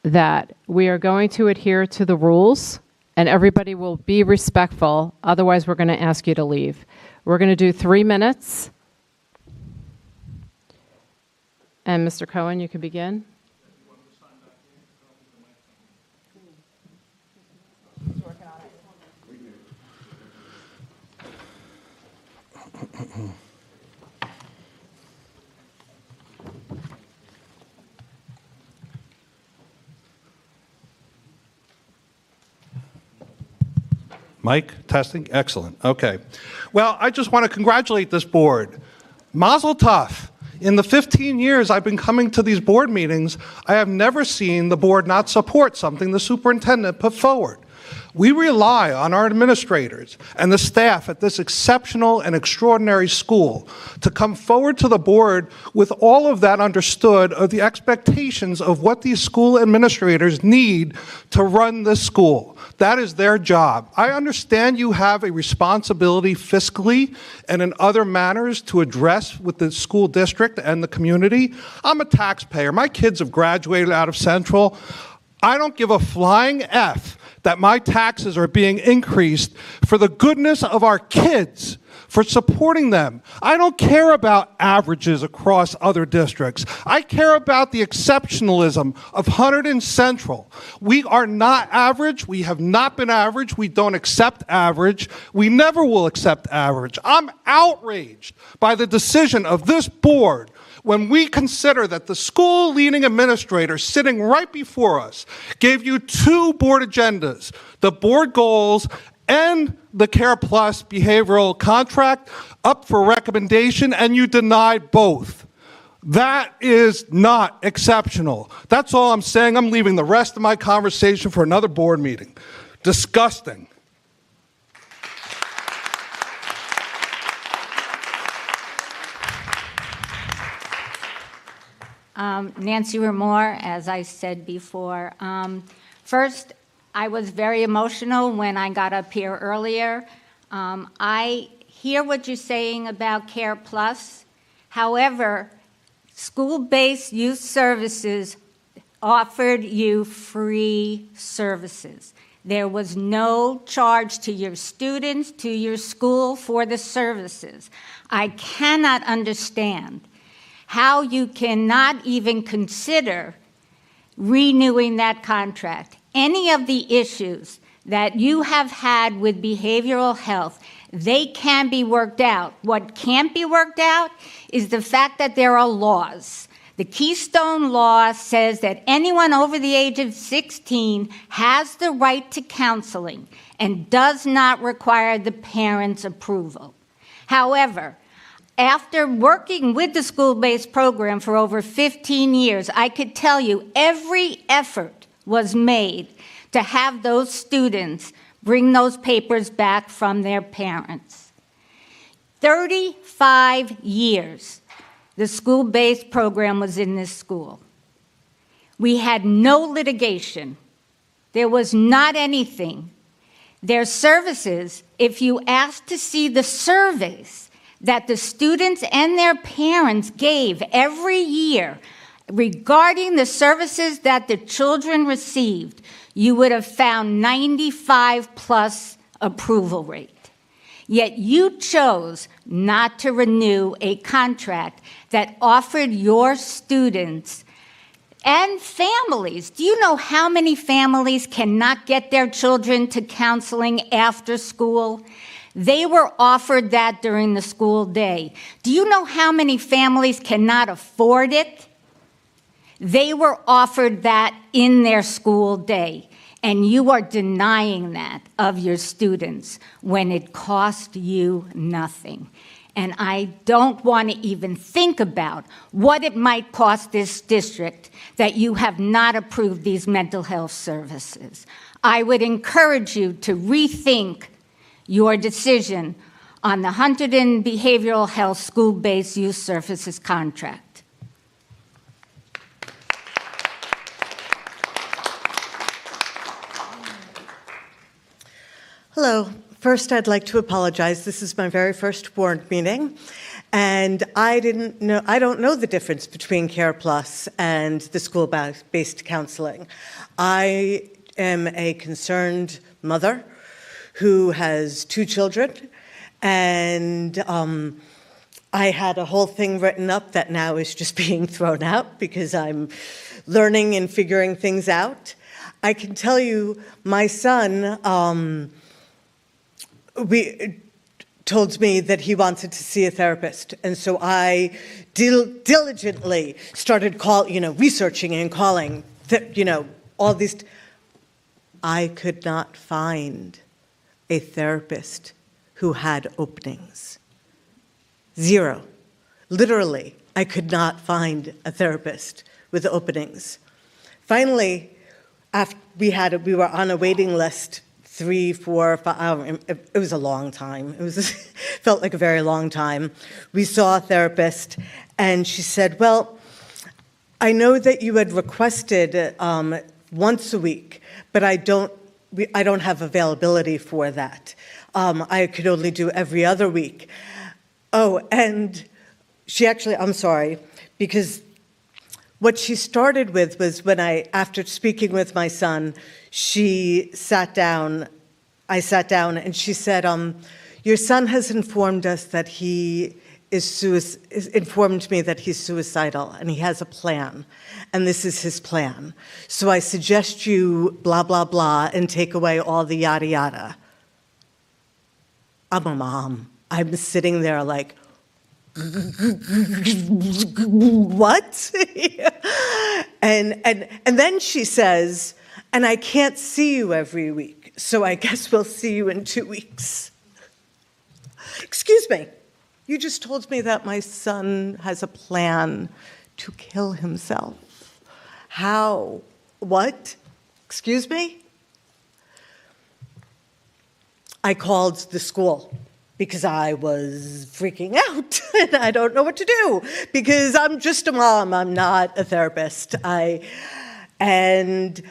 that we are going to adhere to the rules and everybody will be respectful. Otherwise, we're going to ask you to leave. We're going to do 3 minutes. And Mr. Cohen, you can begin. Mike, testing? Excellent. Okay. Well, I just want to congratulate this board. Mazel tov. In the 15 years I've been coming to these board meetings, I have never seen the board not support something the superintendent put forward. We rely on our administrators and the staff at this exceptional and extraordinary school to come forward to the board with all of that understood of the expectations of what these school administrators need to run this school. That is their job. I understand you have a responsibility fiscally and in other manners to address with the school district and the community. I'm a taxpayer. My kids have graduated out of Central. I don't give a flying F that my taxes are being increased for the goodness of our kids, for supporting them. I don't care about averages across other districts. I care about the exceptionalism of Hunterdon Central. We are not average. We have not been average. We don't accept average. We never will accept average. I'm outraged by the decision of this board when we consider that the school leading administrator sitting right before us gave you 2 board agendas, the board goals and the Care Plus behavioral contract up for recommendation, and you denied both. That is not exceptional. That's all I'm saying. I'm leaving the rest of my conversation for another board meeting. Disgusting. Nancy Ramore, as I said before. First, I was very emotional when I got up here earlier. I hear what you're saying about Care Plus. However, school-based youth services offered you free services. There was no charge to your students, to your school for the services. I cannot understand how you cannot even consider renewing that contract. Any of the issues that you have had with behavioral health, they can be worked out. What can't be worked out is the fact that there are laws. The Keystone Law says that anyone over the age of 16 has the right to counseling and does not require the parent's approval. However, after working with the school-based program for over 15 years, I could tell you every effort was made to have those students bring those papers back from their parents. 35 years the school-based program was in this school. We had no litigation. There was not anything. Their services, if you asked to see the surveys that the students and their parents gave every year regarding the services that the children received, you would have found 95+ approval rate. Yet you chose not to renew a contract that offered your students and families. Do you know how many families cannot get their children to counseling after school? They were offered that during the school day. Do you know how many families cannot afford it? They were offered that in their school day. And you are denying that of your students when it cost you nothing. And I don't want to even think about what it might cost this district that you have not approved these mental health services. I would encourage you to rethink your decision on the Hunterdon Behavioral Health School-Based Youth Services contract. Hello. First, I'd like to apologize. This is my very first board meeting, and I don't know the difference between Care Plus and the school-based counseling. I am a concerned mother who has 2 children, and I had a whole thing written up that now is just being thrown out because I'm learning and figuring things out. I can tell you, my son told me that he wanted to see a therapist, and so I diligently started researching and calling, all these. I could not find a therapist who had openings. 0. Literally, I could not find a therapist with openings. Finally, after we were on a waiting list 3, 4, 5, it was a long time. Felt like a very long time. We saw a therapist, and she said, well, I know that you had requested once a week, but I don't have availability for that. I could only do every other week. Oh, and she actually, I'm sorry, because what she started with was after speaking with my son, I sat down and she said, your son has informed us that informed me that he's suicidal and he has a plan, and this is his plan. So I suggest you blah, blah, blah, and take away all the yada, yada. I'm a mom. I'm sitting there like, what? and then she says, and I can't see you every week, so I guess we'll see you in 2 weeks. Excuse me, you just told me that my son has a plan to kill himself. How? What? Excuse me? I called the school because I was freaking out and I don't know what to do because I'm just a mom, I'm not a therapist. And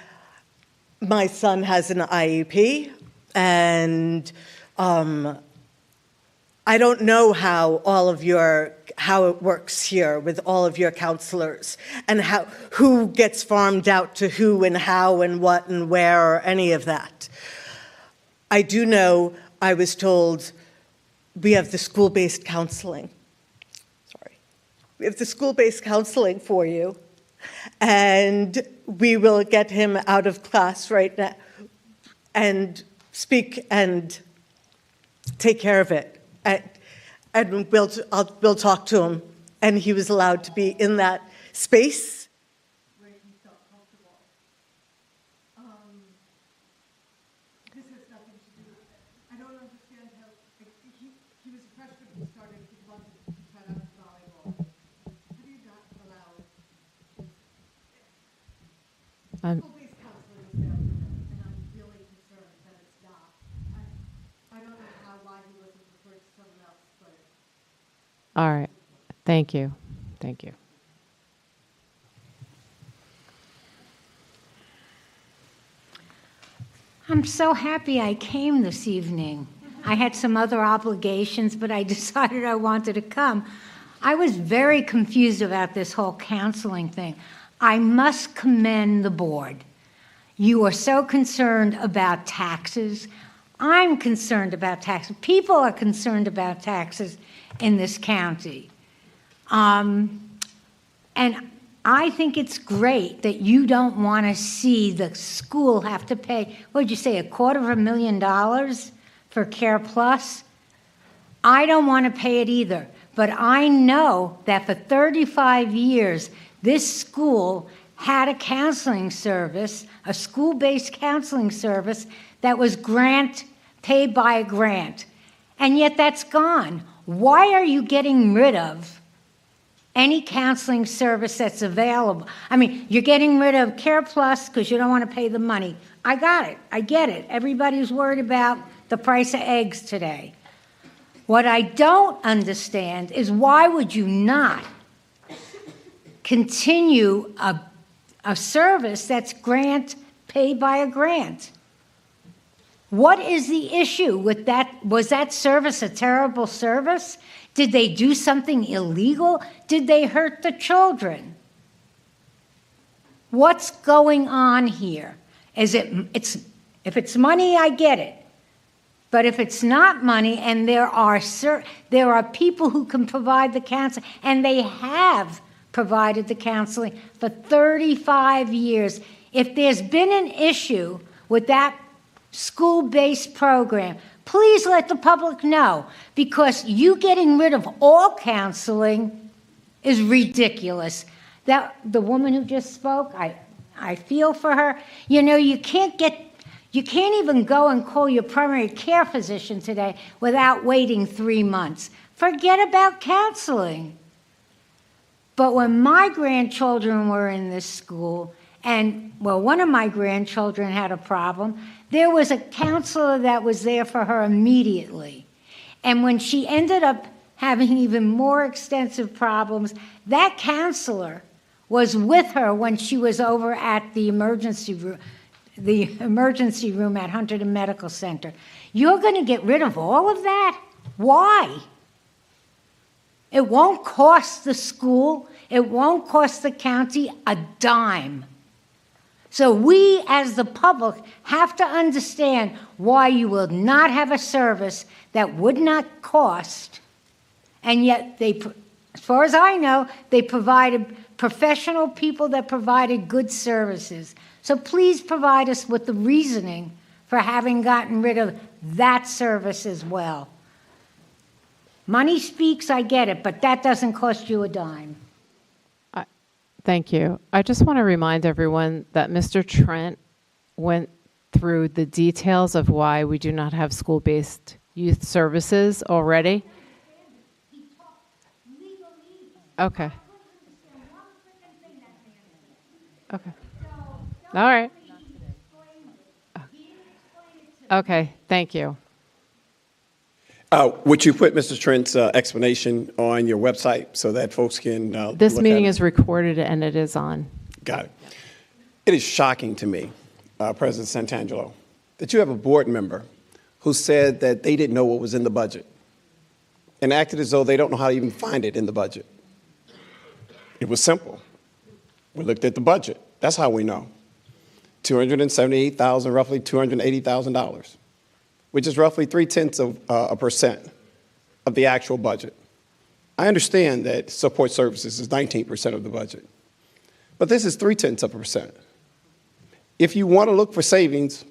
my son has an IEP, and I don't know how it works here with all of your counselors and who gets farmed out to who and how and what and where or any of that. I do know I was told we have the school-based counseling. Sorry. We have the school-based counseling for you, and we will get him out of class right now and speak and take care of it. And we'll talk to him. And he was allowed to be in that space where he felt comfortable. This has nothing to do with it. I don't understand how he was a freshman who started, he wanted to try out volleyball. How do you not allow school-based counseling is there, and I'm really concerned that it's not. I don't know why he wasn't referred to someone else, but. All right. Thank you. Thank you. I'm so happy I came this evening. I had some other obligations, but I decided I wanted to come. I was very confused about this whole counseling thing. I must commend the board. You are so concerned about taxes. I'm concerned about taxes. People are concerned about taxes in this county. And I think it's great that you don't want to see the school have to pay, what did you say, $250,000 for Care Plus? I don't want to pay it either, but I know that for 35 years, this school had a counseling service, a school-based counseling service that was paid by a grant, and yet that's gone. Why are you getting rid of any counseling service that's available? I mean, you're getting rid of Care Plus because you don't want to pay the money. I got it. I get it. Everybody's worried about the price of eggs today. What I don't understand is why would you not continue a service that's paid by a grant? What is the issue with that? Was that service a terrible service? Did they do something illegal? Did they hurt the children? What's going on here? If it's money, I get it. But if it's not money and there are people who can provide the counseling, and they have provided the counseling for 35 years, if there's been an issue with that school-based program, please let the public know, because you getting rid of all counseling is ridiculous. The woman who just spoke, I feel for her. You know, you can't even go and call your primary care physician today without waiting 3 months. Forget about counseling. But when my grandchildren were in this school, and, well, one of my grandchildren had a problem, there was a counselor that was there for her immediately. And when she ended up having even more extensive problems, that counselor was with her when she was over at the emergency room at Hunterdon Medical Center. You're going to get rid of all of that? Why? It won't cost the school, it won't cost the county a dime. So we, as the public, have to understand why you will not have a service that would not cost, and yet as far as I know, they provided professional people that provided good services. So please provide us with the reasoning for having gotten rid of that service as well. Money speaks, I get it, but that doesn't cost you a dime. Thank you. I just want to remind everyone that Mr. Trent went through the details of why we do not have school-based youth services already. Okay. Okay. All right. Okay, thank you. Would you put Mr. Trent's explanation on your website so that folks can This look meeting at it? is recorded and it is on. Got it. It is shocking to me, President Santangelo, that you have a board member who said that they didn't know what was in the budget. and acted as though they don't know how to even find it in the budget. It was simple. We looked at the budget. That's how we know. $278,000, roughly $280,000, which is roughly 0.3% of the actual budget. I understand that support services is 19% of the budget, but this is 0.3%. If you want to look for savings,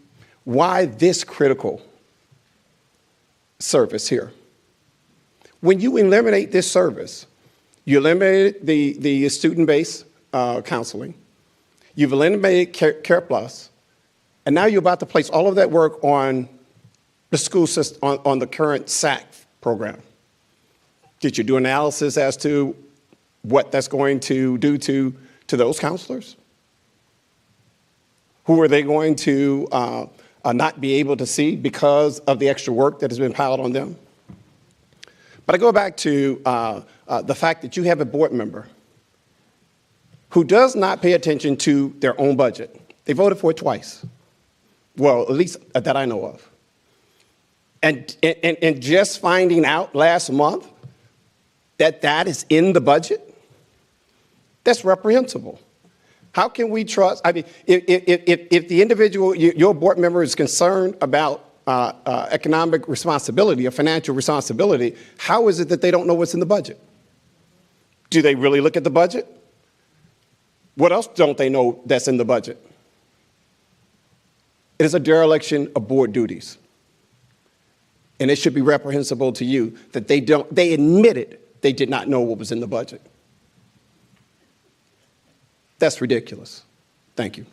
why this critical service here? When you eliminate this service, you eliminate the student-based counseling, you've eliminated Care Plus, and now you're about to place all of that work on the school system, on the current SAC program. Did you do analysis as to what that's going to do to those counselors? Who are they going to not be able to see because of the extra work that has been piled on them? But I go back to the fact that you have a board member who does not pay attention to their own budget. They voted for it twice. Well, at least that I know of. And just finding out last month that is in the budget, that's reprehensible. How can we trust? I mean, if the individual, your board member is concerned about economic responsibility or financial responsibility, how is it that they don't know what's in the budget? Do they really look at the budget? What else don't they know that's in the budget? It is a dereliction of board duties. And it should be reprehensible to you that they admitted they did not know what was in the budget. That's ridiculous. Thank you.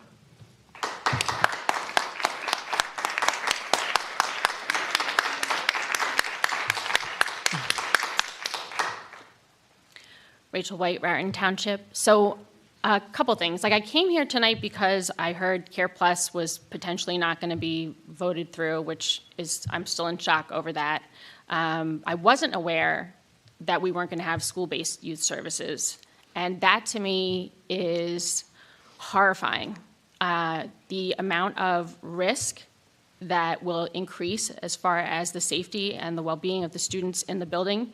Rachel White, Raritan Township. So a couple things. Like, I came here tonight because I heard Care Plus was potentially not going to be voted through, which is, I'm still in shock over that. I wasn't aware that we weren't going to have school-based youth services. And that, to me, is horrifying. The amount of risk that will increase as far as the safety and the well-being of the students in the building.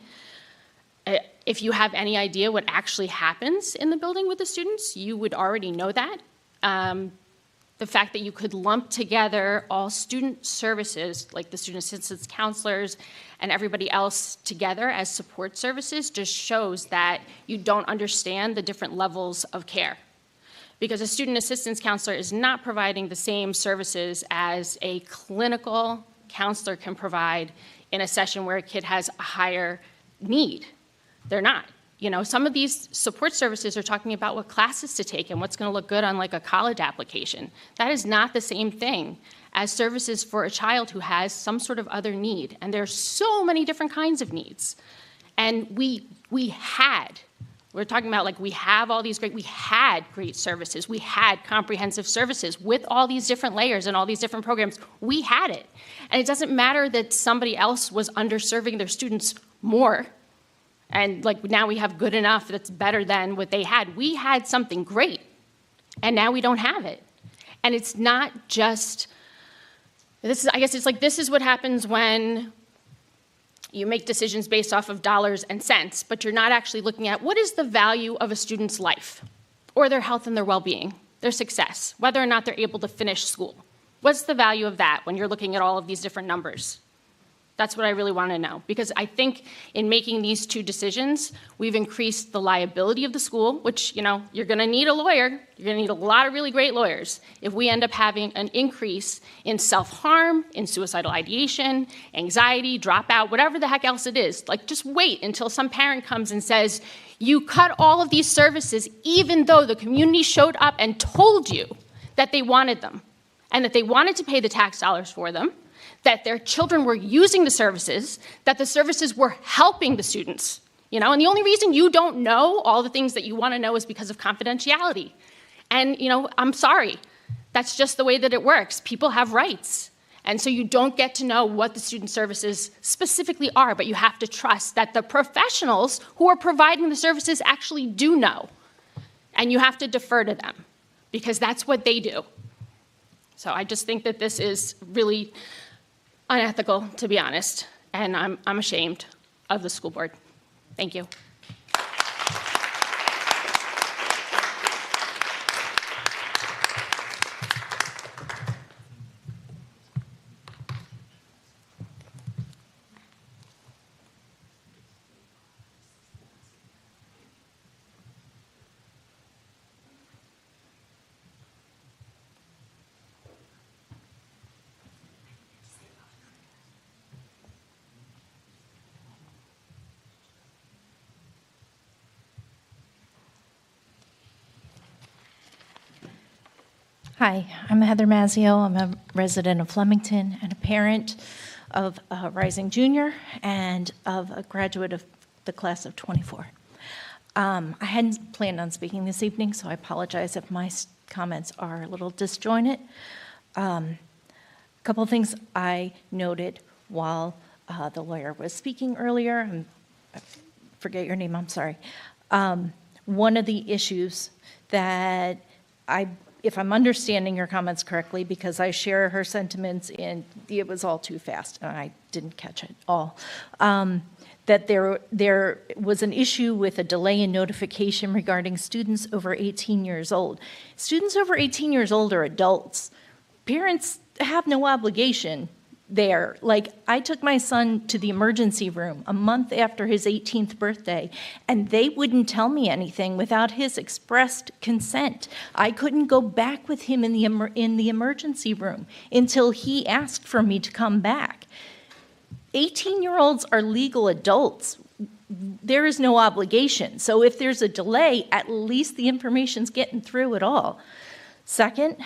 If you have any idea what actually happens in the building with the students, you would already know that. The fact that you could lump together all student services, like the student assistance counselors and everybody else together as support services, just shows that you don't understand the different levels of care. Because a student assistance counselor is not providing the same services as a clinical counselor can provide in a session where a kid has a higher need. They're not. You know, some of these support services are talking about what classes to take and what's going to look good on like a college application. That is not the same thing as services for a child who has some sort of other need. And there's so many different kinds of needs. And we're talking about like we had great services. We had comprehensive services with all these different layers and all these different programs. We had it. And it doesn't matter that somebody else was underserving their students more. And like now we have good enough that's better than what they had. We had something great, and now we don't have it. And it's not just, this is what happens when you make decisions based off of dollars and cents, but you're not actually looking at what is the value of a student's life or their health and their well-being, their success, whether or not they're able to finish school. What's the value of that when you're looking at all of these different numbers? That's what I really want to know, because I think in making these two decisions, we've increased the liability of the school, which, you know, you're going to need a lawyer. You're going to need a lot of really great lawyers if we end up having an increase in self-harm, in suicidal ideation, anxiety, dropout, whatever the heck else it is. Like, just wait until some parent comes and says, you cut all of these services even though the community showed up and told you that they wanted them and that they wanted to pay the tax dollars for them, that their children were using the services, that the services were helping the students, you know, and the only reason you don't know all the things that you want to know is because of confidentiality. And, you know, I'm sorry, that's just the way that it works. People have rights. And so you don't get to know what the student services specifically are, but you have to trust that the professionals who are providing the services actually do know. And you have to defer to them, because that's what they do. So I just think that this is really unethical, to be honest, and I'm ashamed. of the school board. Thank you. Hi, I'm Heather Mazzio. I'm a resident of Flemington and a parent of a rising junior and of a graduate of the class of 24. I hadn't planned on speaking this evening, so I apologize if my comments are a little disjointed. A couple of things I noted while the lawyer was speaking earlier. I forget your name, I'm sorry. One of the issues that if I'm understanding your comments correctly, because I share her sentiments and it was all too fast and I didn't catch it all, that there was an issue with a delay in notification regarding students over 18 years old. Students over 18 years old are adults. Parents have no obligation there. Like, I took my son to the emergency room a month after his 18th birthday, and they wouldn't tell me anything without his expressed consent. I couldn't go back with him in the emergency room until he asked for me to come back. 18-year-olds are legal adults. There is no obligation. So if there's a delay, at least the information's getting through at all. Second,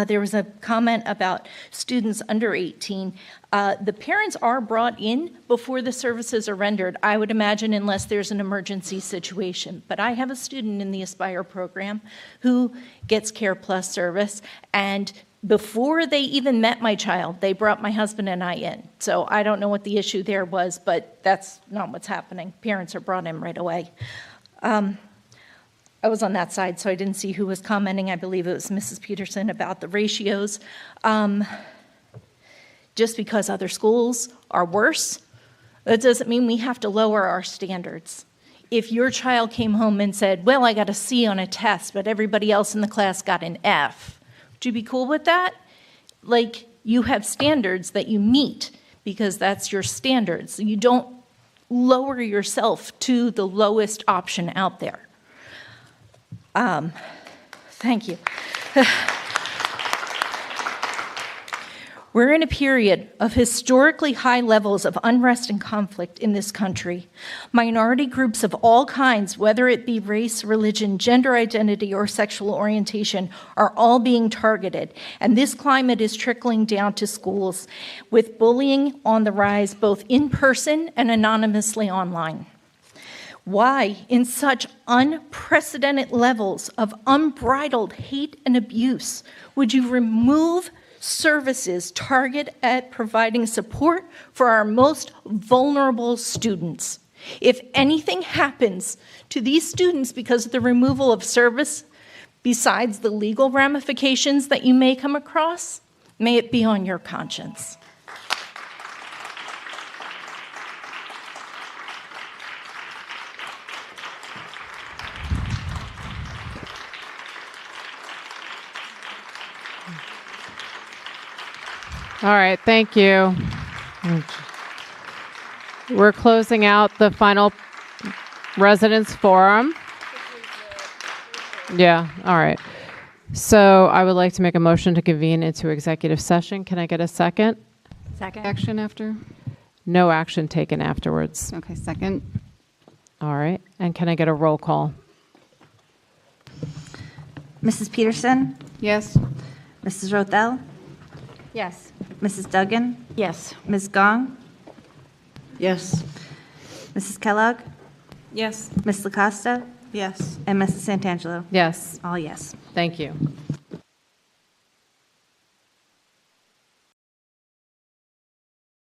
there was a comment about students under 18. The parents are brought in before the services are rendered, I would imagine, unless there's an emergency situation. But I have a student in the Aspire program who gets Care Plus service, and before they even met my child, they brought my husband and I in. So I don't know what the issue there was, but that's not what's happening. Parents are brought in right away. I was on that side, so I didn't see who was commenting. I believe it was Mrs. Peterson about the ratios. Just because other schools are worse, that doesn't mean we have to lower our standards. If your child came home and said, well, I got a C on a test, but everybody else in the class got an F, would you be cool with that? Like, you have standards that you meet because that's your standards. You don't lower yourself to the lowest option out there. Thank you. We're in a period of historically high levels of unrest and conflict in this country. Minority groups of all kinds, whether it be race, religion, gender identity, or sexual orientation, are all being targeted. And this climate is trickling down to schools, with bullying on the rise both in person and anonymously online. Why, in such unprecedented levels of unbridled hate and abuse, would you remove services targeted at providing support for our most vulnerable students? If anything happens to these students because of the removal of service, besides the legal ramifications that you may come across, may it be on your conscience. All right, thank you. We're closing out the final residents forum. Yeah, all right. So I would like to make a motion to convene into executive session. Can I get a second? Second. Action after? No action taken afterwards. Okay, second. All right, and can I get a roll call? Mrs. Peterson? Yes. Mrs. Rothel? Yes. Mrs. Duggan? Yes. Ms. Gong? Yes. Mrs. Kellogg? Yes. Ms. LaCosta? Yes. And Mrs. Santangelo? Yes. All yes. Thank you.